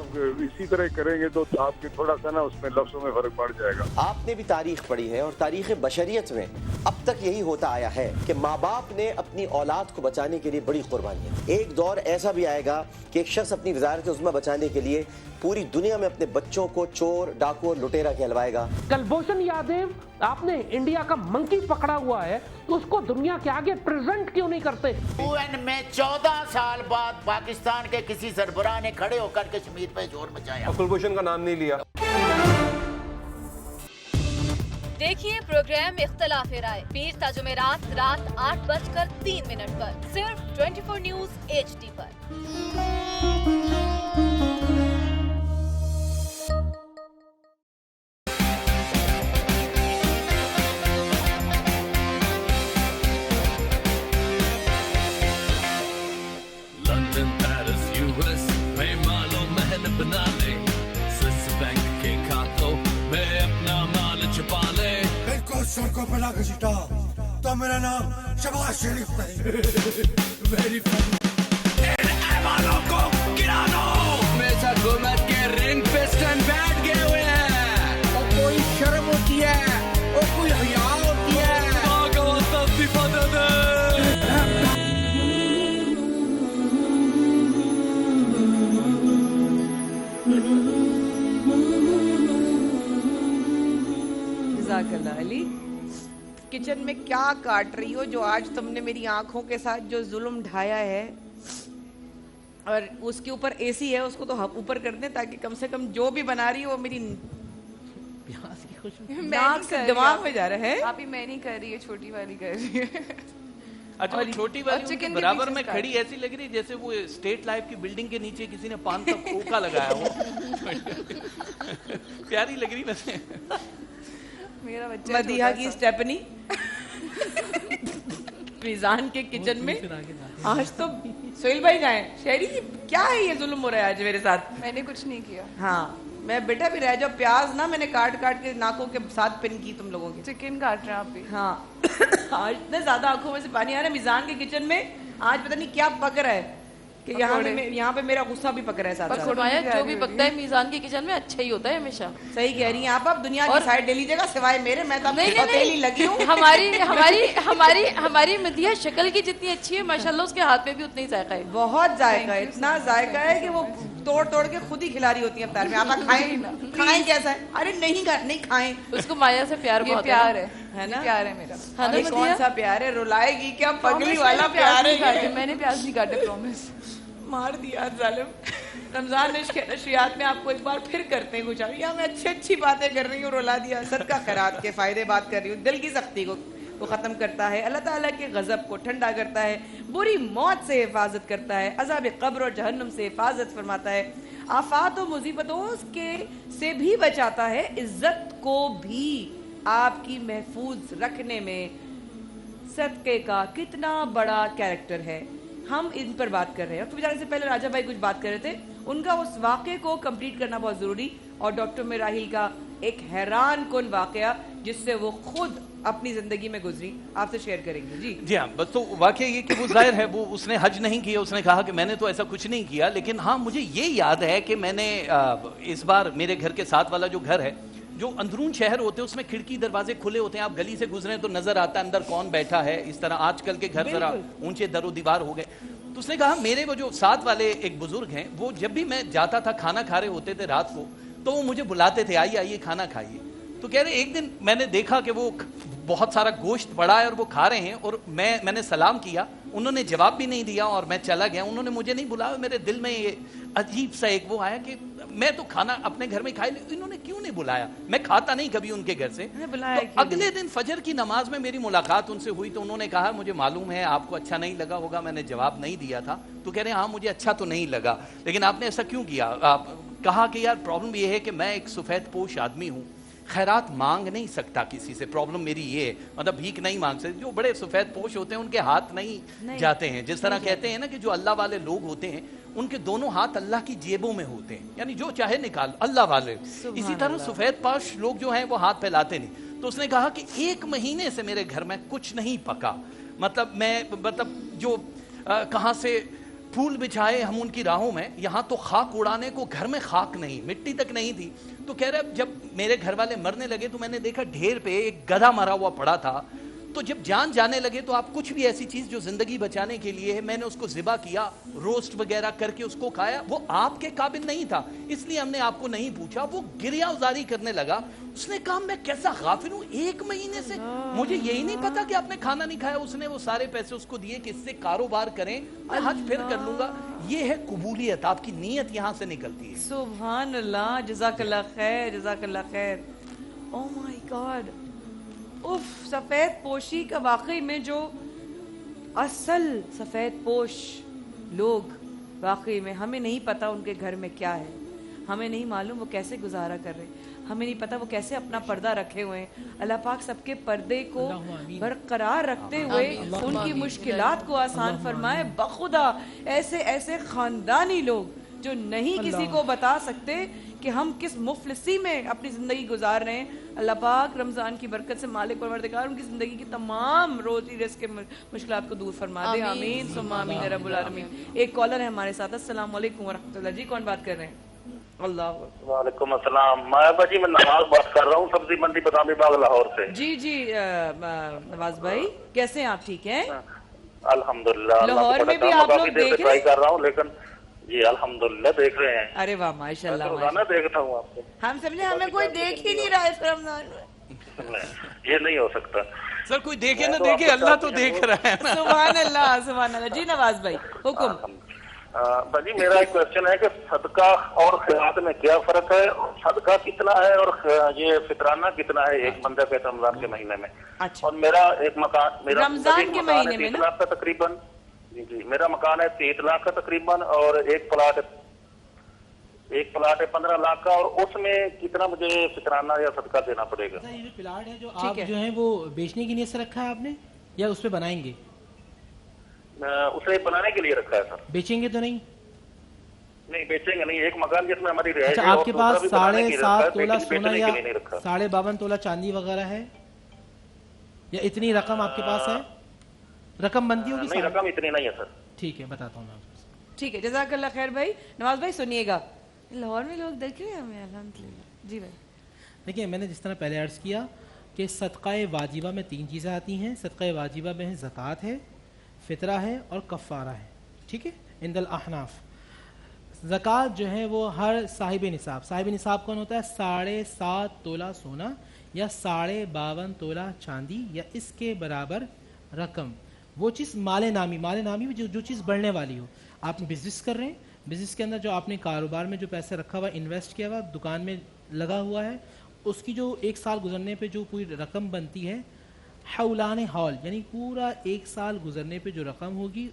Speaker 8: इसी तरह करेंगे तो आपके थोड़ा सा ना उसमें लफ्जों में फर्क पड़ जाएगा।
Speaker 20: आपने भी तारीख पढ़ी है और तारीख बशरियत में अब तक यही होता आया है कि माँ बाप ने अपनी औलाद को बचाने के लिए बड़ी कुर्बानियां। एक दौर ऐसा भी आएगा कि एक शख्स अपनी वजारत उज़्मा बचाने के लिए पूरी दुनिया में अपने बच्चों को चोर, डाकू और लुटेरा कहलवाएगा।
Speaker 24: कुलभूषण यादव, आपने इंडिया का मंकी पकड़ा हुआ है तो उसको दुनिया के आगे प्रेजेंट क्यों नहीं करते?
Speaker 21: UN में 14 साल बाद पाकिस्तान के किसी सरबराह ने खड़े होकर कश्मीर पे जोर मचाया।
Speaker 19: कुलभूषण का नाम नहीं लिया।
Speaker 9: देखिए प्रोग्राम इख्तलाफ राय पीर ता जुमेरात रात 8:03 पर सिर्फ 24 न्यूज HD पर।
Speaker 10: लंदन, पेरिस, US में मालो महल बना ले, स्विस बैंक के खातों में अपना माल छुपा ले।
Speaker 3: इनको सड़कों पे ना घसीटा तो मेरा नाम शबाज शरीफ नहीं। Very funny.
Speaker 10: इन ऐवानों को गिरा दो। मेरे साथ हुकूमत के रिंग पिस्टन बैठ गए हुए हैं। और कोई शर्म होती है और कोई हया होती है।
Speaker 4: अली किचन में क्या काट रही हो जो आज तुमने मेरी आंखों के साथ जो जुल्म ढाया है, और उसके ऊपर AC है उसको तो ऊपर कर दें ताकि कम से कम जो भी बना रही हो वो मेरी
Speaker 22: प्याज की खुशबू
Speaker 4: नाक से दिमाग में जा रहा है।
Speaker 22: आप ही मैं नहीं कर रही है, छोटी वाली कर रही है।
Speaker 1: अच्छा वो छोटी वाली उनके बराबर में खड़ी ऐसी लग रही है जैसे वो स्टेट लाइफ की बिल्डिंग के नीचे किसी ने पान का खोखा लगाया हो। प्यारी लग रही वैसे।
Speaker 22: मेरा बच्चा
Speaker 4: मदीहा की स्टेपनी मिजान के किचन में आज तो सोहेल भाई जाए। शहरी क्या है ये जुल्म हो रहा है आज मेरे साथ?
Speaker 22: मैंने कुछ नहीं किया।
Speaker 4: हाँ मैं बेटा भी रह जाओ। प्याज ना मैंने काट काट के नाकों के साथ पिन की तुम लोगों की।
Speaker 22: चिकन काट रहे हैं आप भी?
Speaker 4: हाँ आज इतने ज्यादा आंखों में से पानी आ रहा है। मिजान के किचन में आज पता नहीं क्या पक रहा है कि यहाँ पे मेरा गुस्सा भी पक रहा है साथ साथ।
Speaker 22: जो भी पकता है मिजान के किचन में अच्छा ही होता है हमेशा।
Speaker 4: सही कह रही हैं आप। दुनिया की साइड ले लीजिएगा सिवाय मेरे। मैं तो अकेली लगी हूँ।
Speaker 22: हमारी मदिया शक्ल की जितनी अच्छी है माशाल्लाह उसके हाथ में भी उतना ही जायका है।
Speaker 4: बहुत जायका है, इतना जायका है कि वो तोड़ तोड़ के खुद ही खिला रही होती है अवतार में। आप खाएं कैसा है? अरे नहीं खाएं।
Speaker 22: उसको माया से प्यार बहुत प्यार है
Speaker 4: ना?
Speaker 22: प्यार है मेरा।
Speaker 4: कौन सा प्यार है? रुलाएगी क्या? पगली वाला प्यार है।
Speaker 22: मैंने प्याज नहीं काटे, प्रॉमिस।
Speaker 4: मार दिया जालिम। रमजान नशरियात में आपको एक बार फिर करते हैं कुछ। या मैं अच्छी बातें कर रही हूँ, रुला दिया। सदका खैरात के फायदे बात कर रही हूँ। दिल की सख्ती को खत्म करता है, अल्लाह ताला के गजब को ठंडा करता है, बुरी मौत से हिफाजत करता है, अज़ाब कब्र और जहन्नुम से हिफाजत फरमाता है, आफात और मुसीबतों के से भी बचाता है, इज्जत को भी आपकी महफूज रखने में सदके का कितना बड़ा कैरेक्टर है, हम इन पर बात कर रहे हैं। तो जाने से पहले राजा भाई कुछ बात कर रहे थे, उनका उस वाक़े को कंप्लीट करना बहुत ज़रूरी, और डॉक्टर मिराहिल का एक हैरान कुन वाक़या जिससे वो खुद अपनी ज़िंदगी में गुजरी, आपसे शेयर करेंगे। जी
Speaker 1: हाँ, बस तो वाक़या ये कि वो ज़ाहिर है वो उसने हज नहीं किया, उसने कहा कि मैंने तो ऐसा कुछ नहीं किया, लेकिन हाँ मुझे ये याद है कि मैंने इस बार मेरे घर के साथ वाला जो घर है, जो अंदरून शहर होते हैं उसमें खिड़की दरवाजे खुले होते हैं, आप गली से गुजरे तो नजर आता है अंदर कौन बैठा है। इस तरह आजकल के घर जरा ऊंचे दरो दीवार हो गए। तो उसने कहा मेरे वो जो साथ वाले एक बुजुर्ग हैं, वो जब भी मैं जाता था खाना खा रहे होते थे रात को, तो वो मुझे बुलाते थे, आइए आइए खाना खाइए। तो कह रहे एक दिन मैंने देखा कि वो बहुत सारा गोश्त पड़ा है और वो खा रहे हैं, और मैंने सलाम किया, उन्होंने जवाब भी नहीं दिया और मैं चला गया, उन्होंने मुझे नहीं बुलाया। मेरे दिल में ये अजीब सा एक वो आया कि मैं तो खाना अपने घर में खाई, इन्होंने क्यों नहीं बुलाया, मैं खाता नहीं कभी उनके घर से। तो अगले दिन फजर की नमाज में मेरी मुलाकात उनसे हुई, तो उन्होंने कहा मुझे मालूम है आपको अच्छा नहीं लगा होगा, मैंने जवाब नहीं दिया था। तो कह रहे हैं हाँ मुझे अच्छा तो नहीं लगा, लेकिन आपने ऐसा क्यों किया? कहा कि यार प्रॉब्लम ये है कि मैं एक सफ़ेद पोश आदमी हूँ, खैरात मांग नहीं सकता किसी से, प्रॉब्लम मेरी ये है, मतलब भीख नहीं मांग सकते। जो बड़े सफ़ेद पोश होते हैं उनके हाथ नहीं जाते हैं, जिस तरह कहते हैं ना कि जो अल्लाह वाले लोग होते हैं उनके दोनों हाथ अल्लाह की जेबों में होते हैं, यानी जो चाहे निकाल, अल्लाह वाले। इसी तरह सफ़ेद पोश लोग जो हैं वो हाथ फैलाते नहीं। तो उसने कहा कि 1 महीने से मेरे घर में कुछ नहीं पका, मतलब जो कहाँ से फूल बिछाए हम उनकी राहों में, यहाँ तो खाक उड़ाने को घर में खाक नहीं, मिट्टी तक नहीं थी। तो कह रहे जब मेरे घर वाले मरने लगे तो मैंने देखा ढेर पे एक गधा मरा हुआ पड़ा था। तो जब जान जाने लगे तो आप कुछ भी ऐसी चीज जो जिंदगी बचाने के लिए है, मैंने उसको ज़िबा किया, रोस्ट वगैरह करके उसको खाया। वो आपके काबिल नहीं था, इसलिए हमने आपको नहीं पूछा। वो गिरिया उजारी करने लगा। उसने कहा मैं कैसा गाफिल हूँ, 1 महीने से मुझे यही नहीं पता कि आपने खाना नहीं खाया। उसने वो सारे पैसे उसको दिए कि इससे कारोबार करें, मैं हज फिर कर लूंगा। ये है कबूलियत, आपकी नीयत यहाँ से निकलती है।
Speaker 4: सुभान अल्लाह, जज़ाकल्लाह खैर, जज़ाकल्लाह खैर। ओह माय गॉड, उफ, सफ़ेद पोशी का वाकई में जो असल सफ़ेद पोश लोग, वाकई में हमें नहीं पता उनके घर में क्या है, हमें नहीं मालूम वो कैसे गुजारा कर रहे हैं, हमें नहीं पता वो कैसे अपना पर्दा रखे हुए हैं। अल्लाह पाक सबके पर्दे को बरकरार रखते हुए उनकी मुश्किलात को आसान फरमाए। बखुदा ऐसे ऐसे ख़ानदानी लोग जो नहीं किसी को बता सकते कि हम किस मुफलिसी में अपनी ज़िंदगी गुजार रहे हैं। अल्लाह पाक रमज़ान की बरकत से मालिक परवरदिगार उनकी ज़िंदगी की तमाम रोज़ी रिज़्क़ के मुश्किलात को दूर फरमा दे। आमीन सुम्मा आमीन या रब्बुल आलमीन। एक कॉलर है हमारे साथ। अस्सलाम वालेकुम व रहमतुल्लाह। जी कौन बात कर रहे हैं? अल्लाह
Speaker 2: वालेकुम अस्सलाम। मैं जी मैं नवाज बात कर रहा हूँ, सब्जी मंडी बदामी बाग लाहौर से।
Speaker 4: जी जी नवाज भाई कैसे हैं आप? ठीक हैं
Speaker 2: अल्हम्दुलिल्लाह।
Speaker 4: लाहौर में भी आप लोग देख रहे हैं?
Speaker 2: कर रहा हूँ, लेकिन जी अल्हम्दुलिल्लाह देख रहे हैं।
Speaker 4: अरे वाह माशाल्लाह,
Speaker 2: रोजाना देखता हूँ आपको।
Speaker 4: हम समझे हमें कोई देख ही नहीं रहा है रमजान में।
Speaker 2: ये नहीं हो सकता
Speaker 1: सर, कोई देखे ना देखे, अल्लाह तो देख रहा है।
Speaker 4: सुभान अल्लाह, सुभान अल्लाह। जी नवाज भाई हुक्म।
Speaker 2: जी मेरा एक क्वेश्चन है कि सदका और खैरात में क्या फर्क है, सदका कितना है और ये फितराना कितना है एक बंदे पे रमजान के महीने में?
Speaker 4: अच्छा।
Speaker 2: और मेरा एक मकान, मेरा
Speaker 4: रमजान के महीने में
Speaker 2: 3 लाख का तकरीबन, जी मेरा मकान है 3 लाख का तकरीबन, और एक प्लाट है 15 लाख का, और उसमें कितना मुझे फितराना या सदका देना पड़ेगा?
Speaker 5: ये जो प्लाट है जो आप जो है वो बेचने की नीयत से रखा है आपने, या उस पे बनाएंगे?
Speaker 2: उसे बनाने के लिए रखा है सर।
Speaker 5: बेचेंगे तो नहीं?
Speaker 2: नहीं बेचेंगे नहीं, एक मकान जिसमें हमारी रह।
Speaker 5: अच्छा, आपके पास 7.5 तोला सोना या 52.5 तोला चांदी वगैरह है, या इतनी रकम आपके पास है? रकम बनती होगी?
Speaker 2: नहीं रकम इतनी नहीं है सर।
Speaker 5: ठीक है, बताता हूँ मैं आपको।
Speaker 4: ठीक है, जज़ाकल्लाह खैर भाई। नवाज भाई सुनिएगा, लाहौर में लोग देख रहे हैं हमें अल्हम्दुलिल्लाह। जी भाई
Speaker 5: देखिए, मैंने जिस तरह पहले अर्ज़ किया कि सदक़ाए वाजिबा में 3 चीज़ें आती हैं। सदक़ाए वाजिबा में ज़कात है, फ़ितरा है और कफ़ारा है। ठीक है, इंदल अहनाफ। ज़कात जो है वो हर साहिब निसाब, साहिब निसाब कौन होता है? 7.5 तोला सोना या 52.5 तोला चांदी या इसके बराबर रकम, वो चीज़ माले नामी जो चीज़ बढ़ने वाली हो। आप बिज़नेस कर रहे हैं, बिज़नेस के अंदर जो आपने कारोबार में जो पैसा रखा हुआ, इन्वेस्ट किया हुआ, दुकान में लगा हुआ है, उसकी जो 1 साल गुजरने पे जो पूरी रकम बनती है, हौलाने हौल यानी पूरा 1 साल गुजरने पे जो रकम होगी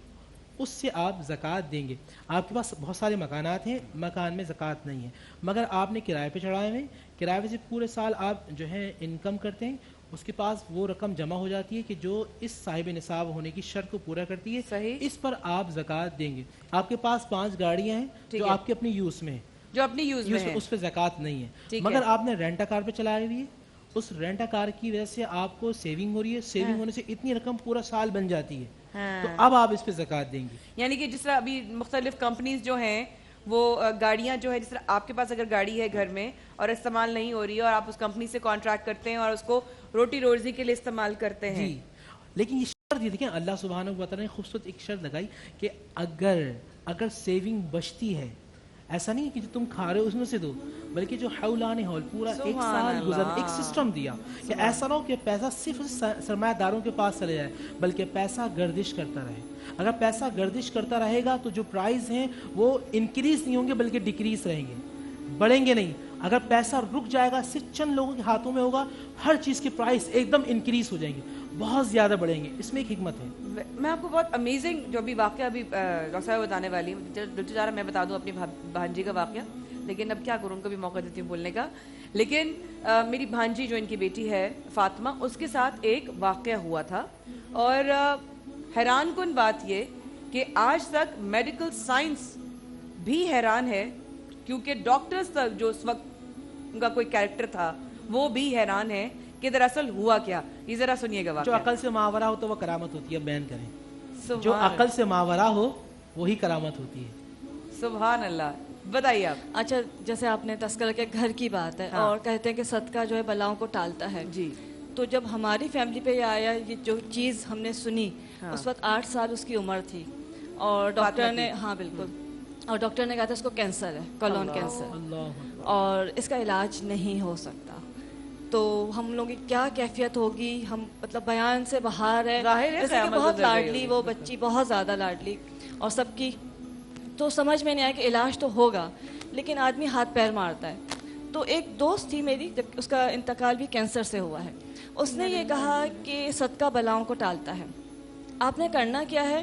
Speaker 5: उससे आप ज़कात देंगे। आपके पास बहुत सारे मकानात हैं, मकान में ज़कात नहीं है, मगर आपने किराए पे चढ़ाए हुए, किराए पे से पूरे साल आप जो है इनकम करते हैं, اس کے پاس وہ رقم جمع ہو جاتی ہے کہ جو اس صاحب نصاب ہونے کی شرط کو پورا کرتی ہے، اس پر آپ زکوٰۃ دیں گے. آپ کے پاس 5 گاڑیاں ہیں جو آپ کے اپنی یوز میں ہیں،
Speaker 4: جو اپنی یوز میں ہیں،
Speaker 5: اس پہ زکوٰۃ نہیں ہے، مگر آپ نے رینٹا کار پہ چلائی ہوئی ہے. اس رینٹا کار کی وجہ سے آپ کو سیونگ ہو رہی ہے، سیونگ ہونے سے اتنی رقم پورا سال بن جاتی ہے، تو اب آپ اس پہ زکوٰۃ دیں گے.
Speaker 4: یعنی کہ جس طرح ابھی مختلف کمپنیز جو ہیں وہ گاڑیاں جو ہے، جس طرح آپ کے پاس اگر گاڑی ہے گھر میں اور استعمال نہیں ہو رہی ہے اور آپ اس کمپنی سے کانٹریکٹ کرتے ہیں اور اس کو روٹی روزی کے لیے استعمال کرتے ہیں.
Speaker 5: جی، لیکن یہ شرط یہ دیکھیں اللہ سبحانہ و تعالیٰ نے خوبصورت ایک شرط لگائی کہ اگر سیونگ بچتی ہے، ایسا نہیں کہ جو تم کھا رہے ہو اس میں سے دو، بلکہ جو حولان حول پورا ایک سال گزر ایک سسٹم دیا کہ ایسا نہ ہو کہ پیسہ صرف سرمایہ داروں کے پاس چلے جائے، بلکہ پیسہ گردش کرتا رہے. اگر پیسہ گردش کرتا رہے گا تو جو پرائز ہیں وہ انکریز نہیں ہوں گے بلکہ ڈیکریز رہیں گے، بڑھیں گے نہیں. اگر پیسہ رک جائے گا، صرف چند لوگوں کے ہاتھوں میں ہوگا، ہر چیز کے پرائز ایک دم انکریز ہو جائیں گے، بہت زیادہ بڑھیں گے. اس میں ایک حکمت ہے.
Speaker 4: میں آپ کو بہت امیزنگ جو ابھی واقعہ ابھی ڈاکٹر صاحب بتانے والی ہوں، دل چاہ رہا میں بتا دوں اپنی بھانجی کا واقعہ، لیکن اب کیا کروں، ان کو بھی موقع دیتی ہوں بولنے کا. لیکن میری بھانجی جو ان کی بیٹی ہے فاطمہ، اس کے ساتھ ایک واقعہ ہوا تھا، اور حیران کن بات یہ کہ آج تک میڈیکل سائنس بھی حیران ہے، کیونکہ ڈاکٹرز تک جو اس وقت ان کا کوئی کیریکٹر تھا وہ بھی حیران ہے کہ دراصل ہوا کیا. یہ ذرا سنیے گا.
Speaker 5: جو عقل سے ماورہ ہو تو وہ کرامت ہوتی ہے. بیان کریں. جو عقل سے ماورہ ہو وہی کرامت ہوتی ہے.
Speaker 4: سبحان اللہ. بتائیے آپ.
Speaker 6: اچھا، جیسے آپ نے تذکرہ کیا گھر کی بات ہے، اور کہتے ہیں کہ صدقہ جو ہے بلاؤں کو ٹالتا ہے.
Speaker 4: جی.
Speaker 6: تو جب ہماری فیملی پہ یہ آیا، یہ جو چیز ہم نے سنی، اس وقت 8 سال اس کی عمر تھی، اور ڈاکٹر نے بالکل، اور ڈاکٹر نے کہا تھا اس کو کینسر ہے، کولون کینسر، اور اس کا علاج نہیں ہو سکتا. تو ہم لوگوں کی کیا کیفیت ہوگی، ہم مطلب بیان سے باہر ہے. جیسے کہ بہت لاڈلی وہ بچی، بہت زیادہ لاڈلی، اور سب کی، تو سمجھ میں نہیں آیا کہ علاج تو ہوگا، لیکن آدمی ہاتھ پیر مارتا ہے. تو ایک دوست تھی میری، جب اس کا انتقال بھی کینسر سے ہوا ہے، اس نے یہ کہا کہ صدقہ بلاؤں کو ٹالتا ہے. آپ نے کرنا کیا ہے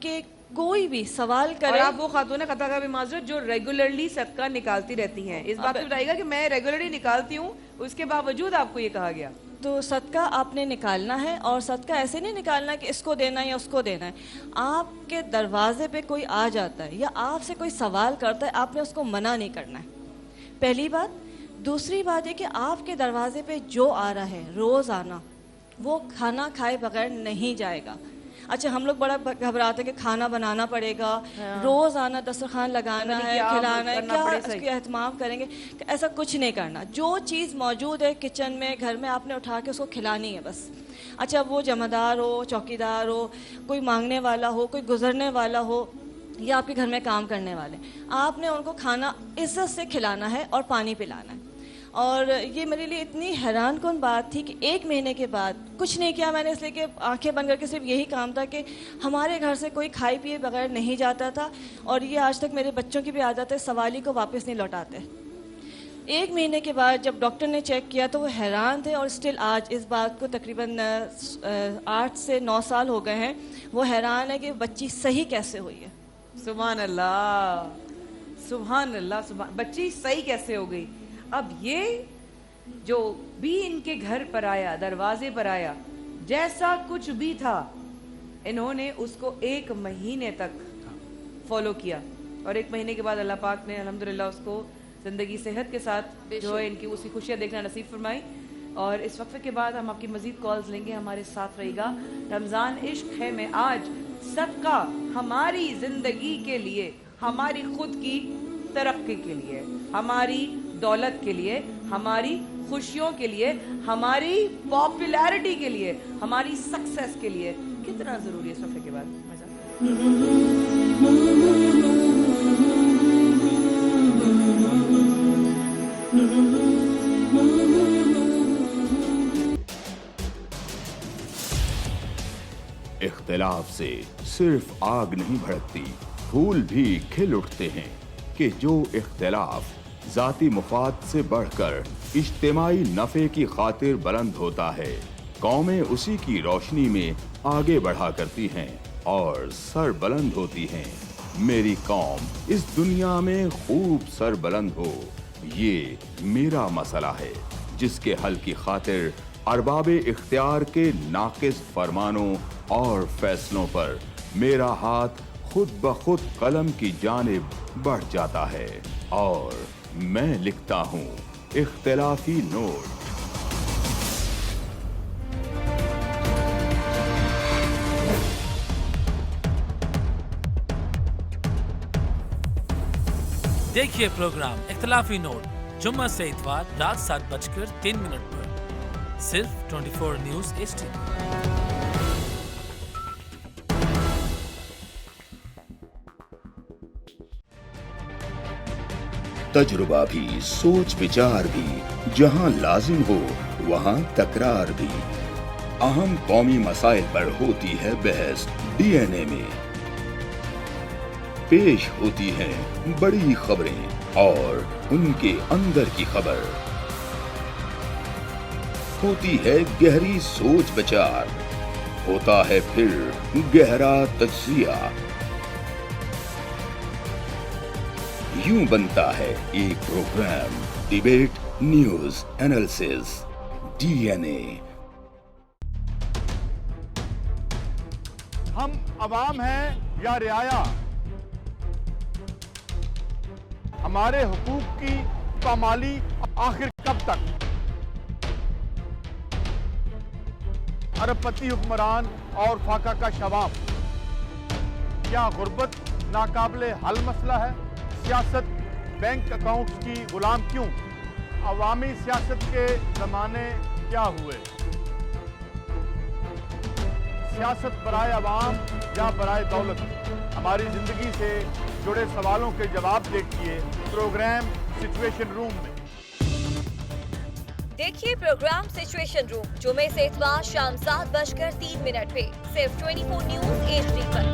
Speaker 6: کہ کوئی بھی سوال کرے.
Speaker 4: اور آپ وہ خاتون قطع کا بھی معذرت جو ریگولرلی صدقہ نکالتی رہتی ہیں، اس بات پہ بتائیے گا کہ میں ریگولرلی نکالتی ہوں، اس کے باوجود آپ کو یہ کہا گیا.
Speaker 6: تو صدقہ آپ نے نکالنا ہے، اور صدقہ ایسے نہیں نکالنا کہ اس کو دینا ہے یا اس کو دینا ہے. آپ کے دروازے پہ کوئی آ جاتا ہے یا آپ سے کوئی سوال کرتا ہے، آپ نے اس کو منع نہیں کرنا ہے، پہلی بات. دوسری بات یہ کہ آپ کے دروازے پہ جو آ رہا ہے روز آنا، وہ کھانا کھائے بغیر نہیں جائے گا. اچھا، ہم لوگ بڑا گھبراتے ہیں کہ کھانا بنانا پڑے گا، روز آنا، دسترخوان لگانا ہے، کھلانا ہے، کیا اس کی اہتمام کریں گے. ایسا کچھ نہیں کرنا. جو چیز موجود ہے کچن میں، گھر میں، آپ نے اٹھا کے اس کو کھلانی ہے بس. اچھا، وہ جمعدار ہو، چوکیدار ہو، کوئی مانگنے والا ہو، کوئی گزرنے والا ہو، یا آپ کے گھر میں کام کرنے والے، آپ نے ان کو کھانا عزت سے کھلانا ہے اور پانی پلانا ہے. اور یہ میرے لیے اتنی حیران کن بات تھی کہ 1 مہینے کے بعد کچھ نہیں کیا میں نے، اس لیے کہ آنکھیں بند کر کے صرف یہی کام تھا کہ ہمارے گھر سے کوئی کھائے پیے بغیر نہیں جاتا تھا، اور یہ آج تک میرے بچوں کی بھی عادت ہے، سوالی کو واپس نہیں لوٹاتے. 1 مہینے کے بعد جب ڈاکٹر نے چیک کیا تو وہ حیران تھے، اور اسٹل آج اس بات کو تقریباً 8 سے 9 سال ہو گئے ہیں، وہ حیران ہے کہ بچی صحیح کیسے ہوئی ہے.
Speaker 4: سبحان اللہ، سبحان اللہ، بچی صحیح کیسے ہو گئی. اب یہ جو بھی ان کے گھر پر آیا، دروازے پر آیا، جیسا کچھ بھی تھا، انہوں نے اس کو 1 مہینے تک فالو کیا، اور 1 مہینے کے بعد اللہ پاک نے الحمدللہ اس کو زندگی صحت کے ساتھ جو ہے ان کی اسی خوشیاں دیکھنا نصیب فرمائی. اور اس وقفے کے بعد ہم آپ کی مزید کالز لیں گے. ہمارے ساتھ رہے گا. رمضان عشق ہے میں آج صدقہ ہماری زندگی کے لیے، ہماری خود کی ترقی کے لیے، ہماری دولت کے لیے، ہماری خوشیوں کے لیے، ہماری پاپولیرٹی کے لیے، ہماری سکسیس کے لیے کتنا ضروری ہے. اس وقفے کے بعد
Speaker 7: اختلاف سے صرف آگ نہیں بھڑکتی، پھول بھی کھل اٹھتے ہیں. کہ جو اختلاف ذاتی مفاد سے بڑھ کر اجتماعی نفع کی خاطر بلند ہوتا ہے، قومیں اسی کی روشنی میں آگے بڑھا کرتی ہیں اور سر بلند ہوتی ہیں. میری قوم اس دنیا میں خوب سر بلند ہو، یہ میرا مسئلہ ہے جس کے حل کی خاطر अरबाब इख्तियार के नाकिस फरमानों और फैसलों पर मेरा हाथ खुद ब खुद कलम की जानिब बढ़ जाता है और मैं लिखता हूँ इख्तिलाफी नोट।
Speaker 11: देखिए प्रोग्राम इख्तिलाफी नोट जुम्मा से इतवार रात 7:03 पर सिर्फ 24 न्यूज़ HD।
Speaker 7: तजुर्बा भी, सोच विचार भी, जहां लाजिम हो वहां तकरार भी। अहम कौमी मसाइल पर होती है बहस DNA में। पेश होती हैं बड़ी खबरें और उनके अंदर की खबर। होती है गहरी सोच विचार, होता है फिर गहरा तज्जिया। यूं बनता है एक program debate news analysis DNA।
Speaker 8: हम अवाम हैं या रियाया, हमारे हुकूक की पामाली आखिर कब तक? अरबपति हुक्मरान और फाका का शवाब, क्या गुर्बत नाकाबिले हल मसला है? सियासत बैंक अकाउंट्स की गुलाम क्यों? अवामी सियासत के जमाने क्या हुए? सियासत बराए अवाम या बराए दौलत? हमारी जिंदगी से जुड़े सवालों के जवाब देखिए प्रोग्राम सिचुएशन रूम में।
Speaker 9: देखिए प्रोग्राम सिचुएशन रूम जुमे से इतवार शाम 7:03 पे सिर्फ 24 न्यूज़ HD पर।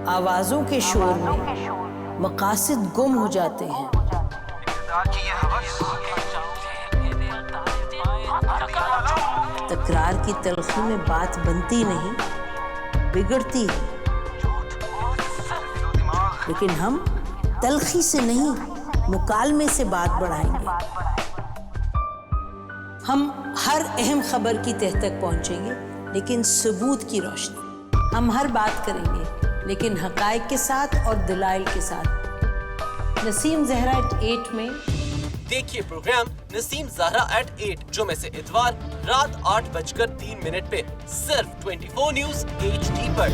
Speaker 12: आवाजों के शोर में मकासद गुम हो जाते हैं। तकरार की तलखी में बात बनती नहीं, बिगड़ती है। लेकिन हम तलखी से नहीं, मुकालमे से बात बढ़ाएंगे। हम हर अहम खबर की तह तक पहुंचेंगे, लेकिन सबूत की रोशनी। हम हर बात करेंगे, लेकिन हकायक के साथ और दलाइल के साथ। नसीम ज़हरा @8 में
Speaker 14: देखिए प्रोग्राम नसीम ज़हरा @8 जुमे से इतवार रात 8:03 पे सिर्फ 24 न्यूज़ HD पर।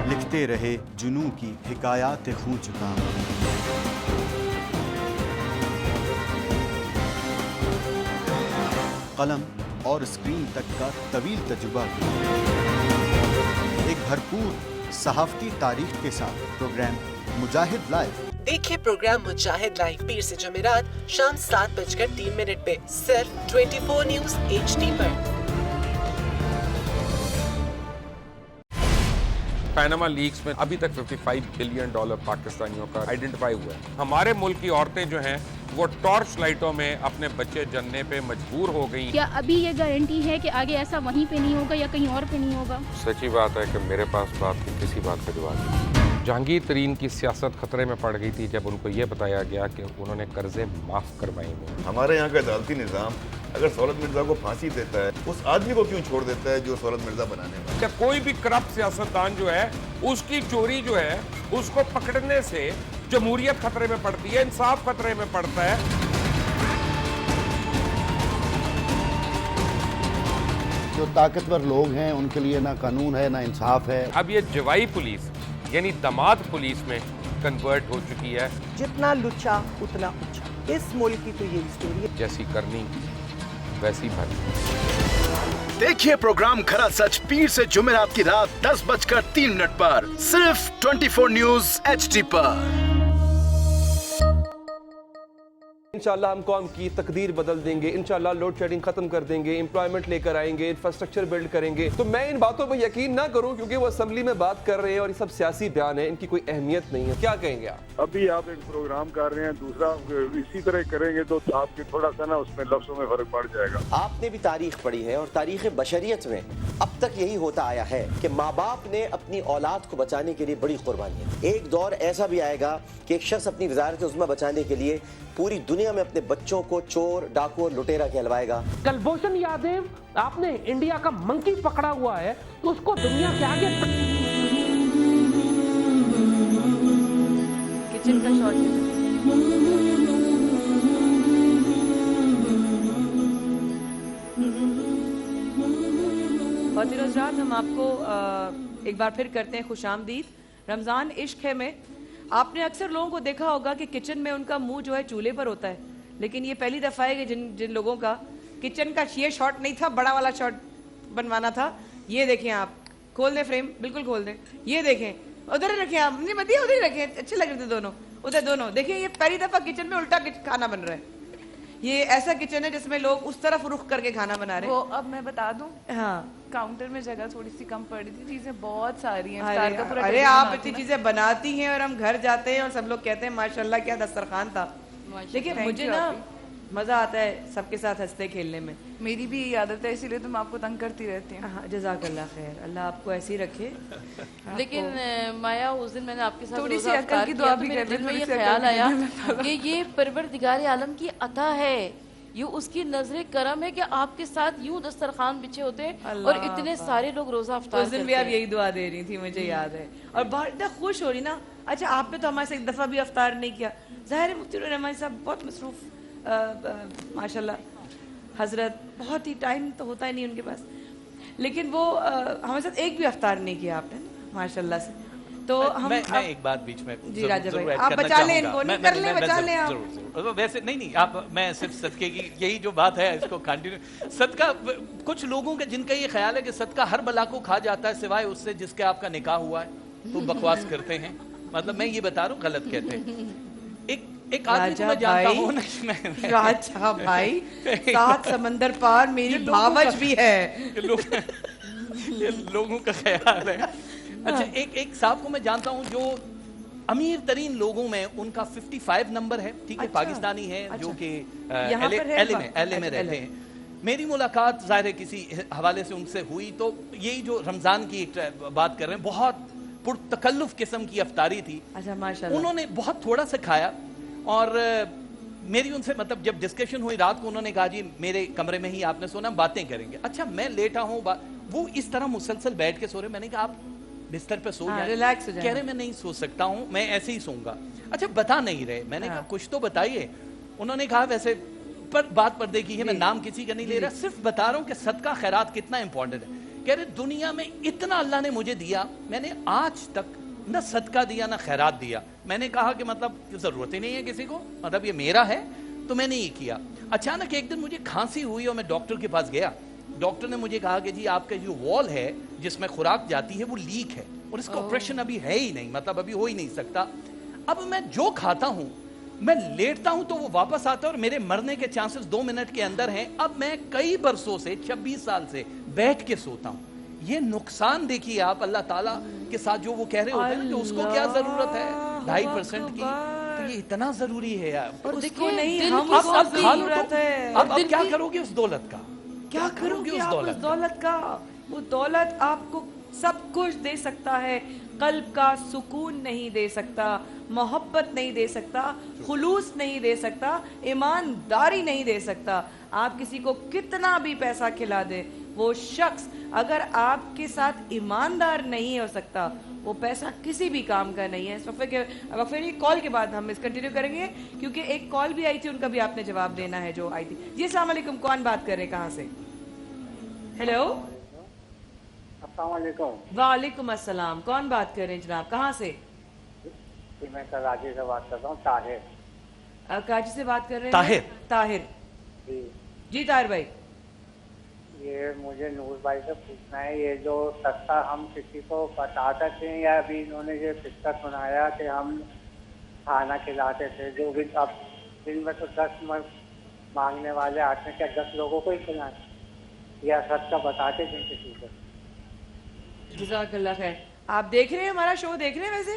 Speaker 23: लिखते रहे जुनू की हिकायात खूं चुका, कलम और स्क्रीन तक का तवील तजुर्बा एक भरपूर सहाफती तारीख के साथ प्रोग्राम मुजाहिद लाइव।
Speaker 14: देखिए प्रोग्राम मुजाहिद लाइव पीर से जुमेरात शाम 7:03 पे सिर्फ 24 न्यूज़ HD पर।
Speaker 13: पैनामा लीक्स में अभी तक $55 बिलियन पाकिस्तानियों का आइडेंटिफाई हुआ है। हमारे मुल्क की औरतें जो हैं वो टॉर्च लाइटों में अपने बच्चे जनने पे मजबूर हो गई।
Speaker 25: क्या अभी ये गारंटी है कि आगे ऐसा वहीं पे नहीं होगा या कहीं और पे नहीं होगा?
Speaker 13: सच्ची बात है कि मेरे पास बात की किसी बात का जवाब नहीं। जहांगीर तरीन की सियासत खतरे में पड़ गई थी जब उनको ये बताया गया कि उन्होंने कर्जे माफ करवाएंगे।
Speaker 15: हमारे यहाँ का अदालती निज़ाम अगर सौलत मिर्जा को फांसी देता है, उस आदमी को क्यों छोड़ देता है जो सौलत मिर्जा बनाने वाला?
Speaker 13: क्या कोई भी करप्ट सियासतदान जो है उसकी चोरी जो है उसको पकड़ने से जमहूरियत खतरे में पड़ती है, इंसाफ खतरे में पड़ता है।
Speaker 16: जो ताकतवर लोग हैं उनके लिए ना कानून है ना इंसाफ है।
Speaker 13: अब ये जवाई पुलिस यानी दामाद पुलिस में कन्वर्ट हो चुकी है।
Speaker 17: जितना लुच्चा उतना ऊंचा, इस मुल्क की तो यही स्टोरी है।
Speaker 13: जैसी करनी वैसी भरनी।
Speaker 18: देखिए प्रोग्राम खरा सच पीर से जुमेरात की रात 10:03 पर सिर्फ 24 न्यूज़ HD पर।
Speaker 3: इंशाल्लाह हम कौम की तकदीर बदल देंगे, इंशाल्लाह लोड शेडिंग खत्म कर देंगे, एम्प्लॉयमेंट लेकर आएंगे, इंफ्रास्ट्रक्चर बिल्ड करेंगे। तो मैं इन बातों पर यकीन ना करूं क्योंकि वो असेंबली में बात कर रहे हैं और ये सब सियासी बयान है, इनकी कोई अहमियत नहीं है। क्या कहेंगे आप?
Speaker 8: अभी आप एक प्रोग्राम कर रहे हैं, दूसरा इसी तरह करेंगे तो आपके थोड़ा सा ना उसमें लफ्ज़ों में फर्क पड़ जाएगा।
Speaker 19: आपने भी तारीख पढ़ी है और तारीख बशरियत में अब तक यही होता आया है कि माँ बाप ने अपनी औलाद को बचाने के लिए बड़ी कुर्बानी है। एक दौर ऐसा भी आएगा कि एक शख्स अपनी वजारत उज़्मा बचाने के लिए पूरी दुनिया में अपने बच्चों को चोर, डाकू और लुटेरा कहलवाएगा।
Speaker 20: कुलभूषण यादव आपने इंडिया का मंकी पकड़ा हुआ है तो उसको दुनिया के आगे
Speaker 4: किचन का शॉट खातिन हज़रात, हम आपको एक बार फिर करते हैं खुशामदीद। रमज़ान इश्क है में आपने अक्सर लोगों को देखा होगा कि किचन में उनका मुंह जो है चूल्हे पर होता है, लेकिन ये पहली दफ़ा है कि जिन लोगों का किचन का ये शॉट नहीं था, बड़ा वाला शॉट बनवाना था। ये देखें, आप खोल दें फ्रेम, बिल्कुल खोल दें। ये देखें, उधर ही रखें आप, नहीं बताइए उधर ही रखें, अच्छे लग रहे थे दोनों, उधर दोनों। देखिए ये पहली दफ़ा किचन में उल्टा खाना बन रहा है। ये ऐसा किचन है जिसमें लोग उस तरफ रुख करके खाना बना रहे हैं।
Speaker 21: वो अब मैं बता दूं,
Speaker 4: हाँ,
Speaker 21: काउंटर में जगह थोड़ी सी कम पड़ी थी, चीजें बहुत सारी हैं।
Speaker 4: अरे आप इतनी चीजें बनाती हैं और हम घर जाते हैं और सब लोग कहते हैं माशाल्लाह क्या दस्तरखान था। लेकिन मुझे ना मजा आता है सबके साथ हंसते खेलने में।
Speaker 21: मेरी भी आदत है, इसीलिए तो मैं आपको तंग करती रहती हूँ।
Speaker 4: हाँ, जज़ाकल्लाह खैर, अल्लाह आपको ऐसे ही रखे।
Speaker 22: लेकिन माया, उस दिन मैंने आपके साथ
Speaker 21: थोड़ी सी अकल की दुआ भी कर
Speaker 22: दिल में ये ख्याल आया कि ये परवरदिगार आलम की अता है, ये उसकी नजरे करम है कि आपके साथ यूं दस्तरखान बिछे होते हैं और इतने सारे लोग रोजा अफ्तार
Speaker 4: उस दिन भी आप यही दुआ दे रही थी, मुझे याद है। और बहुत इतना खुश हो रही ना। अच्छा, आपने तो हमारे से एक दफा भी अफ्तार नहीं किया। ज़ाहिर है मुफ्ती रहमान साहब बहुत मसरूफ माशाल्लाह हजरत, बहुत ही टाइम तो होता ही नहीं उनके पास, लेकिन वो हमारे साथ एक भी अफ्तार नहीं किया आपने माशाल्लाह से। तो
Speaker 1: मैं एक बात बीच में
Speaker 4: जी राजा भाई, आप बचा लें इनको, नहीं कर लें, बचा लें आप।
Speaker 1: वैसे नहीं आप, मैं सिर्फ सदके की यही जो बात है इसको कंटिन्यू। सदका, कुछ लोगों का जिनका ये ख्याल है कि सदका हर बला को खा जाता है सिवाय उससे जिसके आपका निकाह हुआ है, तो बकवास करते हैं। मतलब मैं ये बता रहा हूँ, गलत कहते हैं। एक आदमी को मैं जानता हूँ ना,
Speaker 4: राजा भाई, सात समंदर पार मेरी भावज भी है।
Speaker 1: लोगों का ख्याल है। अच्छा, एक साहब को मैं जानता हूँ जो अमीर तरीन लोगों में उनका 55 नंबर है, ठीक है, पाकिस्तानी है, जो कि एलए में रहते हैं। मेरी मुलाकात ज़ाहिर है किसी हवाले से उनसे हुई, तो यही जो रमज़ान की बात कर रहे हैं, बहुत पुरतकल्लुफ किस्म की अफ्तारी थी।
Speaker 4: अच्छा, माशाल्लाह।
Speaker 1: उन्होंने बहुत थोड़ा सा खाया और मेरी उनसे मतलब जब डिस्कशन हुई रात को, उन्होंने कहा जी मेरे कमरे में ही आपने सोना, बातें करेंगे। अच्छा, मैं लेटा हूँ, वो इस तरह मुसलसल बैठ के सो रहे। मैंने कहा आप बिस्तर पे सो जाए,
Speaker 4: रिलैक्स हो जाए।
Speaker 1: कह रहे मैं नहीं सो सकता हूँ, मैं ऐसे ही सोऊंगा। अच्छा, बता नहीं रहे। मैंने कहा कुछ तो बताइए। उन्होंने कहा वैसे पर बात पर्दे की है, मैं नाम किसी का नहीं ले रहा, सिर्फ बता रहा हूँ कि सदका खैरात कितना इंपॉर्टेंट है। कह रहे दुनिया में इतना अल्लाह ने मुझे दिया, मैंने आज तक न सदका दिया ना खैरात दिया। मैंने कहा कि मतलब जरूरत ही नहीं है किसी को, मतलब ये मेरा है, तो मैंने ये किया। अचानक एक दिन मुझे खांसी हुई और मैं डॉक्टर के पास गया। डॉक्टर ने मुझे कहा कि जी आपका जो वॉल है जिसमें खुराक जाती है वो लीक है और इसका ऑपरेशन अभी है ही नहीं, मतलब अभी हो ही नहीं सकता। अब मैं जो खाता हूँ, मैं लेटता हूँ तो वो वापस आता है और मेरे मरने के चांसेस 2 मिनट के अंदर हैं। अब मैं कई बरसों से 26 साल से बैठ के सोता हूँ। ये नुकसान देखिए आप, अल्लाह ताला के साथ जो वो कह रहे होते हैं ना कि उसको क्या जरूरत है 2.5% की, तो ये इतना जरूरी है यार।
Speaker 4: और उसको नहीं, हम
Speaker 1: अब खा लो तो अब क्या करोगे उस दौलत का?
Speaker 4: क्या करोगे उस दौलत का? वो दौलत आपको सब कुछ दे सकता है, कल्ब का सुकून नहीं दे सकता, मोहब्बत नहीं दे सकता, खुलूस नहीं दे सकता, ईमानदारी नहीं दे सकता। आप किसी को कितना भी पैसा खिला दे, वो शख्स अगर आपके साथ ईमानदार नहीं हो सकता, वो पैसा किसी भी काम का नहीं है। इस वफ़े की कॉल के बाद हम इस कंटिन्यू करेंगे, क्योंकि एक कॉल भी आई थी, उनका भी आपने जवाब देना है जो आई थी। जी अस्सलाम वालेकुम, कौन बात कर रहे हैं, कहाँ से? हेलो, वालेकुम अस्सलाम, कौन बात कर रहे हैं जनाब, कहाँ से?
Speaker 24: मैं कराची से बात कर रहा हूँ, ताहिर।
Speaker 4: कराची से बात कर रहे हैं? ताहिर जी ताहिर भाई,
Speaker 24: ये मुझे नूर भाई से पूछना है, ये जो सस्ता हम किसी को बता सकते हैं या अभी इन्होंने ये किस्सा सुनाया कि हम खाना खिलाते थे, जो भी अब दिन में तो 10 मांगने वाले आते हैं, क्या 10 लोगों को ही खिलाएं या सदका बताते दें किसी को?
Speaker 4: जज़ाकल्लाह खैर। आप देख रहे हैं हमारा शो, देख रहे हैं वैसे?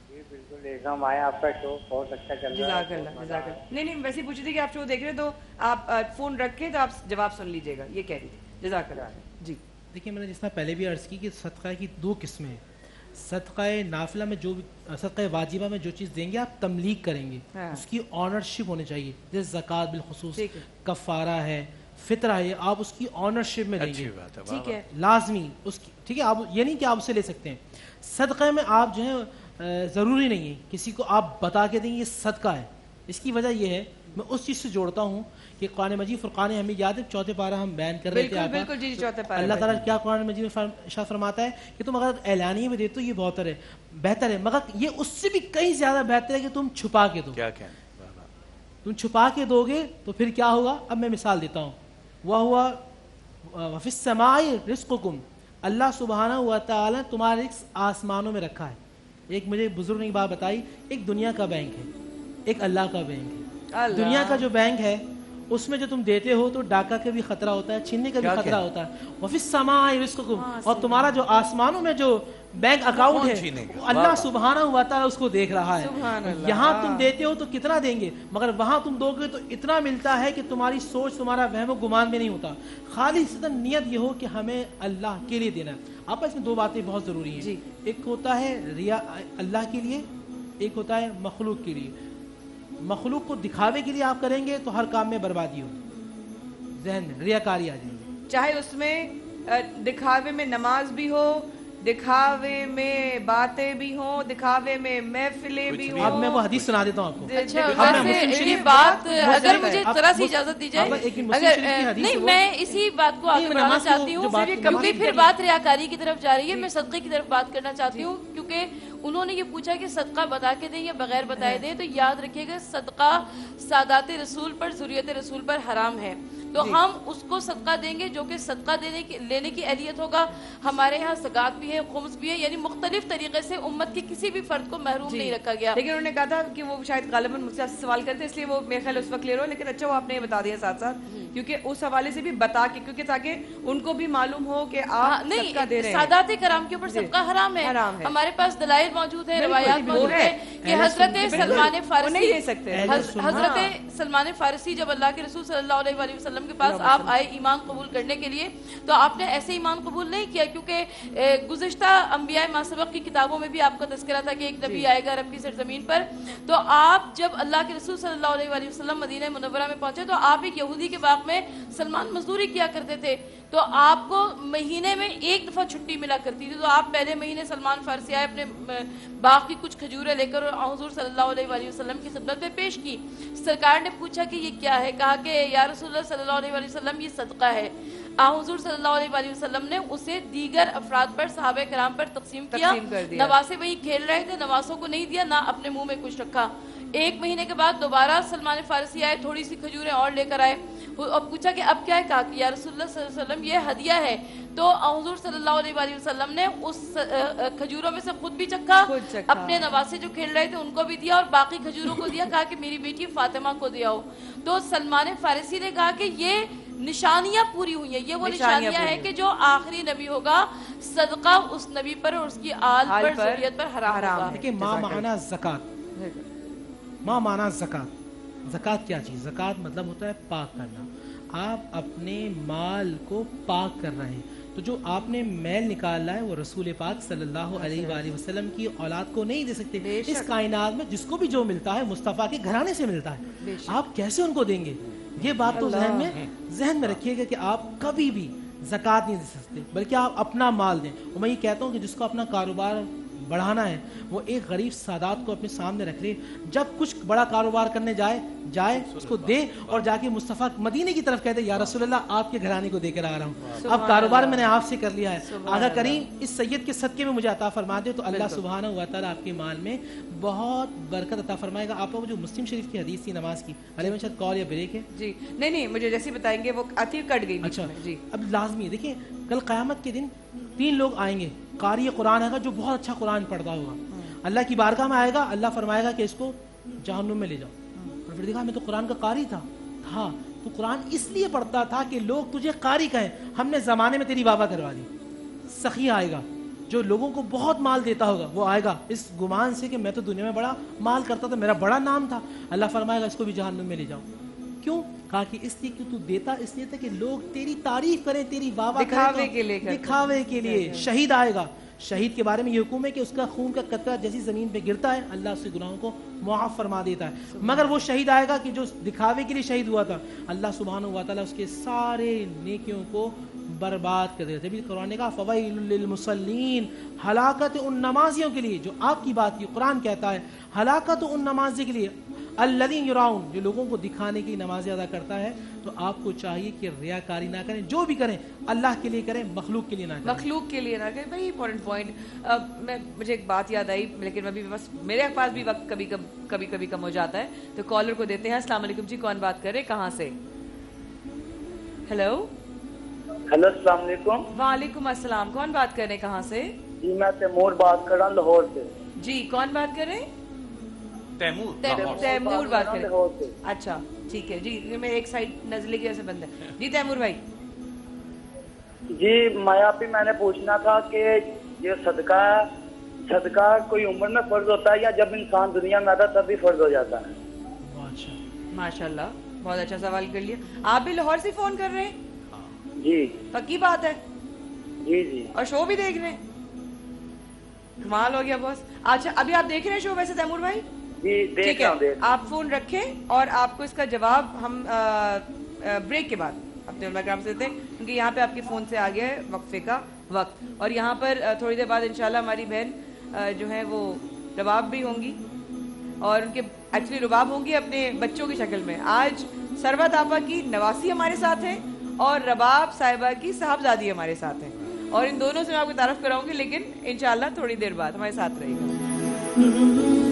Speaker 24: जी बिल्कुल एकदम आया, आपका शो बहुत अच्छा चल रहा है।
Speaker 4: जज़ाकल्लाह। नहीं वैसे ही पूछी थी कि आप शो देख रहे हैं तो आप फोन रख के तो आप जवाब सुन लीजिएगा, ये कह रही थी। जज़ाकल्लाह जी।
Speaker 2: देखिए मैंने जिस तरह पहले भी अर्ज़ की कि सदक़ा की 2 किस्में हैं। सदक़ा नाफिला में जो सदक़ा वाजिबा में जो चीज़ देंगे आप तमलीक करेंगे, उसकी ऑनरशिप होनी चाहिए, जैसे ज़कात बिलखुसूस, कफ़ारा है, फितरा है, आप उसकी ऑनरशिप में देंगे, ठीक है, लाजमी उसकी, ठीक है। आप ये नहीं कि आप उसे ले सकते हैं। सदक़े में आप जो है ज़रूरी नहीं है किसी को आप बता के देंगे ये सदका है। इसकी वजह यह है, मैं उस चीज़ से जोड़ता हूँ कि कुरान मजीद फुरक़ान हमें याद है 4 पारा हम बयान कर रहे थे, अल्लाह ताला क्या कुरान मजीद में इरशाद फरमाता है कि तुम अगर एलानिया में देते हो ये बेहतर है, मगर ये उससे भी कहीं ज़्यादा बेहतर है कि तुम छुपा के दो। क्या तुम छुपा के दोगे तो फिर क्या होगा? अब मैं मिसाल देता हूँ। वह हुआ वफ़िस समाई रिज़्क़ुकुम, अल्लाह सुब्हानहू व तआला तुम्हारे रिज़्क़ आसमानों में रखा है। एक मुझे बुजुर्ग ने बात बताई, एक दुनिया का बैंक है, एक अल्लाह का बैंक है। दुनिया का जो बैंक है उसमें जो तुम देते हो तो डाका का भी खतरा होता है, छीनने का भी खतरा होता है। वफ़िस समाई रिज़्क़ुकुम, और तुम्हारा जो आसमानों में जो बैंक अकाउंट है अल्लाह सुब्हानहू व तआला उसको देख रहा है। यहाँ तुम देते हो तो कितना देंगे, मगर वहाँ तुम दोगे तो इतना मिलता है कि तुम्हारी सोच, तुम्हारा वहम गुमान भी नहीं होता। खालिसतन नियत ये हो कि हमें अल्लाह के लिए देना है। आप इसमें 2 बातें बहुत ज़रूरी हैं। एक होता है रिया अल्लाह के लिए, एक होता है मखलूक के लिए। मखलूक को दिखावे के लिए आप करेंगे तो हर काम में बर्बादी हो, ज़हन में रियाकारी आ जाएगी।
Speaker 4: चाहे उसमें दिखावे में नमाज भी हो, दिखावे में बातें भी हो, दिखावे में महफिलें भी हो।
Speaker 2: अब मैं वो हदीस सुना देता हूँ आपको।
Speaker 22: अच्छा, वैसे ये बात अगर मुझे थोड़ा सी इजाजत दी जाए, अगर नहीं मैं इसी बात को आगे बढ़ाना चाहती हूँ, क्योंकि फिर बात रियाकारी की तरफ जा रही है। मैं सदक़े की तरफ बात करना चाहती हूँ, क्योंकि उन्होंने ये पूछा कि सदका बता के दें या बगैर बताए दें, तो याद रखिएगा सदका सादात रसूल पर, ज़ुर्रियत रसूल पर हराम है। तो हम उसको सदका देंगे जो कि सदका लेने की अहलियत होगा। हमारे यहाँ ज़कात भी है, खुम्स भी है, यानी मुख्तलिफ तरीके से उम्मत के किसी भी फर्द को महरूम नहीं रखा गया।
Speaker 4: लेकिन उन्होंने कहा था कि वो शायद गालिबन मुझसे आपसे सवाल करते, इसलिए वो मेरे ख्याल उस वक्त ले रहे हो। लेकिन अच्छा वो आपने ये बता दिया साथ साथ, क्योंकि उस हवाले से भी बता के, क्योंकि ताकि उनको भी मालूम हो कि आप सदका दे रहे हैं।
Speaker 22: सादात कराम के ऊपर सदका हराम है। हमारे पास दलाइल मौजूद है, रवायात मौजूद है कि हजरत सलमान फारसी, हजरत सलमान फारसी जब अल्लाह के रसूल सल्लल्लाहु अलैहि वसल्लम के पास आप आए ईमान कबूल करने के लिए, तो आपने ऐसे ईमान कबूल नहीं किया, क्योंकि गुज़िश्ता अंबिया मासबक की किताबों में भी आपका तज़किरा था कि एक नबी आएगा अरब की सरजमीन पर। तो आप जब अल्लाह के रसूल सल्लल्लाहु अलैहि वसल्लम मदीना मुनव्वरा में पहुंचे तो आप एक यहूदी के बाग में सलमान मजदूरी किया करते थे। तो आपको महीने में 1 दफ़ा छुट्टी मिला करती थी। तो आप पहले महीने सलमान फारसी आए, अपने बाग की कुछ खजूरें लेकर और हुज़ूर सल्लल्लाहु अलैहि वसल्लम की खिदमत में पेश की। सरकार ने पूछा कि ये क्या है? कहा कि या रसूलुल्लाह सल्लल्लाहु अलैहि वसल्लम ये सदका है। हुज़ूर सल्लल्लाहु अलैहि वसल्लम ने उसे दीगर अफराद पर, सहाबे कराम पर तकसीम किया। नवासे वही खेल रहे थे, नवासों को नहीं दिया, ना अपने मुंह में कुछ रखा। 1 महीने के बाद दोबारा सलमान फारसी आए, थोड़ी सी खजूरें और लेकर आए और पूछा कि अब क्या है? कहा कि या रसूलुल्लाह सल्लल्लाहु अलैहि वसल्लम ये हदिया है। तो हुज़ूर सल्लल्लाहु अलैहि वसल्लम ने उस खजूरों में से खुद भी चखा, अपने नवासे जो खेल रहे थे उनको भी दिया और बाकी खजूरों को दिया। कहा कि मेरी बेटी फातिमा को दिया हो। तो सलमान फारसी ने कहा कि ये निशानियां पूरी हुई हैं, ये वो निशानियां हैं कि जो आखिरी नबी होगा सदका उस नबी पर और उसकी आल पर, ज़ुर्रियत पर हराम होगा।
Speaker 2: देखिए माँ माना ज़कात, माँ माना ज़कात। ज़कात क्या चीज़? ज़कात मतलब होता है पाक करना। आप अपने माल को पाक कर रहे हैं, तो जो आपने मैल निकाला है वो रसूल पाक सल्लल्लाहु अलैहि वसल्लम की औलाद को नहीं दे सकते। इस कायनात में जिसको भी जो मिलता है मुस्तफ़ा के घराने से मिलता है, आप कैसे उनको देंगे? ये बात तो जहन में रखिएगा कि आप कभी भी ज़कात नहीं दे सकते, बल्कि आप अपना माल दें। और मैं ये कहता हूँ कि जिसको अपना कारोबार बढ़ाना है वो एक गरीब सादात को अपने सामने रख ले, जब कुछ बड़ा कारोबार करने जाए उसको दे और जाके मुस्तफ़ा मदीने की तरफ कहते या रसूलल्लाह आपके घराने को देकर आ रहा हूँ, अब कारोबार मैंने आपसे कर लिया है, आगा करीम इस सैयद के सदके में मुझे अता फरमा दे, तो अल्लाह सुब्हानहू व तआला आपके माल में बहुत बरकत अता फरमाएगा। आप लोग जो मुस्लिम शरीफ की हदीस थी नमाज की, अरे में शायद कॉल या ब्रेक है
Speaker 4: जी? नहीं मुझे जैसे बताएंगे वो आती कट गई।
Speaker 2: अच्छा जी, अब लाजमी देखिए कल क़यामत के दिन 3 लोग आएंगे। कारी कुरान आएगा जो बहुत अच्छा कुरान पढ़ता होगा, अल्लाह की बारगाह में आएगा, अल्लाह फरमाएगा कि इसको जहन्नुम में ले जाओ। और फिर देखा मैं तो कुरान का कारी था तो कुरान इसलिए पढ़ता था कि लोग तुझे कारी कहें, हमने ज़माने में तेरी वाह करवा दी। सखी आएगा जो लोगों को बहुत माल देता होगा, वो आएगा इस गुमान से कि मैं तो दुनिया में बड़ा माल करता था, मेरा बड़ा नाम था। अल्लाह फरमाएगा इसको भी जहन्नुम में ले जाओ। क्यों? कहा कि इसलिए कि तू देता इसलिए था कि लोग तेरी तारीफ करें, तेरी वाह करें,
Speaker 4: दिखावे के लिए,
Speaker 2: दिखावे के लिए। शहीद आएगा, शहीद के बारे में ये हुक्म है कि उसका खून का कतरा जैसी जमीन पे गिरता है अल्लाह उसके गुनाहों को मुआफ फरमा देता है। मगर वो शहीद आएगा कि जो दिखावे के लिए शहीद हुआ था, अल्लाह सुब्हानहू व तआला उसके सारे नेकियों को बर्बाद कर देता है। कुरान ने कहा फवैलुल लिल मुसल्लीन, हलाकत उन नमाजियों के लिए, जो आपकी बात की कुरान कहता है, हलाकत उन नमाजी के लिए अल्लज़ीन युराउन, जो लोगों को दिखाने की नमाज़ें अदा करता है। तो आपको चाहिए कि रियाकारी ना करें, जो भी करें अल्लाह के लिए करें, मखलूक के लिए ना करें।
Speaker 4: मखलूक के लिए ना करें, वेरी इंपॉर्टेंट पॉइंट। मुझे एक बात याद आई, लेकिन अभी बस मेरे पास भी वक्त कभी कम हो जाता है, तो कॉलर को देते हैं। अस्सलाम वालेकुम जी, कौन बात कर रहे, कहाँ से? हेलो
Speaker 24: अस्सलाम वालेकुम।
Speaker 4: वालेकुम अस्सलाम, कौन बात कर रहे, कहाँ से?
Speaker 24: जी मैं तैमूर बात कर रहा हूँ लाहौर से।
Speaker 4: जी कौन बात कर रहे हैं? तैमूर बात कर रहे हैं। अच्छा ठीक है जी, मैं एक साइड नजले की वजह से बंद है जी। तैमूर भाई
Speaker 24: जी, माया भी मैंने पूछना था कि ये सदका कोई उम्र में फर्ज होता है या जब इंसान दुनिया में आता तभी फर्ज हो जाता है?
Speaker 4: माशाल्लाह, बहुत अच्छा सवाल कर लिया। आप भी लाहौर से फोन कर रहे हैं?
Speaker 24: जी
Speaker 4: पक्की बात है?
Speaker 24: जी जी।
Speaker 4: और शो भी देख रहे हैं? कमाल हो गया बॉस। अच्छा अभी आप देख रहे हैं शो वैसे तैमूर भाई?
Speaker 24: जी देख रहा हूं।
Speaker 4: आप फोन रखें और आपको इसका जवाब हम ब्रेक के बाद अपने उलमाए-ए-किराम से देते हैं, क्योंकि यहाँ पे आपके फ़ोन से आ गया है वक्फे का वक्त। और यहाँ पर थोड़ी देर बाद इंशाल्लाह हमारी बहन जो है वो रबाब भी होंगी, और उनके एक्चुअली रबाब होंगी अपने बच्चों की शक्ल में। आज सरवत आपा की नवासी हमारे साथ है और रबाब साहिबा की साहबजादी हमारे साथ है, और इन दोनों से मैं आपको तारफ़ कराऊंगी, लेकिन इंशाल्लाह थोड़ी देर बाद हमारे साथ रहेगा।